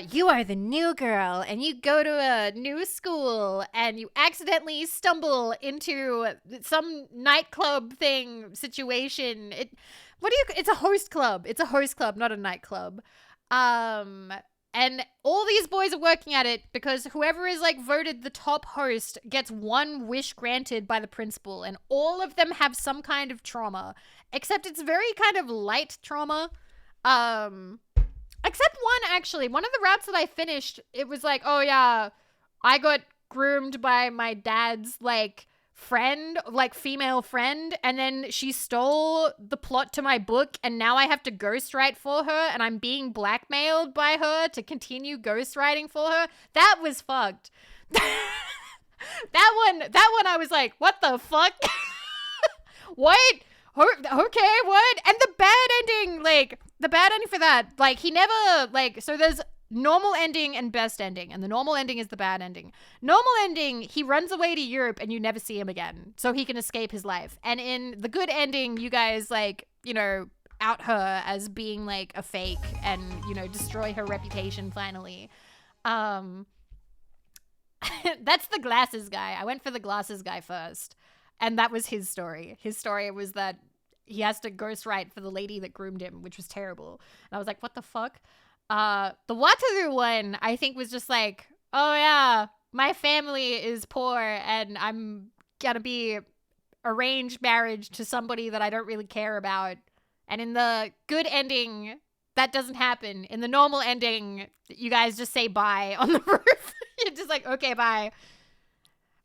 you are the new girl and you go to a new school and you accidentally stumble into some nightclub thing situation. It's a host club. It's a host club, not a nightclub. Um, and all these boys are working at it because whoever is like voted the top host gets one wish granted by the principal, and all of them have some kind of trauma, except it's very kind of light trauma. Um, Except one, actually. One of the routes that I finished, it was like, oh yeah, I got groomed by my dad's, like, friend, like, female friend, and then she stole the plot to my book, and now I have to ghostwrite for her, and I'm being blackmailed by her to continue ghostwriting for her. That was fucked. that one I was like, what the fuck? What? Okay, what? And the bad ending, like, the bad ending for that, like, he never, like, so there's normal ending and best ending, and the normal ending is the bad ending. Normal ending, he runs away to Europe and you never see him again, so he can escape his life. And in the good ending, you guys, like, you know, out her as being, like, a fake and, you know, destroy her reputation finally. That's the glasses guy. I went for the glasses guy first. And that was his story. His story was that he has to ghostwrite for the lady that groomed him, which was terrible. And I was like, what the fuck? The Wataru one, I think, was just like, oh yeah, my family is poor and I'm gonna be arranged marriage to somebody that I don't really care about. And in the good ending, that doesn't happen. In the normal ending, you guys just say bye on the roof. You're just like, okay, bye.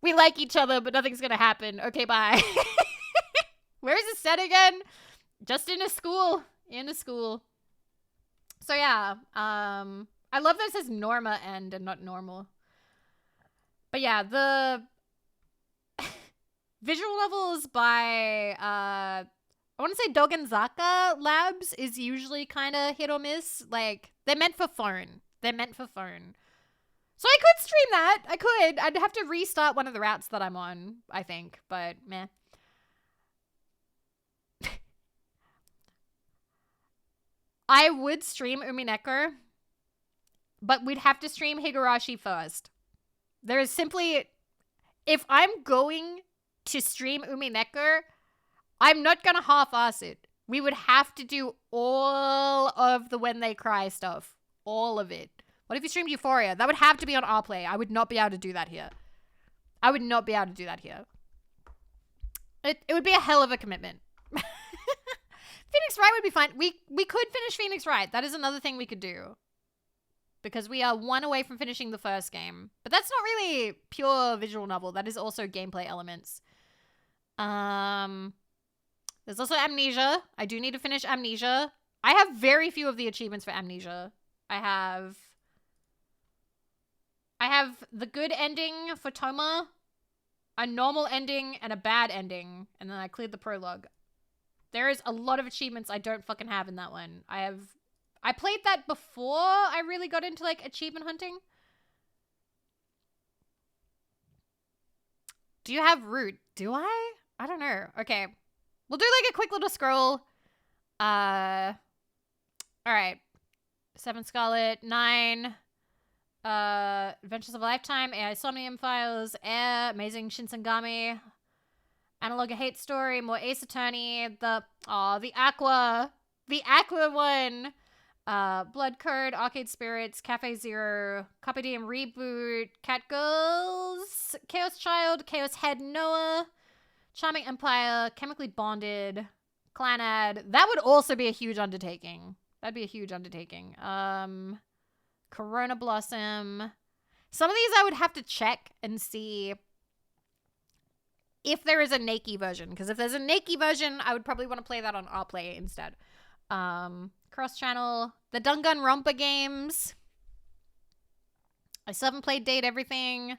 We like each other, but nothing's gonna happen. Okay, bye. Where is it set again? Just in a school. In a school. So yeah, I love that it says Norma end and not normal. But yeah, the visual novels by I want to say Dogenzaka Labs is usually kind of hit or miss. Like, they're meant for phone. They're meant for phone. So I could stream that. I could. I'd have to restart one of the routes that I'm on, I think. But meh. I would stream Umineko, but we'd have to stream Higurashi first. There is simply... If I'm going to stream Umineko, I'm not going to half-ass it. We would have to do all of the When They Cry stuff. All of it. What if you streamed Euphoria? That would have to be on our play. I would not be able to do that here. I would not be able to do that here. It would be a hell of a commitment. Phoenix Wright would be fine. We could finish Phoenix Wright. That is another thing we could do. Because we are one away from finishing the first game. But that's not really pure visual novel. That is also gameplay elements. There's also Amnesia. I do need to finish Amnesia. I have very few of the achievements for Amnesia. I have the good ending for Toma, a normal ending, and a bad ending. And then I cleared the prologue. There is a lot of achievements I don't fucking have in that one. I played that before I really got into, like, achievement hunting. Do you have Root? Do I? I don't know. Okay. We'll do, like, a quick little scroll. Alright. 7 Scarlet, 9. Adventures of a Lifetime, AI Somnium Files, Air, Amazing Shinsengami, Analog a Hate Story, more Ace Attorney, the Aqua one, Blood Code, Arcade Spirits, Cafe Zero, Carpe Diem Reboot, Cat Girls, Chaos Child, Chaos Head Noah, Charming Empire, Chemically Bonded, Clanad. That would also be a huge undertaking. That'd be a huge undertaking. Corona Blossom. Some of these I would have to check and see if there is a Nakey version. Because if there's a Nakey version, I would probably want to play that on our play instead. Cross Channel. The Dungun Rompa games. I still haven't played Date Everything.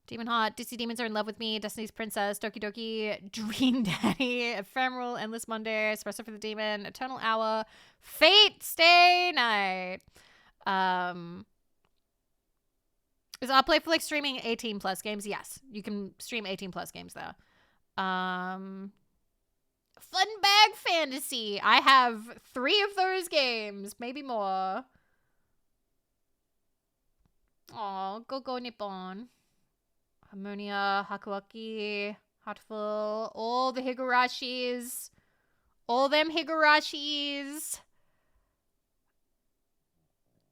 Demon Heart. Dizzy Demons Are in Love with Me. Destiny's Princess. Doki Doki. Dream Daddy. Ephemeral. Endless Monday. Espresso for the Demon. Eternal Hour. Fate Stay Night. Is our play for, like, streaming 18 plus games? Yes, you can stream 18 plus games there. Fun Bag Fantasy. I have 3 of those games, maybe more. Oh, go Nippon. Harmonia, Hakuaki, Heartful, all the Higurashis. All them Higurashis.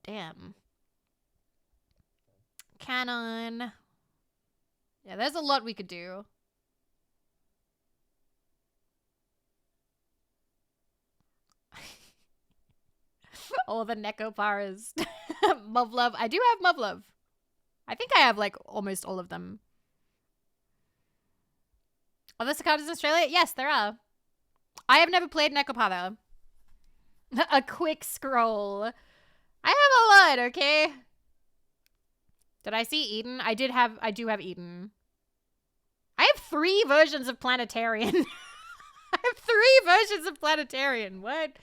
Damn. Canon. Yeah, there's a lot we could do. All the Nekoparas. Muv-Love. I do have Muv-Love. I think I have, like, almost all of them. Are there cicadas in Australia? Yes, there are. I have never played Nekopara. A quick scroll. I have a lot, okay? Did I see Eden? I do have Eden. I have 3 versions of Planetarian. I have 3 versions of Planetarian. What?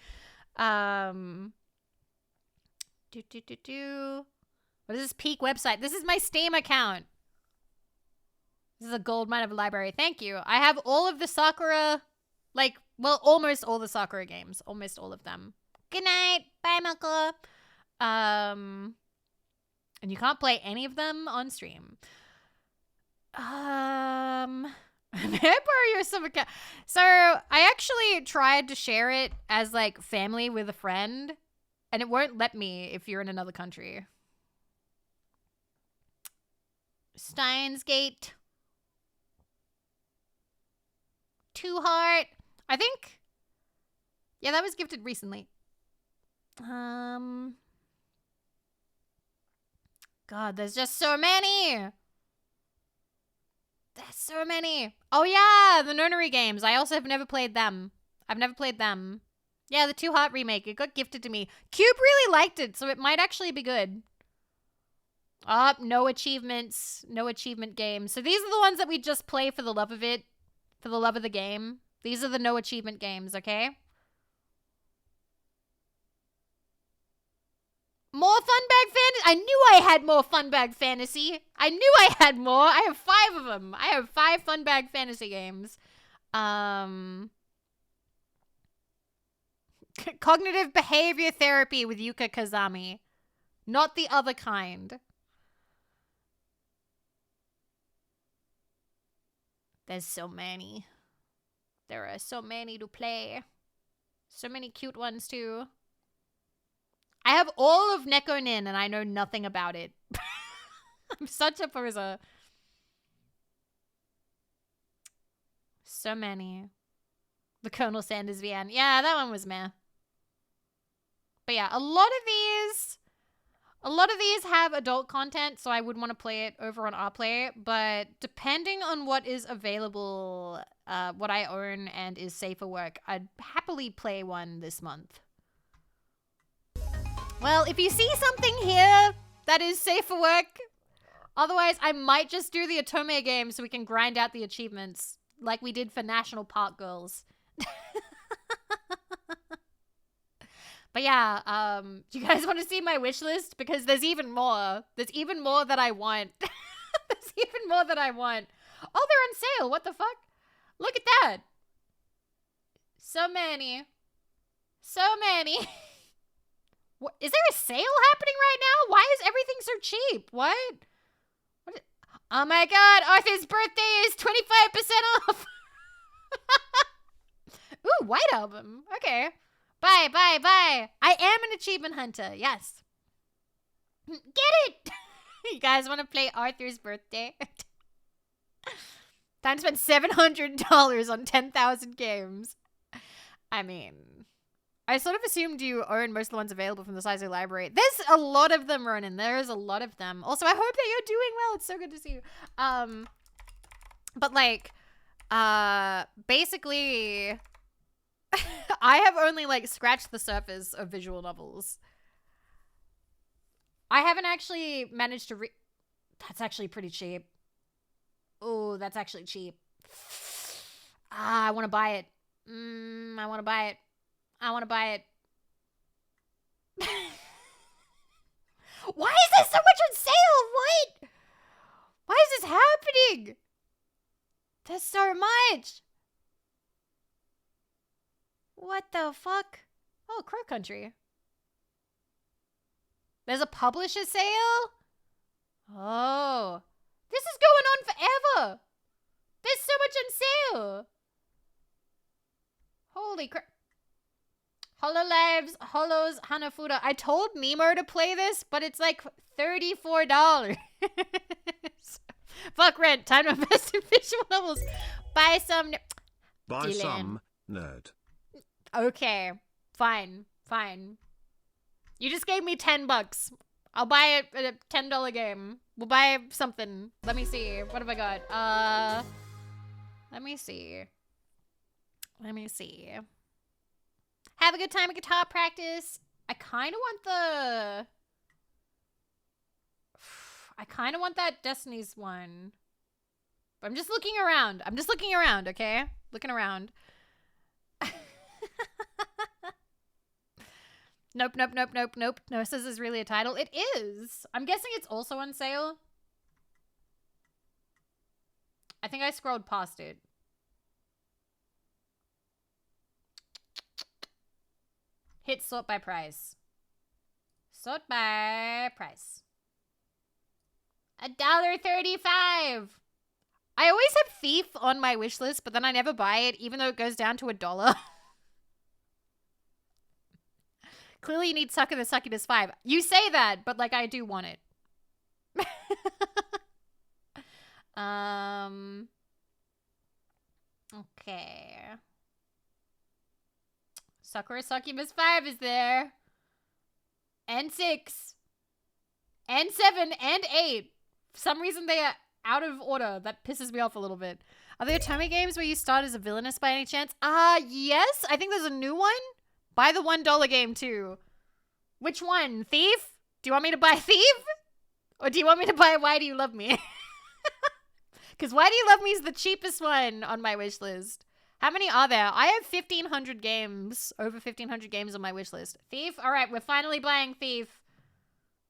What is this Peak website? This is my Steam account. This is a gold mine of a library. Thank you. I have all of the Sakura, like, well, almost all the Sakura games. Almost all of them. Good night. Bye, Malcolm. And you can't play any of them on stream. May I borrow your summer account? So I actually tried to share it as like family with a friend, and it won't let me if you're in another country. Steins Gate. Two Heart. I think. Yeah, that was gifted recently. God, there's just so many. There's so many. Oh yeah, the Nonary games. I also have never played them. I've never played them. Yeah, the Two Heart remake. It got gifted to me. Cube really liked it, so it might actually be good. Oh, no achievements. No achievement games. So these are the ones that we just play for the love of it. For the love of the game. These are the no achievement games, okay? More Fun Bag Fantasy? I knew I had more Fun Bag Fantasy. I knew I had more. I have 5 of them. I have 5 Fun Bag Fantasy games. Cognitive behavior therapy with Yuka Kazami. Not the other kind. There's so many. There are so many to play. So many cute ones, too. I have all of Neko Nin, and I know nothing about it. I'm such a poser. So many. The Colonel Sanders VN. Yeah, that one was meh. But yeah, a lot of these have adult content, so I would want to play it over on RPlay, but depending on what is available, what I own and is safe for work, I'd happily play one this month. Well, if you see something here that is safe for work, otherwise I might just do the Otome game so we can grind out the achievements like we did for National Park Girls. But yeah, do you guys want to see my wish list? Because there's even more. There's even more that I want. There's even more that I want. Oh, they're on sale. What the fuck? Look at that. So many. So many. What, is there a sale happening right now? Why is everything so cheap? What? Oh my god, Arthur's birthday is 25% off. Ooh, White Album. Okay. Bye, bye, bye. I am an achievement hunter. Yes. Get it. You guys want to play Arthur's birthday? Time to spend $700 on 10,000 games. I mean, I sort of assumed you own most of the ones available from the Sizeo library. There's a lot of them, Ronan. There's a lot of them. Also, I hope that you're doing well. It's so good to see you. But like, basically, I have only like scratched the surface of visual novels. I haven't actually managed to That's actually pretty cheap. Oh, that's actually cheap. I want to buy it. I want to buy it. I want to buy it. Why is there so much on sale? What? Why is this happening? There's so much. What the fuck? Oh, Crow Country. There's a publisher sale? Oh. This is going on forever. There's so much on sale. Holy crap. HoloLives, Holos, Hanafuda. I told Nemo to play this, but it's like $34. Fuck rent. Time to invest in visual novels. Buy some. Buy Dylan. some, nerd. Okay. Fine. You just gave me $10. I'll buy a $10 game. We'll buy something. Let me see. What have I got? Let me see. Have a good time at guitar practice. I kind of want that Destiny's one. But I'm just looking around. Okay? Looking around. Nope. No, it says it's really a title. It is. I'm guessing it's also on sale. I think I scrolled past it. Hit sort by price. Sort by price. $1.35. I always have Thief on my wish list, but then I never buy it, even though it goes down to $1. Clearly you need Sucker the Succubus 5. You say that, but like I do want it. Okay. Sakura Succubus 5 is there. And 6. And 7 and 8. For some reason they are out of order. That pisses me off a little bit. Are there Otome games where you start as a villainess by any chance? Yes. I think there's a new one. Buy the $1 game too. Which one? Thief? Do you want me to buy Thief? Or do you want me to buy Why Do You Love Me? Because Why Do You Love Me is the cheapest one on my wish list. How many are there? I have 1,500 games. Over 1,500 games on my wish list. Thief? Alright, we're finally buying Thief.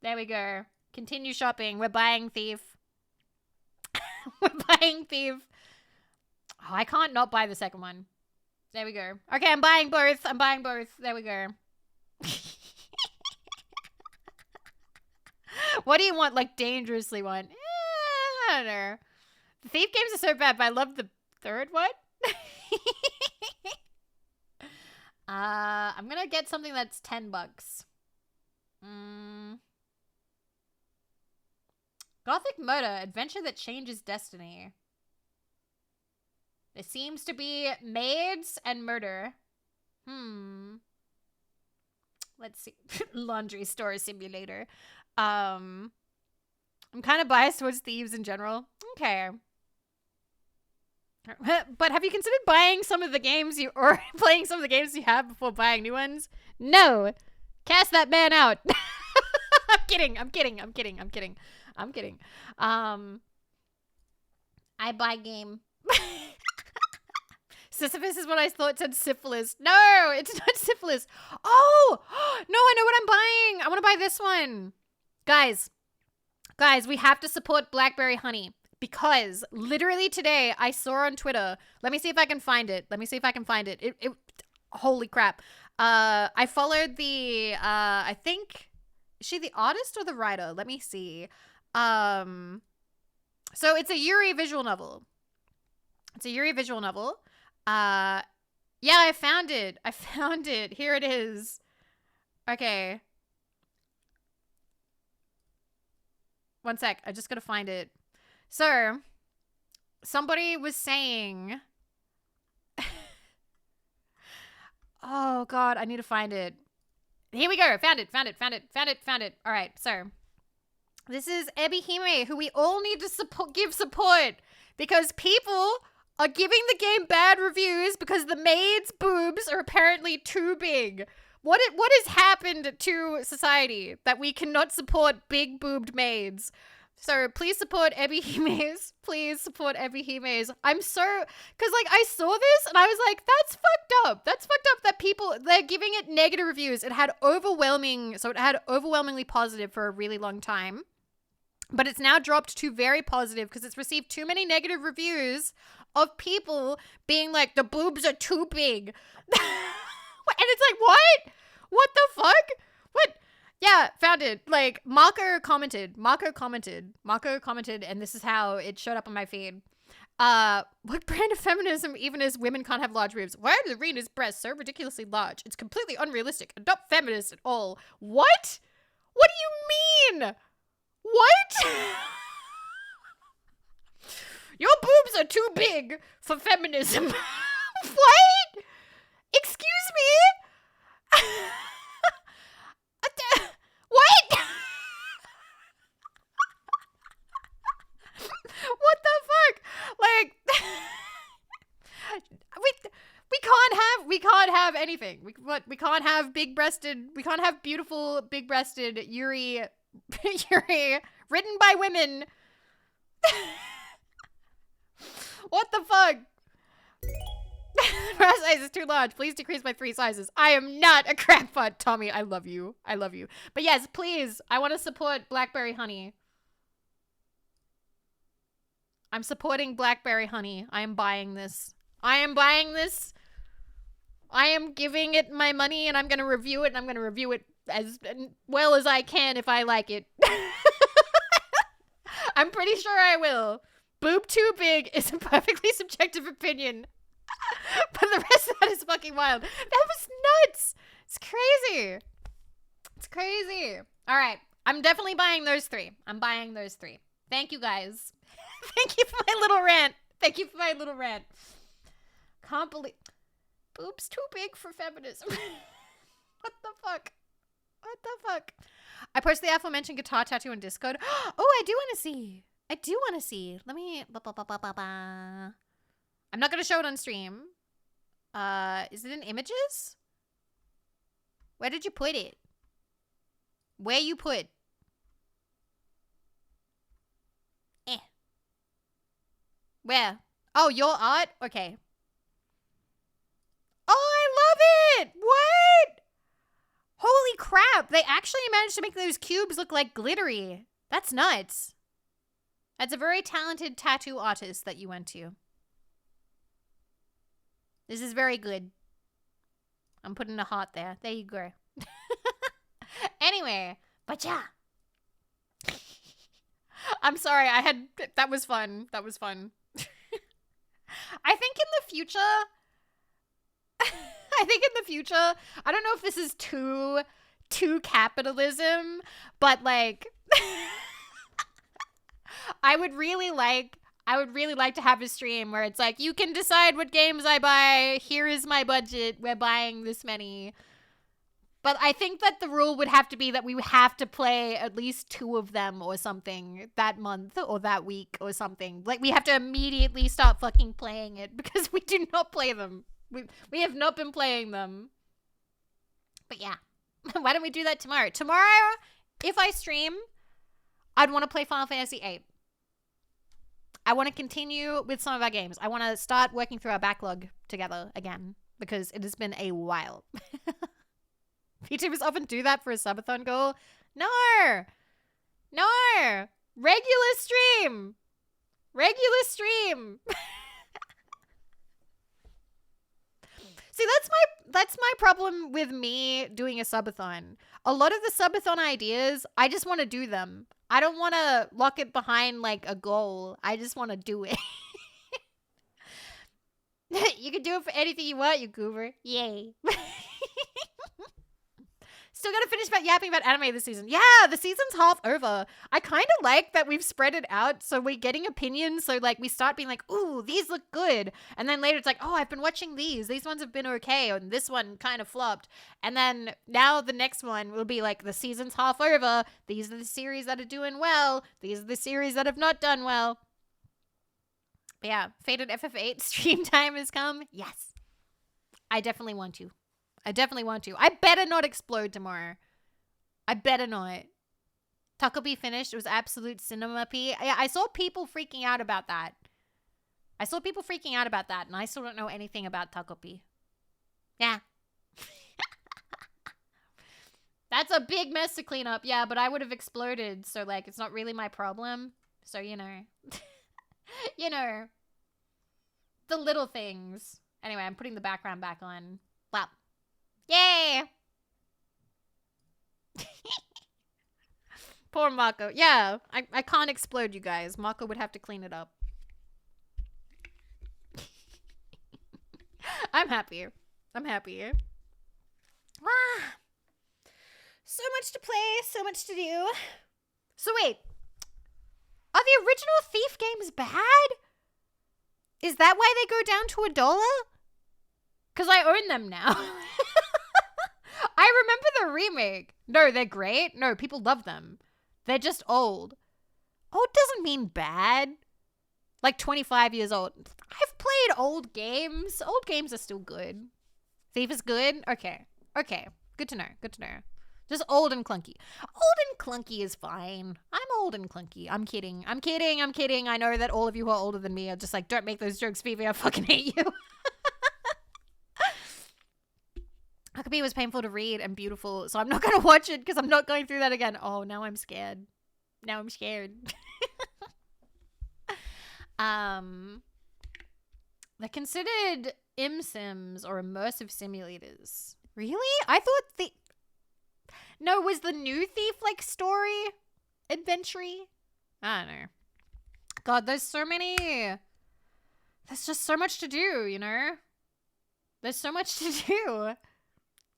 There we go. Continue shopping. We're buying Thief. We're buying Thief. Oh, I can't not buy the second one. There we go. Okay, I'm buying both. There we go. What do you want? Like, dangerously want? I don't know. The Thief games are so bad, but I love the third one. I'm gonna get something that's $10. Gothic Murder, adventure that changes destiny. There seems to be maids and murder. Let's see. Laundry store simulator. I'm kind of biased towards thieves in general. Okay. But have you considered buying some of the games or playing some of the games you have before buying new ones? No. Cast that man out. I'm kidding. I buy game. Sisyphus is what I thought said syphilis. No, it's not syphilis. Oh, no, I know what I'm buying. I want to buy this one. Guys, we have to support Blackberry Honey because literally today I saw on Twitter. Let me see if I can find it. It holy crap. I followed the, I think, is she the artist or the writer? Let me see. So it's a Yuri visual novel. Yeah, I found it. Here it is. Okay. One sec. I just gotta find it. So, somebody was saying... Oh, God. I need to find it. Here we go. Found it. All right. So, this is Ebihime, who we all need to give support because people are giving the game bad reviews because the maid's boobs are apparently too big. What has happened to society that we cannot support big boobed maids? So please support Ebihime's. I'm so, because like I saw this and I was like, that's fucked up that people, they're giving it negative reviews. It had overwhelmingly positive for a really long time. But it's now dropped to very positive because it's received too many negative reviews of people being like, the boobs are too big. And it's like, what? What the fuck? What? Yeah, found it. Like, Mako commented, and this is how it showed up on my feed. What brand of feminism even is women can't have large boobs? Why are Rena's breasts so ridiculously large? It's completely unrealistic and not feminist at all. What? What do you mean? What? Your boobs are too big for feminism. What? Excuse me? What? What the fuck? Like, we can't have anything. We can't have we can't have beautiful big-breasted Yuri written by women. What the fuck? Bra size is too large. Please decrease by 3 sizes. I am not a crackpot, Tommy. I love you. I love you. But yes, please. I want to support Blackberry Honey. I'm supporting Blackberry Honey. I am buying this. I am buying this. I am giving it my money and I'm going to review it, and I'm going to review it as well as I can if I like it. I'm pretty sure I will. Boob too big is a perfectly subjective opinion. But the rest of that is fucking wild. That was nuts. It's crazy. It's crazy. All right. I'm definitely buying those 3. I'm buying those 3. Thank you, guys. Thank you for my little rant. Thank you for my little rant. Can't believe... Boobs too big for feminism. What the fuck? What the fuck? I posted the aforementioned guitar tattoo on Discord. Oh, I do want to see. I do want to see. Let me... I'm not going to show it on stream. Is it in images? Where did you put it? Where you put? Where? Oh, your art? Okay. Oh, I love it! What? Holy crap. They actually managed to make those cubes look like glittery. That's nuts. That's a very talented tattoo artist that you went to. This is very good. I'm putting a heart there. There you go. Anyway, but yeah. I'm sorry. That was fun. That was fun. I think in the future, I don't know if this is too capitalism, but like, I would really like to have a stream where it's like, you can decide what games I buy. Here is my budget. We're buying this many. But I think that the rule would have to be that we would have to play at least 2 of them or something that month or that week or something. Like, we have to immediately start fucking playing it because we do not play them. We have not been playing them. But yeah. Why don't we do that tomorrow? Tomorrow, if I stream, I'd want to play Final Fantasy VIII. I want to continue with some of our games. I want to start working through our backlog together again because it has been a while. VTubers often do that for a subathon goal. No. Regular stream. See, that's my problem with me doing a subathon. A lot of the subathon ideas, I just want to do them. I don't want to lock it behind like a goal. I just want to do it. You can do it for anything you want, you goober. Yay. Still gotta finish yapping about anime this season. Yeah, the season's half over. I kind of like that we've spread it out, so we're getting opinions. So like we start being like, ooh, these look good, and then later it's like, oh, I've been watching these. These ones have been okay, and this one kind of flopped. And then now the next one will be like, the season's half over. These are the series that are doing well. These are the series that have not done well. But yeah, Fated FF8 stream time has come. Yes, I definitely want to. I better not explode tomorrow. I better not. Takopi finished. It was absolute cinema P. I saw people freaking out about that. And I still don't know anything about Takopi. Yeah. That's a big mess to clean up. Yeah, but I would have exploded. So, like, it's not really my problem. So, you know. You know. The little things. Anyway, I'm putting the background back on. Wow. Yay! Poor Marco. Yeah, I can't explode you guys. Marco would have to clean it up. I'm happy. I'm happy. Ah, so much to play, so much to do. So wait, are the original Thief games bad? Is that why they go down to $1? Because I own them now. I remember the remake. No, they're great. No, people love them. They're just old. Old doesn't mean bad. Like 25 years old. I've played old games. Old games are still good. Thief is good? Okay. Okay. Good to know. Good to know. Just old and clunky. Old and clunky is fine. I'm old and clunky. I'm kidding. I'm kidding. I'm kidding. I know that all of you who are older than me are just like, don't make those jokes, Vivi. I fucking hate you. Huckabee was painful to read and beautiful, so I'm not going to watch it because I'm not going through that again. Oh, now I'm scared. Now I'm scared. They're considered ImSims or immersive simulators. Really? I thought No, was the new Thief like story adventure-y? I don't know. God, there's just so much to do, you know? There's so much to do.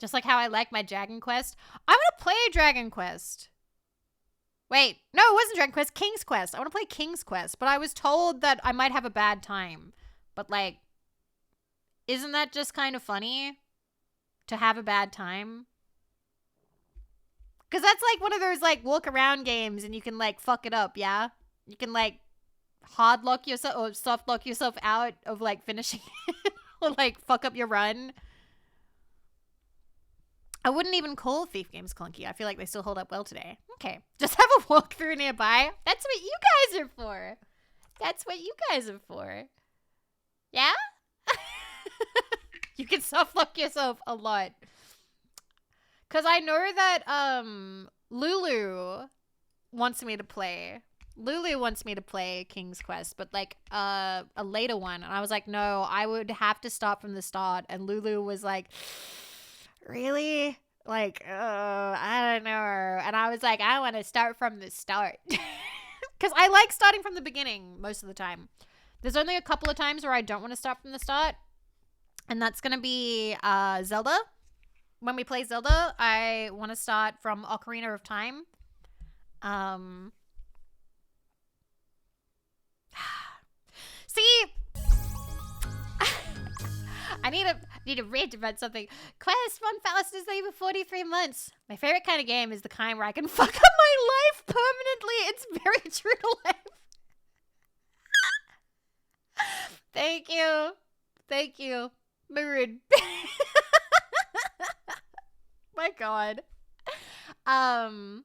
Just like how I like my Dragon Quest. I want to play Dragon Quest. Wait, no, it wasn't Dragon Quest. King's Quest. I want to play King's Quest, but I was told that I might have a bad time. But like, isn't that just kind of funny to have a bad time? Because that's like one of those like walk around games and you can like fuck it up, yeah? You can like hard lock yourself or soft lock yourself out of like finishing it or like fuck up your run. I wouldn't even call Thief games clunky. I feel like they still hold up well today. Okay. Just have a walkthrough nearby. That's what you guys are for. That's what you guys are for. Yeah? You can soft lock yourself a lot. Because I know that Lulu wants me to play. Lulu wants me to play King's Quest, but like a later one. And I was like, no, I would have to start from the start. And Lulu was like, really? Like, I don't know. And I was like, I want to start from the start. Because I like starting from the beginning most of the time. There's only a couple of times where I don't want to start from the start. And that's going to be Zelda. When we play Zelda, I want to start from Ocarina of Time. See, I need to rant about something. Quest 1000 is over 43 months. My favorite kind of game is the kind where I can fuck up my life permanently. It's very true to life. Thank you. Thank you. Mood. My God. Not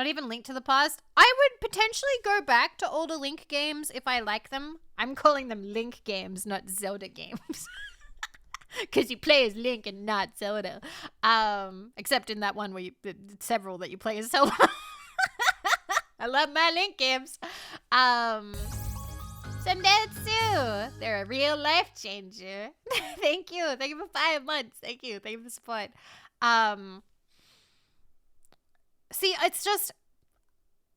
even Link to the Past. I would potentially go back to older Link games if I like them. I'm calling them Link games, not Zelda games. Because you play as Link and not Zelda. Except in that one where several that you play as Zelda. I love my Link games. Senetsu, they're a real life changer. Thank you. Thank you for 5 months. Thank you. Thank you for the support. See, it's just,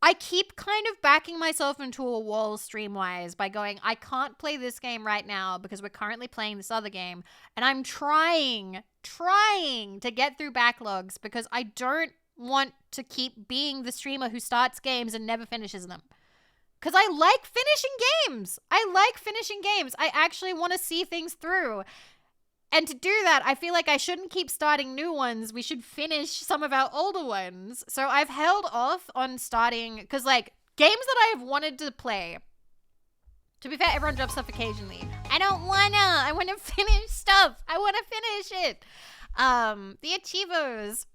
I keep kind of backing myself into a wall stream-wise by going, I can't play this game right now because we're currently playing this other game. And I'm trying to get through backlogs because I don't want to keep being the streamer who starts games and never finishes them. Because I like finishing games. I actually want to see things through. And to do that, I feel like I shouldn't keep starting new ones. We should finish some of our older ones. So I've held off on starting, because like games that I have wanted to play. To be fair, everyone drops stuff occasionally. I want to finish stuff. I want to finish it. The Achievos.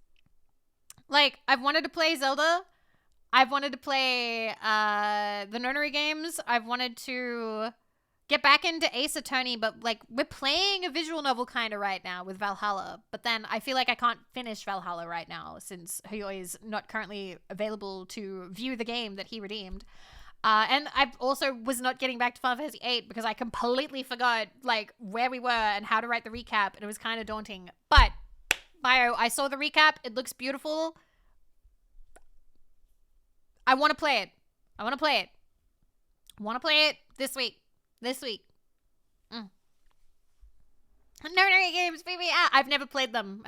Like, I've wanted to play Zelda. I've wanted to play the Nonary games. I've wanted to get back into Ace Attorney, but like we're playing a visual novel kind of right now with Valhalla. But then I feel like I can't finish Valhalla right now since Hoyoi is not currently available to view the game that he redeemed. And I also was not getting back to Final Fantasy VIII because I completely forgot like where we were and how to write the recap, and it was kind of daunting. But Bio, I saw the recap. It looks beautiful. I want to play it. I want to play it. I want to play it this week. This week. No games, baby. I've never played them.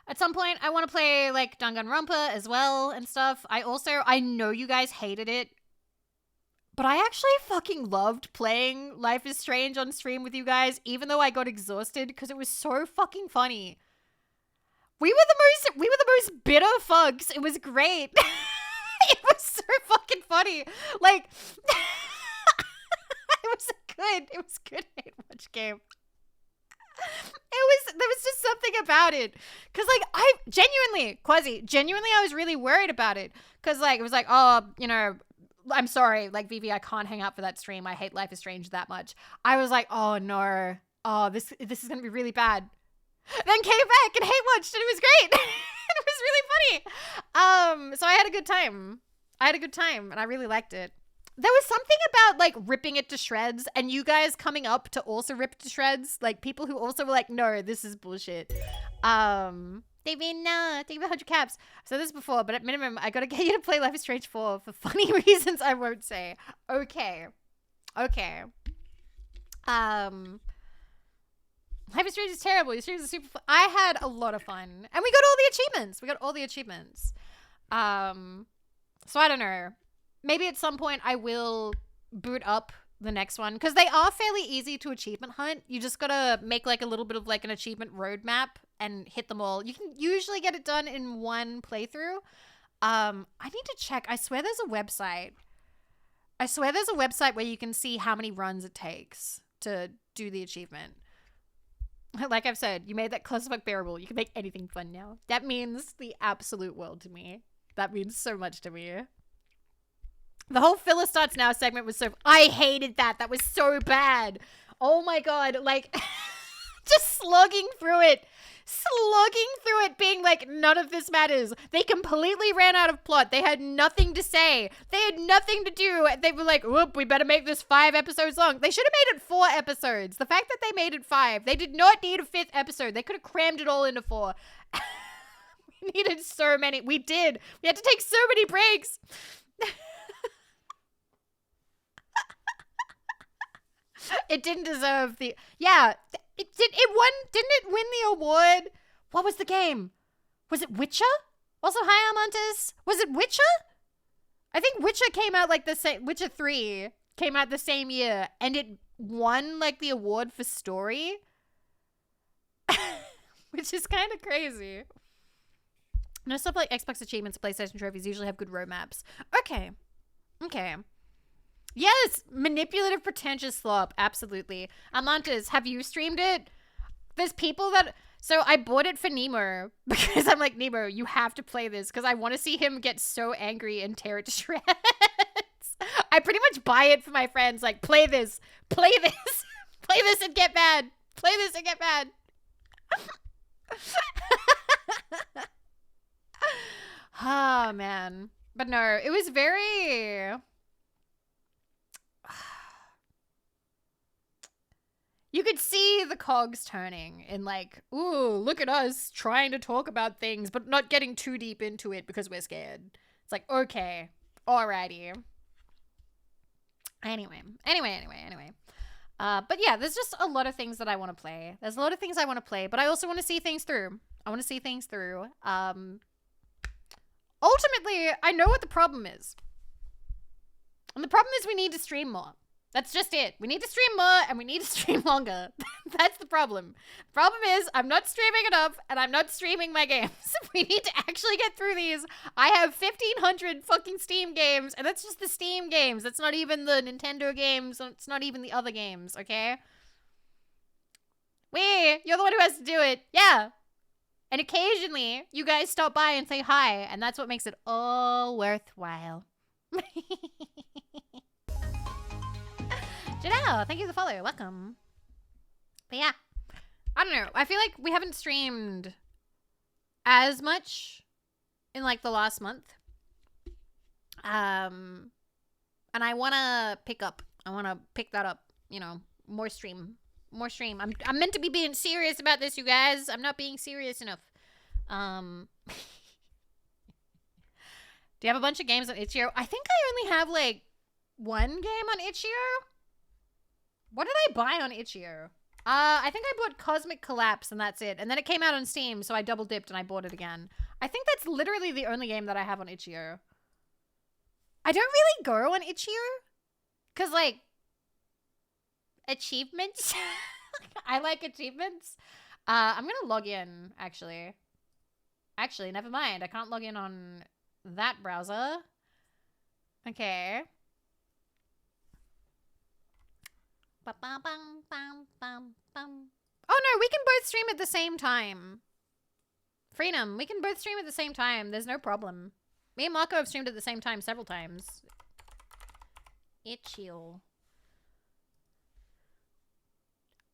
At some point, I want to play like Danganronpa as well and stuff. I know you guys hated it, but I actually fucking loved playing Life is Strange on stream with you guys, even though I got exhausted because it was so fucking funny. We were the most bitter fucks. It was great. It was so fucking funny. Like, it was good hate watch game. There was just something about it. Cause like I genuinely I was really worried about it. Cause like it was like, oh, you know, I'm sorry, like Vivi, I can't hang out for that stream. I hate Life is Strange that much. I was like, oh no. Oh, this is gonna be really bad. Then came back and hate watched and it was great. It was really funny. So I had a good time. And I really liked it. There was something about like ripping it to shreds and you guys coming up to also rip it to shreds. Like people who also were like, no, this is bullshit. David, no, thank you for 100 caps. I've said this before, but at minimum, I gotta get you to play Life is Strange 4 for funny reasons I won't say. Okay. Life is Strange is terrible. Your streams are super fun. I had a lot of fun. And we got all the achievements. So I don't know. Maybe at some point I will boot up the next one. Because they are fairly easy to achievement hunt. You just gotta make like a little bit of like an achievement roadmap and hit them all. You can usually get it done in one playthrough. I need to check. I swear there's a website where you can see how many runs it takes to do the achievement. Like I've said, you made that clusterfuck bearable. You can make anything fun now. That means the absolute world to me. That means so much to me. The whole Phyllis Starts Now segment was so... I hated that. That was so bad. Oh my god. Like, just slugging through it, being like, none of this matters. They completely ran out of plot. They had nothing to say. They had nothing to do. They were like, whoop, we better make this 5 episodes long. They should have made it 4 episodes. The fact that they made it 5, they did not need a 5th episode. They could have crammed it all into 4. We needed so many. We did. We had to take so many breaks. It didn't deserve the... Yeah, it won... Didn't it win the award? What was the game? Was it Witcher? Also, hi, Amantis. Was it Witcher? I think Witcher came out like the same... Witcher 3 came out the same year, and it won like the award for story. Which is kind of crazy. No, stuff like Xbox achievements, PlayStation trophies usually have good roadmaps. Okay. Yes, manipulative, pretentious slop. Absolutely. Amantis, have you streamed it? There's people that... So I bought it for Nemo because I'm like, Nemo, you have to play this because I want to see him get so angry and tear it to shreds. I pretty much buy it for my friends. Like, play this, play this and get mad. Play this and get mad. Oh, man. But no, it was very... You could see the cogs turning in like, ooh, look at us trying to talk about things, but not getting too deep into it because we're scared. It's like, okay, alrighty. Anyway. But yeah, there's just a lot of things that I want to play. But I also want to see things through. Ultimately, I know what the problem is. And the problem is we need to stream more. That's just it. We need to stream more and we need to stream longer. That's the problem. The problem is I'm not streaming enough and I'm not streaming my games. We need to actually get through these. I have 1,500 fucking Steam games and that's just the Steam games. That's not even the Nintendo games. It's not even the other games, okay? You're the one who has to do it. Yeah. And occasionally you guys stop by and say hi and that's what makes it all worthwhile. Janelle, thank you for the follow. Welcome. But yeah, I don't know. I feel like we haven't streamed as much in like the last month. And I want to pick that up, you know, more stream. I'm meant to be being serious about this, you guys. I'm not being serious enough. Do you have a bunch of games on itch.io? I think I only have like one game on itch.io. What did I buy on itch.io? I think I bought Cosmic Collapse and that's it. And then it came out on Steam, so I double dipped and I bought it again. I think that's literally the only game that I have on itch.io. I don't really go on itch.io because, like, achievements. I like achievements. I'm gonna log in, actually. Actually, never mind. I can't log in on that browser. Okay. Oh no, we can both stream at the same time. Freedom, we can both stream at the same time. There's no problem. Me and Marco have streamed at the same time several times. Itch.io.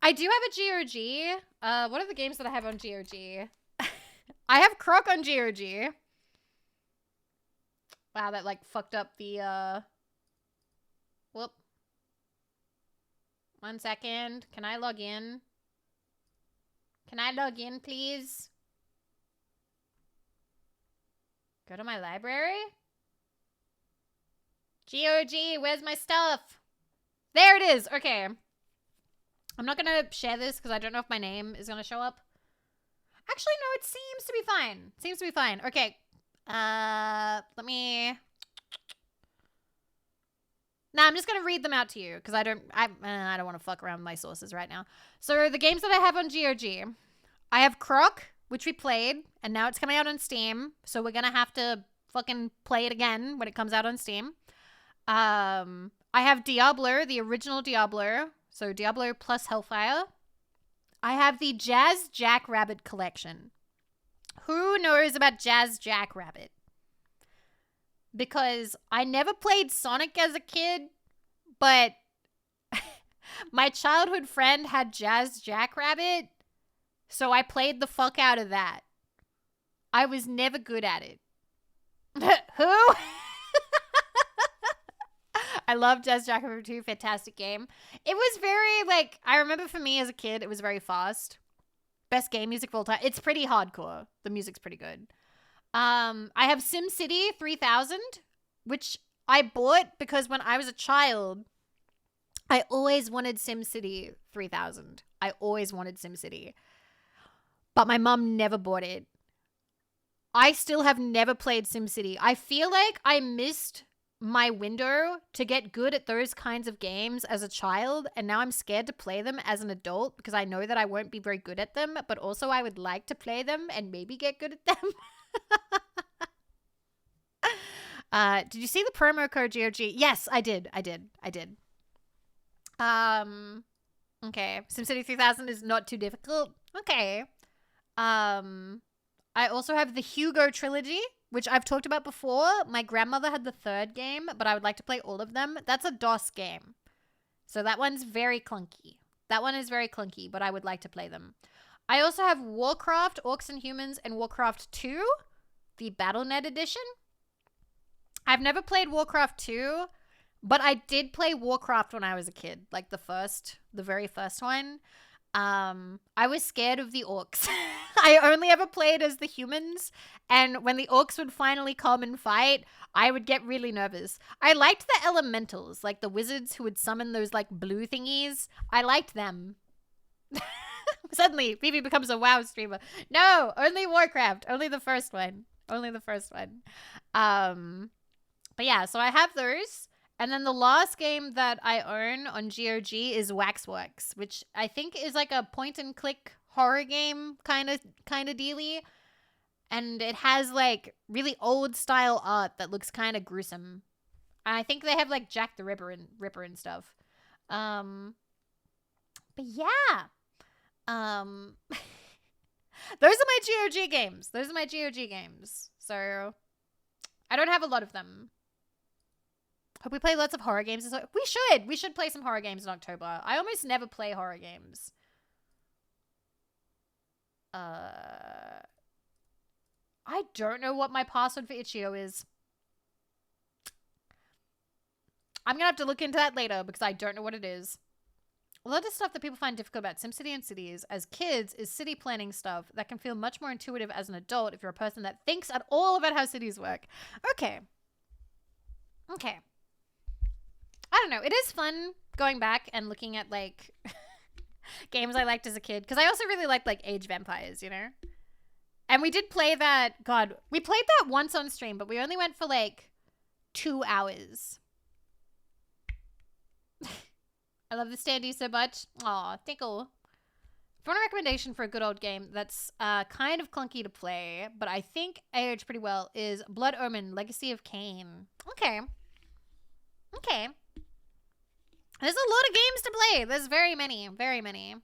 I do have a GOG. What are the games that I have on GOG? I have Croc on GOG. Wow, that like fucked up the whoop. 1 second. Can I log in? Can I log in, please? Go to my library? GOG, where's my stuff? There it is. Okay. I'm not gonna share this because I don't know if my name is gonna show up. Actually, no, it seems to be fine. Seems to be fine. Okay. Let me... Nah, I'm just gonna read them out to you because I don't want to fuck around with my sources right now. So the games that I have on GOG, I have Croc, which we played, and now it's coming out on Steam. So we're gonna have to fucking play it again when it comes out on Steam. I have Diablo, the original Diablo. So Diablo plus Hellfire. I have the Jazz Jackrabbit collection. Who knows about Jazz Jackrabbit? Because I never played Sonic as a kid, but my childhood friend had Jazz Jackrabbit, so I played the fuck out of that. I was never good at it. Who? I love Jazz Jackrabbit 2, fantastic game. It was very, like, I remember for me as a kid, it was very fast. Best game music of all time. It's pretty hardcore. The music's pretty good. I have SimCity 3000, which I bought because when I was a child, I always wanted SimCity 3000. I always wanted SimCity. But my mom never bought it. I still have never played SimCity. I feel like I missed my window to get good at those kinds of games as a child, and now I'm scared to play them as an adult because I know that I won't be very good at them, but also I would like to play them and maybe get good at them. Did you see the promo code GOG? Yes, I did. Okay. SimCity 3000 is not too difficult. Okay. I also have the Hugo trilogy, which I've talked about before. My grandmother had the third game, but I would like to play all of them. That's a DOS game. So that one's very clunky. That one is very clunky, but I would like to play them. I also have Warcraft, Orcs and Humans, and Warcraft 2, the BattleNet edition. I've never played Warcraft 2, but I did play Warcraft when I was a kid, like the very first one. I was scared of the orcs. I only ever played as the humans, and when the orcs would finally come and fight, I would get really nervous. I liked the elementals, like the wizards who would summon those like blue thingies. I liked them. Suddenly, Vivi becomes a WoW streamer. No, only Warcraft. Only the first one. Only the first one. But yeah, so I have those. And then the last game that I own on GOG is Waxworks, which I think is like a point and click horror game kind of dealy. And it has like really old style art that looks kind of gruesome. And I think they have like Jack the Ripper and stuff. But yeah. Those are my GOG games. So I don't have a lot of them. Hope we play lots of horror games. We should play some horror games in October. I almost never play horror games. I don't know what my password for itch.io is. I'm gonna have to look into that later because I don't know what it is. A lot of stuff that people find difficult about SimCity and cities as kids is city planning stuff that can feel much more intuitive as an adult if you're a person that thinks at all about how cities work. Okay. Okay. I don't know. It is fun going back and looking at like games I liked as a kid, because I also really liked like Age of Empires, you know? And we did play that. God, we played that once on stream, but we only went for like 2 hours. I love the standee so much. Aw, tickle. If you want a recommendation for a good old game that's kind of clunky to play, but I think aged pretty well, is Blood Omen: Legacy of Kain. Okay. Okay. There's a lot of games to play. There's very many. Very many.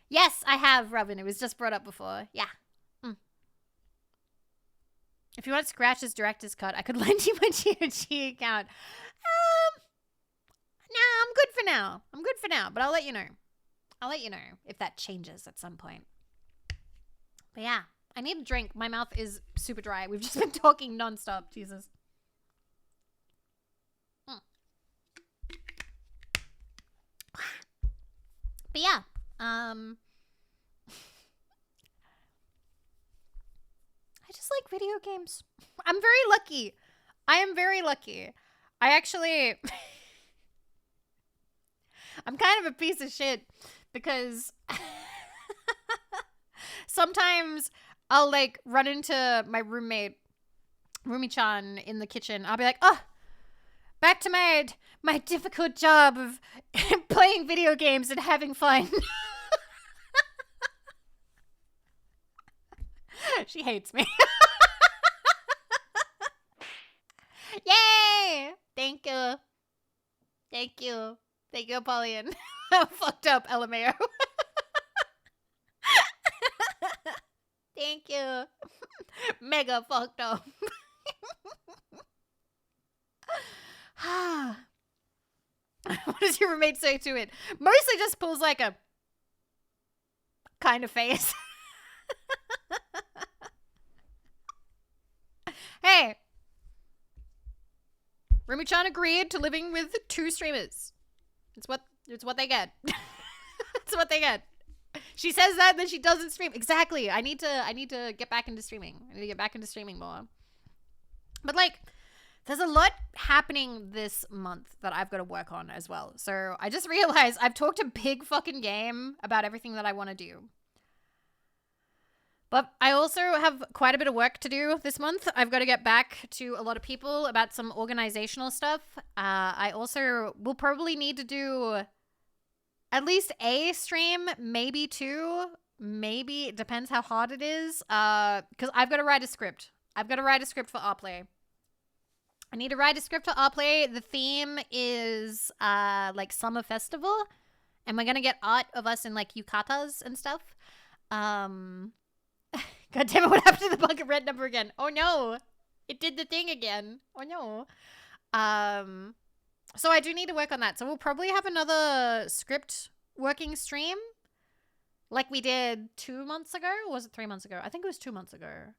Yes, I have, Robin. It was just brought up before. Yeah. If you want Scratch's director's cut, I could lend you my GOG account. Nah, I'm good for now. I'm good for now, but I'll let you know. I'll let you know if that changes at some point. But yeah, I need a drink. My mouth is super dry. We've just been talking nonstop. Jesus. But yeah, I just like video games. I'm very lucky. I am very lucky. I actually... I'm kind of a piece of shit because sometimes I'll like run into my roommate, Rumi-chan, in the kitchen. I'll be like, oh, back to my difficult job of playing video games and having fun. She hates me. Yay! Thank you. Thank you. Thank you, Apollyon. Fucked up, LMAO. Thank you. Mega fucked up. What does your roommate say to it? Mostly just pulls like a kind of face. Hey. Rumi-chan agreed to living with 2 streamers. It's what they get. It's what they get. She says that, then she doesn't stream. Exactly. I need to get back into streaming. I need to get back into streaming more. But like, there's a lot happening this month that I've got to work on as well. So I just realized I've talked a big fucking game about everything that I want to do. But I also have quite a bit of work to do this month. I've got to get back to a lot of people about some organizational stuff. I also will probably need to do at least a stream, maybe 2. Maybe. It depends how hard it is. Because I've got to write a script. I've got to write a script for our play. I need to write a script for our play. The theme is like summer festival. And we're going to get art of us in like yukatas and stuff. God damn it, what happened to the bucket red number again? Oh no, it did the thing again. Oh no. So I do need to work on that. So we'll probably have another script working stream like we did 2 months ago. Or was it 3 months ago? I think it was 2 months ago.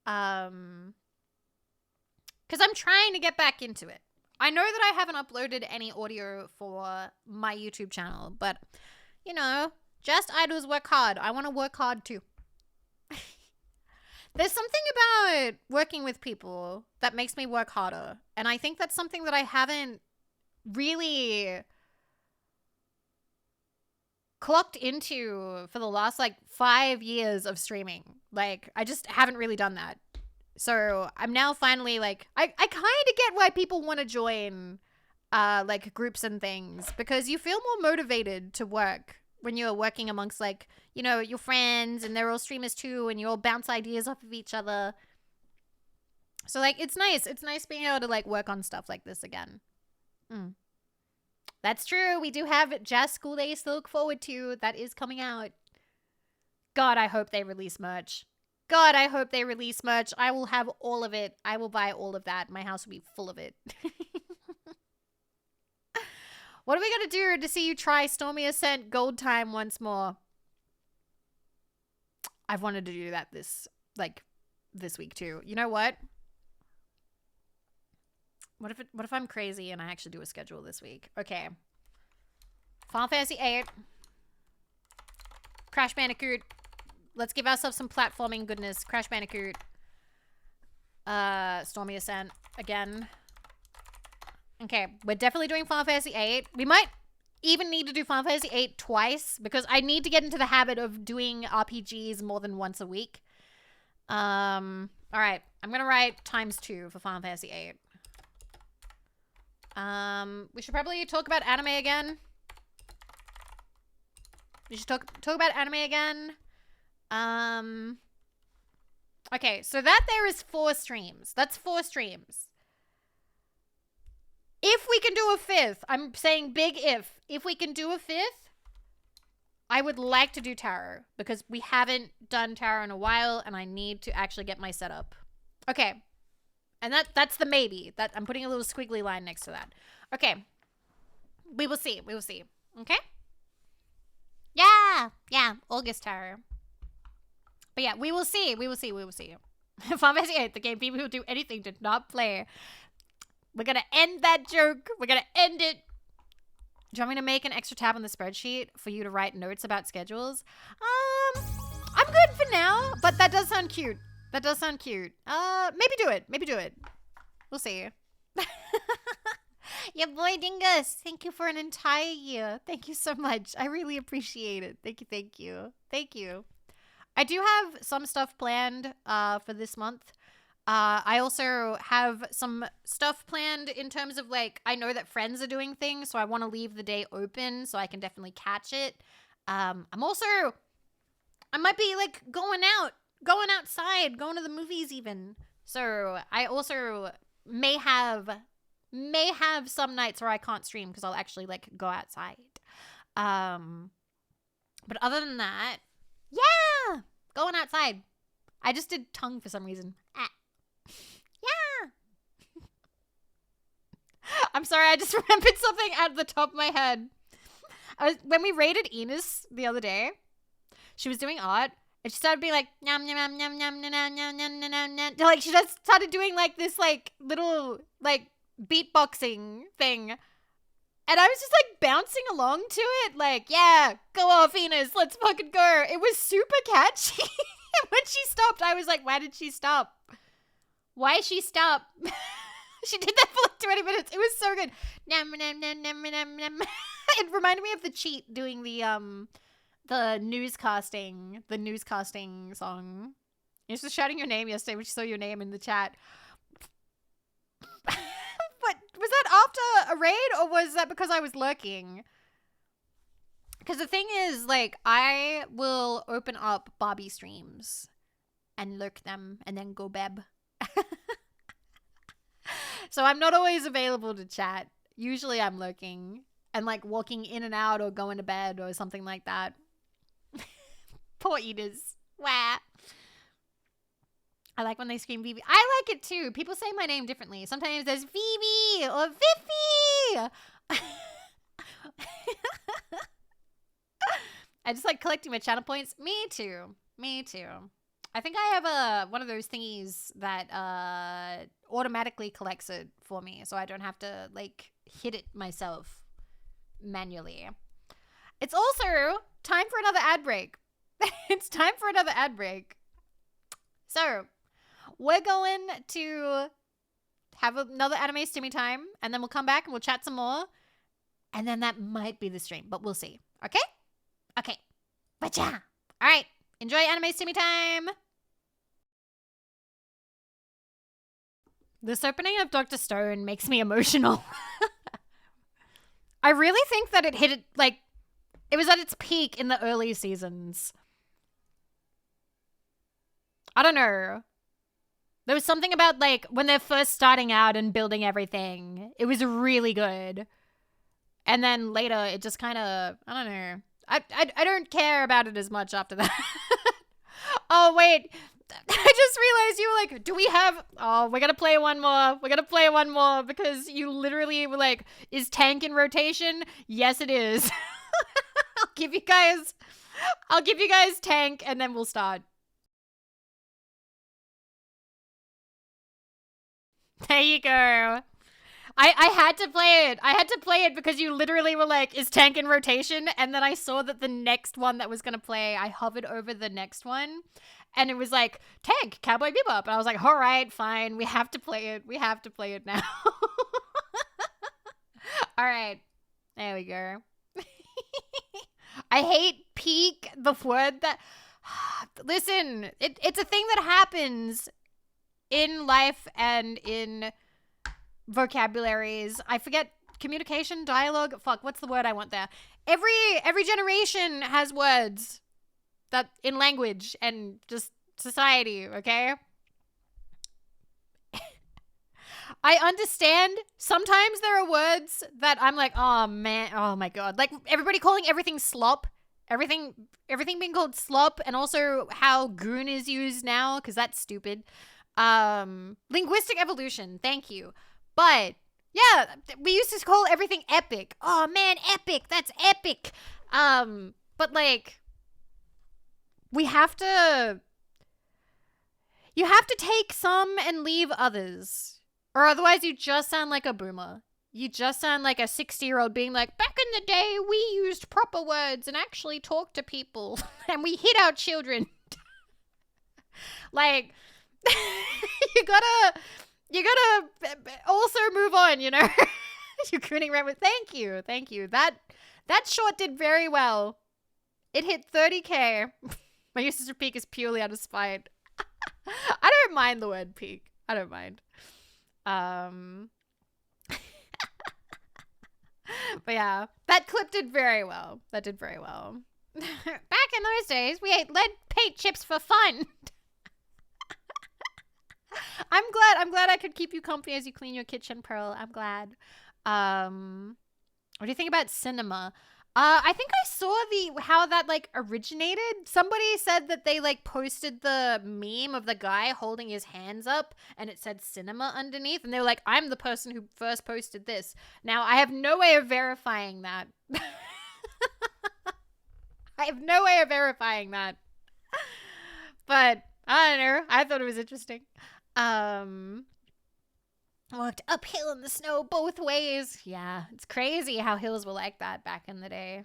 Because I'm trying to get back into it. I know that I haven't uploaded any audio for my YouTube channel, but you know, just idols work hard. I want to work hard too. There's something about working with people that makes me work harder. And I think that's something that I haven't really clocked into for the last like 5 years of streaming. Like, I just haven't really done that. So I'm now finally like, I kind of get why people want to join like groups and things, because you feel more motivated to work when you're working amongst like, you know, your friends, and they're all streamers too, and you all bounce ideas off of each other. So like, it's nice. It's nice being able to like work on stuff like this again. That's true. We do have Jazz School Days to look forward to. That is coming out. God, I hope they release merch. God, I hope they release merch. I will have all of it. I will buy all of that. My house will be full of it. What are we going to do to see you try Stormy Ascent Gold Time once more? I've wanted to do that this week too. You know what? What if I'm crazy and I actually do a schedule this week? Okay. Final Fantasy VIII. Crash Bandicoot. Let's give ourselves some platforming goodness. Crash Bandicoot. Stormy Ascent again. Okay, we're definitely doing Final Fantasy 8. We might even need to do Final Fantasy 8 twice because I need to get into the habit of doing RPGs more than once a week. All right, I'm gonna write ×2 for Final Fantasy 8. We should probably talk about anime again. We should talk about anime again. Okay, so that there is 4 streams. That's 4 streams. If we can do a 5th, I'm saying big if we can do a 5th, I would like to do tarot because we haven't done tarot in a while and I need to actually get my setup. Okay. And that's the maybe. That I'm putting a little squiggly line next to that. Okay. We will see. We will see. Okay? Yeah. Yeah. August tarot. But yeah, we will see. We will see. We will see. Final Fantasy 8, the game people who do anything to not play. We're going to end that joke. We're going to end it. Do you want me to make an extra tab on the spreadsheet for you to write notes about schedules? I'm good for now, but that does sound cute. That does sound cute. Maybe do it. Maybe do it. We'll see. Yeah, boy Dingus. Thank you for an entire year. Thank you so much. I really appreciate it. Thank you, thank you. Thank you. I do have some stuff planned for this month. I also have some stuff planned in terms of like, I know that friends are doing things, so I want to leave the day open so I can definitely catch it. I might be like going outside, going to the movies even. So I also may have some nights where I can't stream because I'll actually like go outside. But other than that, yeah, going outside. I just did tongue for some reason. Yeah. I'm sorry, I just remembered something at the top of my head. When we rated Enos the other day, she was doing art, and she started being like, yum, yum, yum, yum, yum, yum, yum, yum, yum, yum, yum. Like, she just started doing, like, this, like, little, like, beatboxing thing. And I was just, like, bouncing along to it, like, yeah, go off, Enos, let's fucking go. It was super catchy. And when she stopped, I was like, why did she stop? Why she stop? She did that for like 20 minutes. It was so good. It reminded me of the cheat doing the newscasting song. You was just shouting your name yesterday when she saw your name in the chat. But was that after a raid or was that because I was lurking? Because the thing is, like, I will open up Barbie streams and lurk them and then go beb. So I'm not always available to chat. Usually I'm lurking and like walking in and out or going to bed or something like that. Poor eaters. Wah. I like when they scream Vivi. I like it too. People say my name differently. Sometimes there's Vivi or Vivi. I just like collecting my channel points. Me too. Me too. I think I have one of those thingies that automatically collects it for me, so I don't have to like hit it myself manually. It's also time for another ad break. It's time for another ad break. So we're going to have another anime stimmy time, and then we'll come back and we'll chat some more, and then that might be the stream, but we'll see. Okay? Okay. Bacha. All right. Enjoy anime stimmy time. This opening of Dr. Stone makes me emotional. I really think that it hit it, like, it was at its peak in the early seasons. I don't know. There was something about, like, when they're first starting out and building everything. It was really good. And then later, it just kind of, I don't know. I don't care about it as much after that. Oh, wait. I just realized you were like, do we have... Oh, we're going to play one more. We're going to play one more because you literally were like, is tank in rotation? Yes, it is. I'll give you guys tank and then we'll start. There you go. I had to play it. I had to play it because you literally were like, is tank in rotation? And then I saw that the next one that was going to play, I hovered over the next one. And it was like, tank, Cowboy Bebop. And I was like, all right, fine. We have to play it. We have to play it now. All right. There we go. I hate peak, the word that. Listen, it's a thing that happens in life and in vocabularies. I forget communication, dialogue. Fuck, what's the word I want there? Every generation has words that in language and just society, okay? I understand sometimes there are words that I'm like, oh man, oh my god. Like everybody calling everything slop. Everything being called slop, and also how goon is used now, because that's stupid. Linguistic evolution, thank you. But yeah, we used to call everything epic. Oh man, epic, that's epic. But like you have to take some and leave others. Or otherwise you just sound like a boomer. You just sound like a 60-year-old being like, back in the day, we used proper words and actually talked to people. And we hit our children. Like, you gotta also move on, you know? You're grinning around with, thank you. That short did very well. It hit 30K. My usage of peak is purely out of spite. I don't mind the word peak. I don't mind. But yeah, that clip did very well. That did very well. Back in those days, we ate lead paint chips for fun. I'm glad I could keep you comfy as you clean your kitchen, Pearl. I'm glad. What do you think about cinema? I think I saw how that like originated. Somebody said that they like posted the meme of the guy holding his hands up and it said cinema underneath, and they were like, I'm the person who first posted this. Now I have no way of verifying that. I have no way of verifying that. But I don't know. I thought it was interesting. Walked uphill in the snow both ways. Yeah, it's crazy how hills were like that back in the day.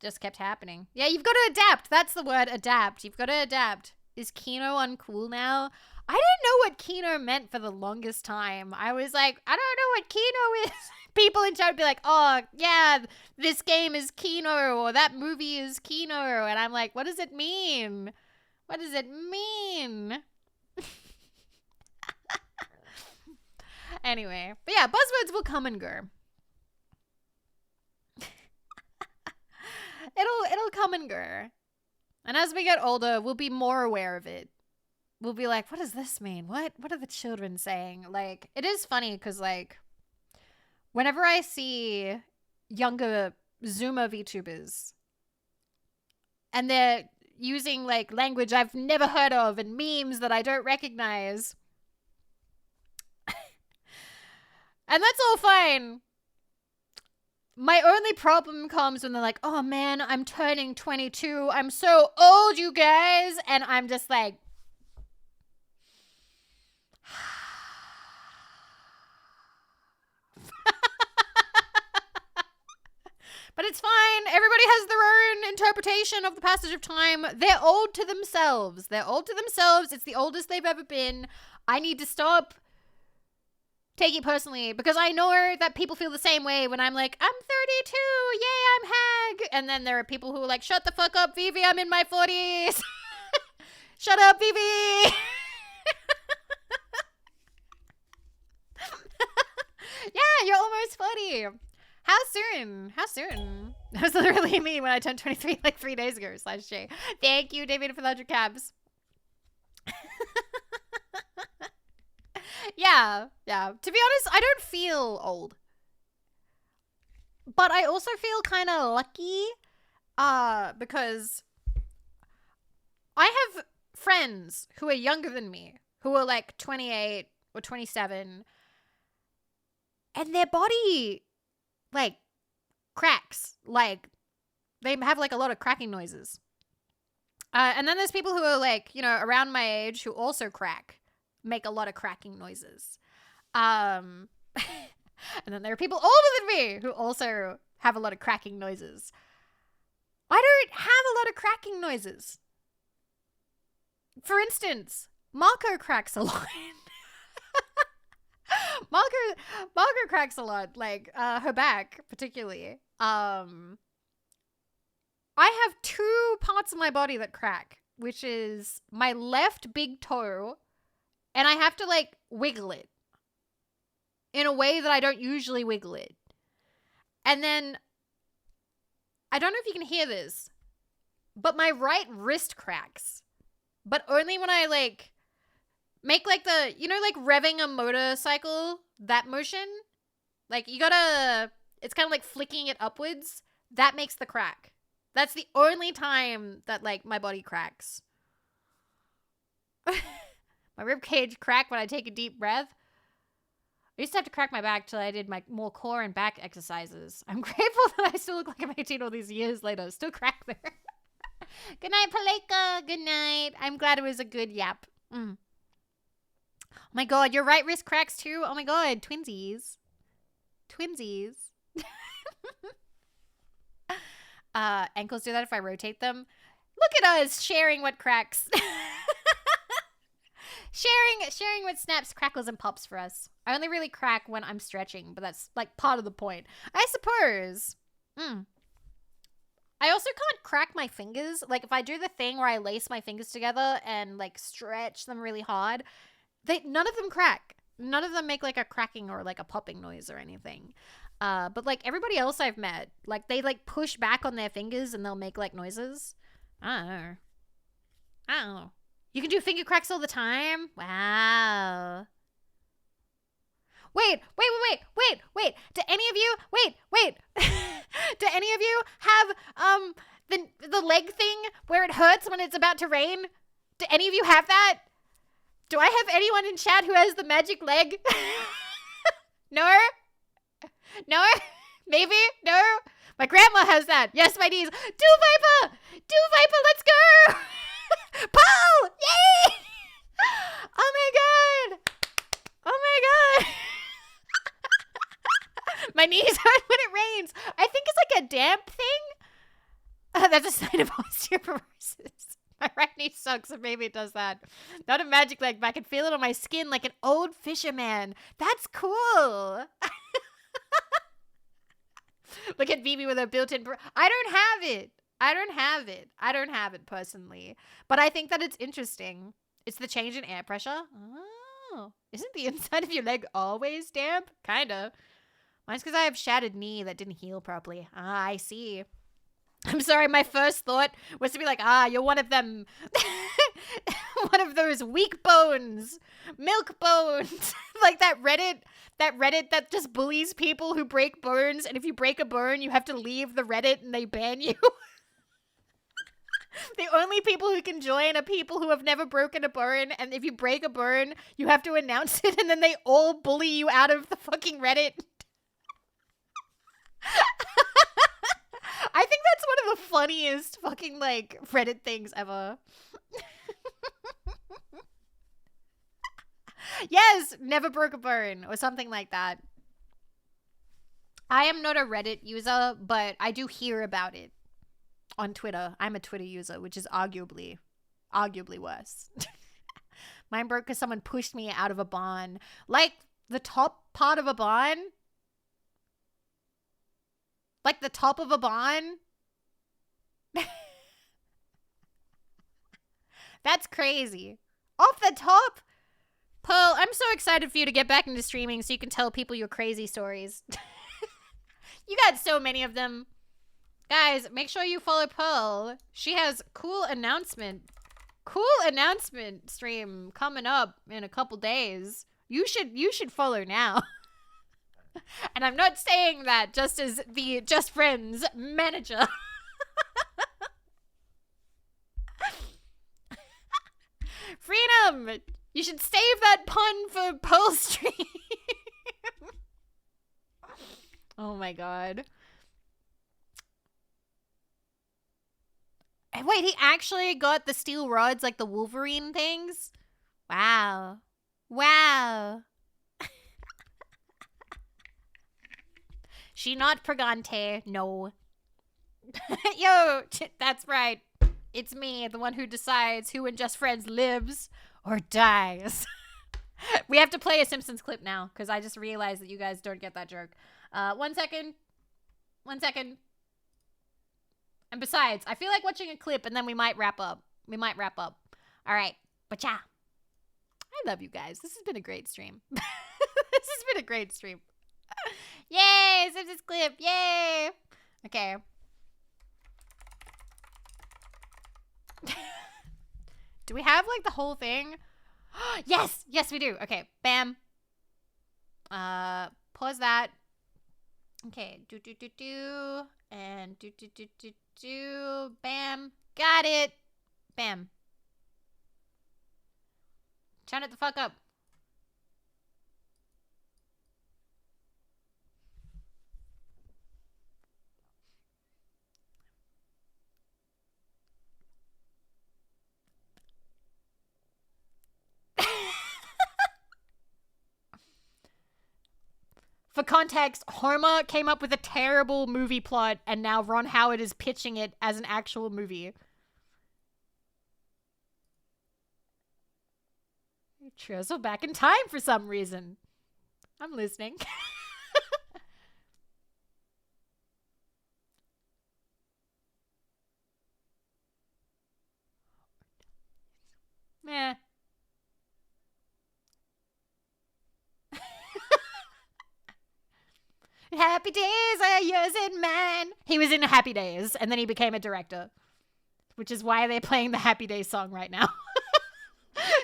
Just kept happening. Yeah, you've got to adapt. That's the word, adapt. You've got to adapt. Is Kino uncool now? I didn't know what Kino meant for the longest time. I was like, I don't know what Kino is. People in chat would be like, oh, yeah, this game is Kino, or that movie is Kino. And I'm like, what does it mean? What does it mean? Anyway, but yeah, buzzwords will come and go. It'll come and go. And as we get older, we'll be more aware of it. We'll be like, what does this mean? What are the children saying? Like, it is funny because like whenever I see younger Zoomer VTubers and they're using like language I've never heard of and memes that I don't recognize, and that's all fine. My only problem comes when they're like, oh man, I'm turning 22. I'm so old, you guys. And I'm just like, but it's fine. Everybody has their own interpretation of the passage of time. They're old to themselves. It's the oldest they've ever been. I need to stop taking it personally because I know that people feel the same way when I'm like, I'm 32. Yay, I'm hag. And then there are people who are like, shut the fuck up, Vivi. I'm in my 40s. Shut up, Vivi. Yeah, you're almost 40. How soon? That was literally me when I turned 23 like 3 days ago, /J. Thank you, David, for the 100 cabs. Yeah. To be honest, I don't feel old. But I also feel kind of lucky because I have friends who are younger than me, who are like 28 or 27, and their body like cracks. Like they have like a lot of cracking noises. And then there's people who are like, you know, around my age who also make a lot of cracking noises. And then there are people older than me who also have a lot of cracking noises. I don't have a lot of cracking noises. For instance, Marco cracks a lot. Margaret cracks a lot. Like, her back, particularly. I have two parts of my body that crack, which is my left big toe, and I have to, like, wiggle it in a way that I don't usually wiggle it. And then, I don't know if you can hear this, but my right wrist cracks. But only when I, like, make, like, the, you know, like, revving a motorcycle, that motion? Like, you gotta, it's kind of like flicking it upwards. That makes the crack. That's the only time that, like, my body cracks. My rib cage crack when I take a deep breath. I used to have to crack my back till I did my more core and back exercises. I'm grateful that I still look like I'm 18 all these years later. Still crack there. Good night, Paleka. Good night. I'm glad it was a good yap. Oh my god, your right wrist cracks too? Oh my god, twinsies. Twinsies. Ankles do that if I rotate them. Look at us sharing what cracks. Sharing what snaps, crackles, and pops for us. I only really crack when I'm stretching, but that's, like, part of the point. I suppose. I also can't crack my fingers. Like, if I do the thing where I lace my fingers together and, like, stretch them really hard, none of them crack. None of them make, like, a cracking or, like, a popping noise or anything. But, like, everybody else I've met, like, they, like, push back on their fingers and they'll make, like, noises. I don't know. You can do finger cracks all the time? Wow. Wait. Do any of you, do any of you have, the leg thing where it hurts when it's about to rain? Do any of you have that? Do I have anyone in chat who has the magic leg? No? No? Maybe? No? My grandma has that. Yes, my niece. Do Viper, let's go! Paul! Yay! Oh my god! My knees hurt when it rains. I think it's like a damp thing. That's a sign of osteoporosis. My right knee sucks, so maybe it does that. Not a magic leg, but I can feel it on my skin like an old fisherman. That's cool. Look at Vivi with her built-in... I don't have it personally. But I think that it's interesting. It's the change in air pressure. Oh. Isn't the inside of your leg always damp? Kinda. Mine's because I have shattered knee that didn't heal properly. Ah, I see. I'm sorry, my first thought was to be like, you're one of them. One of those weak bones. Milk bones. Like that Reddit that just bullies people who break bones, and if you break a bone, you have to leave the Reddit and they ban you. The only people who can join are people who have never broken a bone, and if you break a bone, you have to announce it, and then they all bully you out of the fucking Reddit. I think that's one of the funniest fucking, like, Reddit things ever. Yes, never broke a bone, or something like that. I am not a Reddit user, but I do hear about it on Twitter. I'm a Twitter user, which is arguably worse. Mine broke because someone pushed me out of a barn. Like, the top part of a barn? Like the top of a barn? That's crazy. Off the top? Pearl, I'm so excited for you to get back into streaming so you can tell people your crazy stories. You got so many of them. Guys, make sure you follow Pearl. She has cool announcement stream coming up in a couple days. You should follow now. And I'm not saying that just as the Just Friends manager. Freedom! You should save that pun for Pearl's stream. Oh my god. Wait, he actually got the steel rods like the Wolverine things? Wow. Wow. She not Pregante, no. Yo, that's right. It's me, the one who decides who in Just Friends lives or dies. We have to play a Simpsons clip now because I just realized that you guys don't get that joke. 1 second. 1 second. And besides, I feel like watching a clip and then we might wrap up. All right. But yeah. I love you guys. This has been a great stream. Yay! Simpsons clip. Yay! Okay. Do we have like the whole thing? Yes, we do. Okay, bam. Pause that. Okay, and bam. Got it. Bam. Turn it the fuck up. For context, Homer came up with a terrible movie plot and now Ron Howard is pitching it as an actual movie. Travel back in time for some reason. I'm listening. Meh. Happy Days are yours and mine. He was in Happy Days and then he became a director, which is why they're playing the Happy Days song right now.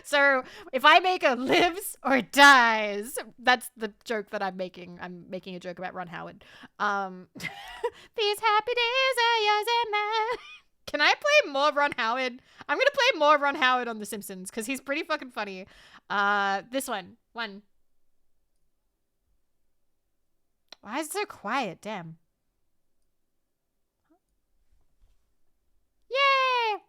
So if I make a lives or dies, that's the joke that I'm making. I'm making a joke about Ron Howard. These happy days are yours and mine. Can I play more Ron Howard? I'm going to play more Ron Howard on The Simpsons because he's pretty fucking funny. This one. Why is it so quiet? Damn. Yay!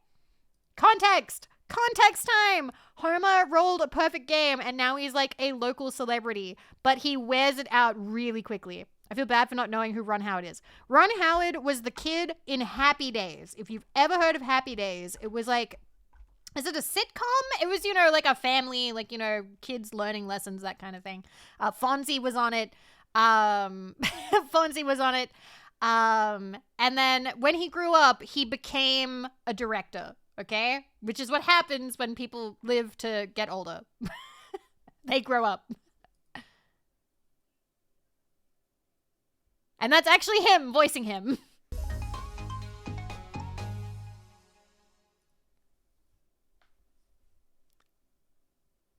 Context time! Homer rolled a perfect game and now he's like a local celebrity, but he wears it out really quickly. I feel bad for not knowing who Ron Howard is. Ron Howard was the kid in Happy Days. If you've ever heard of Happy Days, it was like, is it a sitcom? It was, like a family, like, kids learning lessons, that kind of thing. Fonzie was on it. And then when he grew up, he became a director. Okay? Which is what happens when people live to get older. They grow up. And that's actually him voicing him.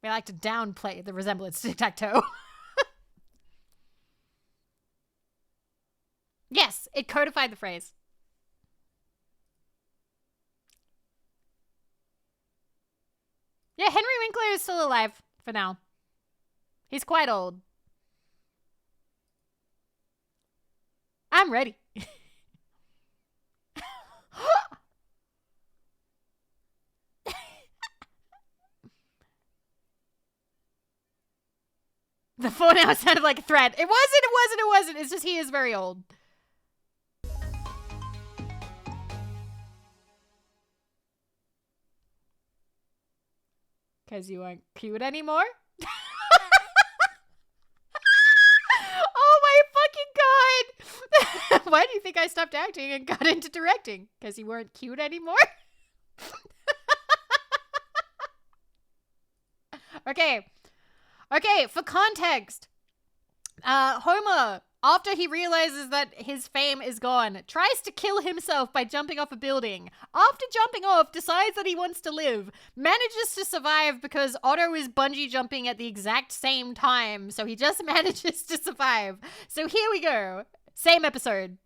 We like to downplay the resemblance to tic-tac-toe. Yes, it codified the phrase. Yeah, Henry Winkler is still alive for now. He's quite old. I'm ready. The phone now sounded like a threat. It wasn't. It's just he is very old. Because you aren't cute anymore? Oh my fucking god! Why do you think I stopped acting and got into directing? Because you weren't cute anymore? Okay, for context. Homer, after he realizes that his fame is gone, tries to kill himself by jumping off a building. After jumping off, decides that he wants to live. Manages to survive because Otto is bungee jumping at the exact same time. So he just manages to survive. So here we go. Same episode.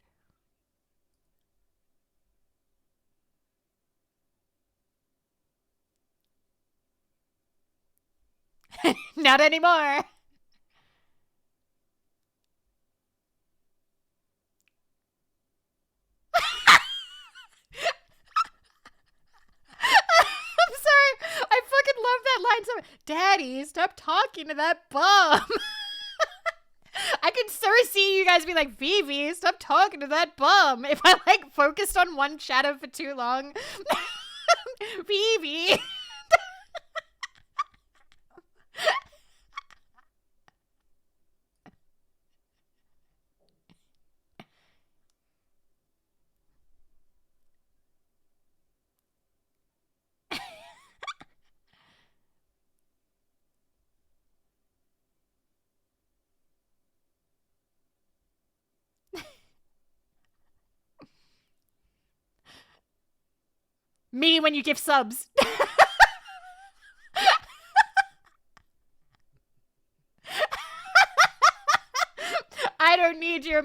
Not anymore. I'm sorry. I fucking love that line so much. Daddy, stop talking to that bum. I can so see you guys be like, Vivi, stop talking to that bum. If I like focused on one shadow for too long. Vivi. Me when you give subs. I don't need your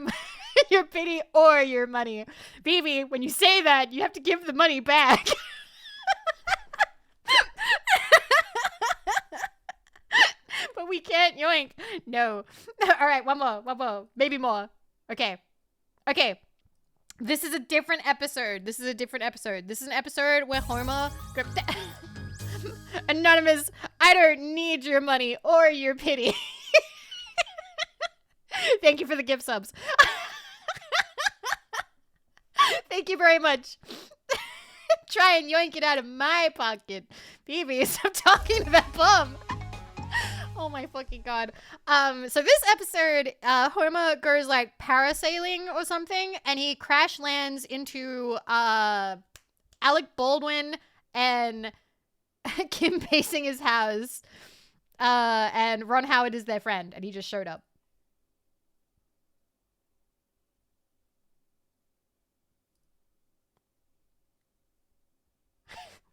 your pity or your money. Vivi, when you say that, you have to give the money back. But we can't yoink. No. All right, one more. Maybe more. Okay. This is a different episode. This is an episode where Homer... Anonymous, I don't need your money or your pity. Thank you for the gift subs. Thank you very much. Try and yoink it out of my pocket. Vivi, stop talking to that bum. Oh my fucking god. So this episode, Homer goes like parasailing or something, and he crash lands into Alec Baldwin and Kim Basinger's house. And Ron Howard is their friend, and he just showed up.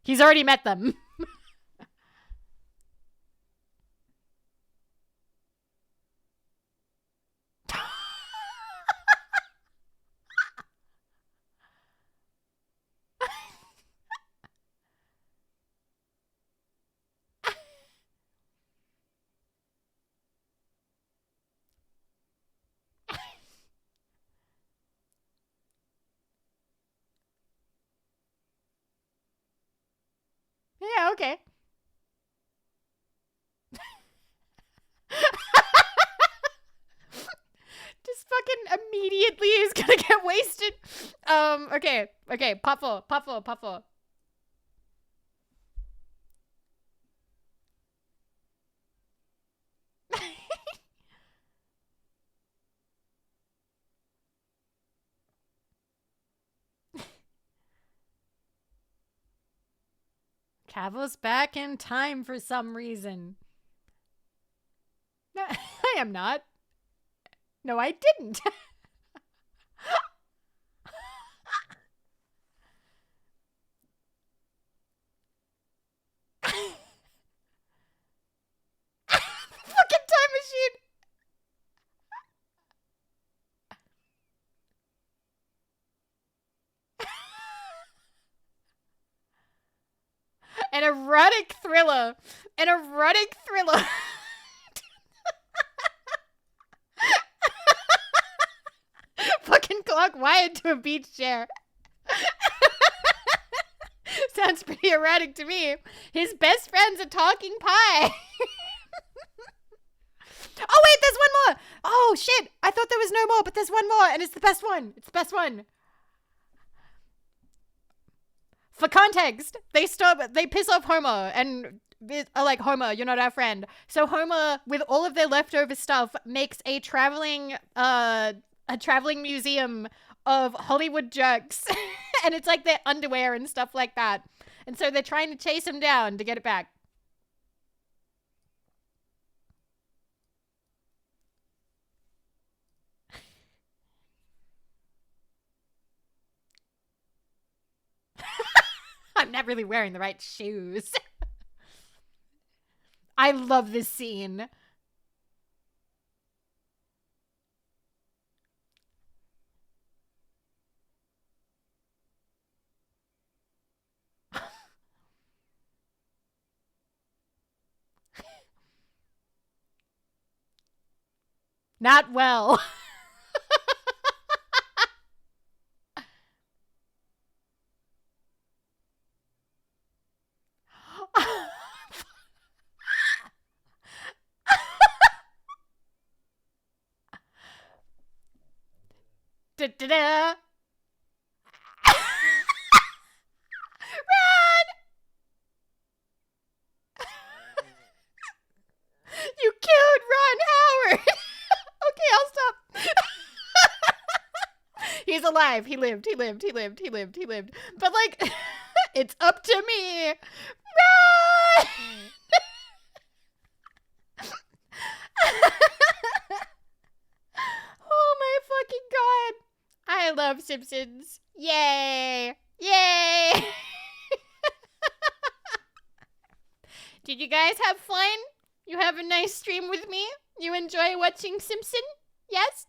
He's already met them. Yeah, okay. Just fucking immediately is gonna get wasted. Okay. Puffle. Cavill's back in time for some reason. No, I am not. No, I didn't. Fucking time machine. An erotic thriller. Fucking clock wired to a beach chair. Sounds pretty erratic to me. His best friend's a talking pie. Oh wait, there's one more. Oh shit, I thought there was no more, but there's one more, and it's the best one. For context, they piss off Homer and are like, Homer, you're not our friend. So Homer, with all of their leftover stuff, makes a traveling museum of Hollywood jerks. And it's like their underwear and stuff like that. And so they're trying to chase him down to get it back. I'm not really wearing the right shoes. I love this scene. Not well. Da-da-da. Run! You killed Ron Howard. Okay, I'll stop. He's alive. He lived. But like, it's up to me. Run! Oh my fucking god. I love Simpsons. Yay. guys have fun? You have a nice stream with me? You enjoy watching Simpson? Yes?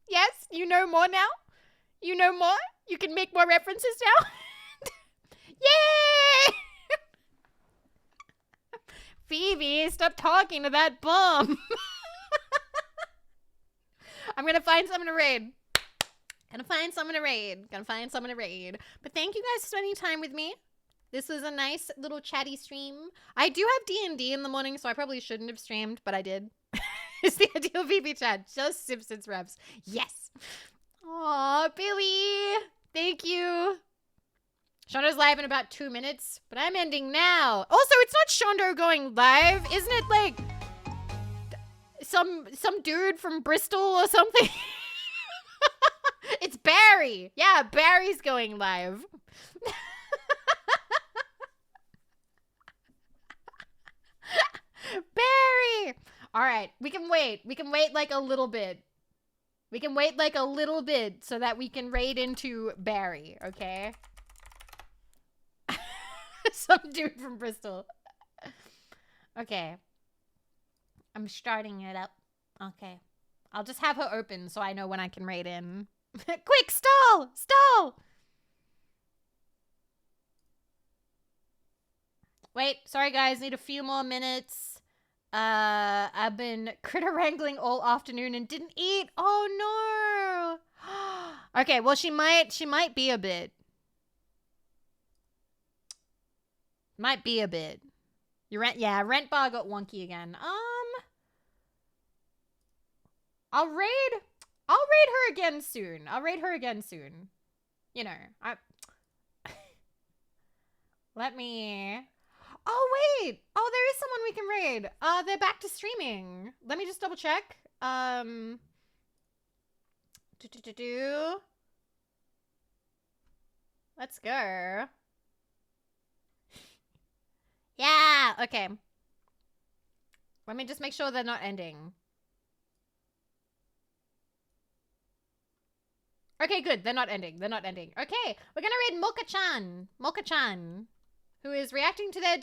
Yes? You know more now? You know more? You can make more references now? Yay! Vivi, stop talking to that bum. I'm gonna find someone to raid. Gonna find someone to raid. But thank you guys for spending time with me. This was a nice little chatty stream. I do have D&D in the morning, so I probably shouldn't have streamed, but I did. It's the ideal VP chat. Just Simpsons reps. Yes. Aw, Billy. Thank you. Shondo's live in about 2 minutes, but I'm ending now. Also, it's not Shondo going live. Isn't it like some dude from Bristol or something? It's Barry. Yeah, Barry's going live. Barry. All right, we can wait. We can wait like a little bit. We can wait like a little bit so that we can raid into Barry, okay? Some dude from Bristol. Okay. I'm starting it up. Okay. I'll just have her open so I know when I can raid in. Quick, stall! Stall! Wait, sorry guys, need a few more minutes. I've been critter wrangling all afternoon and didn't eat. Oh no. Okay, well she might be a bit. Might be a bit. Rent bar got wonky again. I'll raid her again soon. You know, let me. Oh wait. Oh, there is someone we can raid. They're back to streaming. Let me just double check. Let's go. Yeah, okay. Let me just make sure they're not ending. Okay, good. They're not ending. Okay, we're gonna raid Mocha-chan, who is reacting to their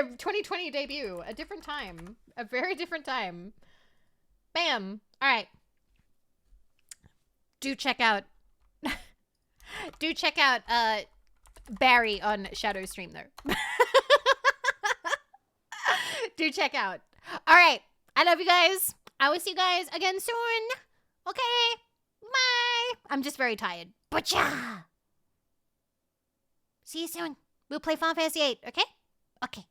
2020 debut. A different time. A very different time. Bam. All right. Do check out Barry on Shadow Stream though. Do check out. All right. I love you guys. I will see you guys again soon. Okay. Bye. I'm just very tired. Butcha. See you soon. We'll play Final Fantasy 8, okay? Okay.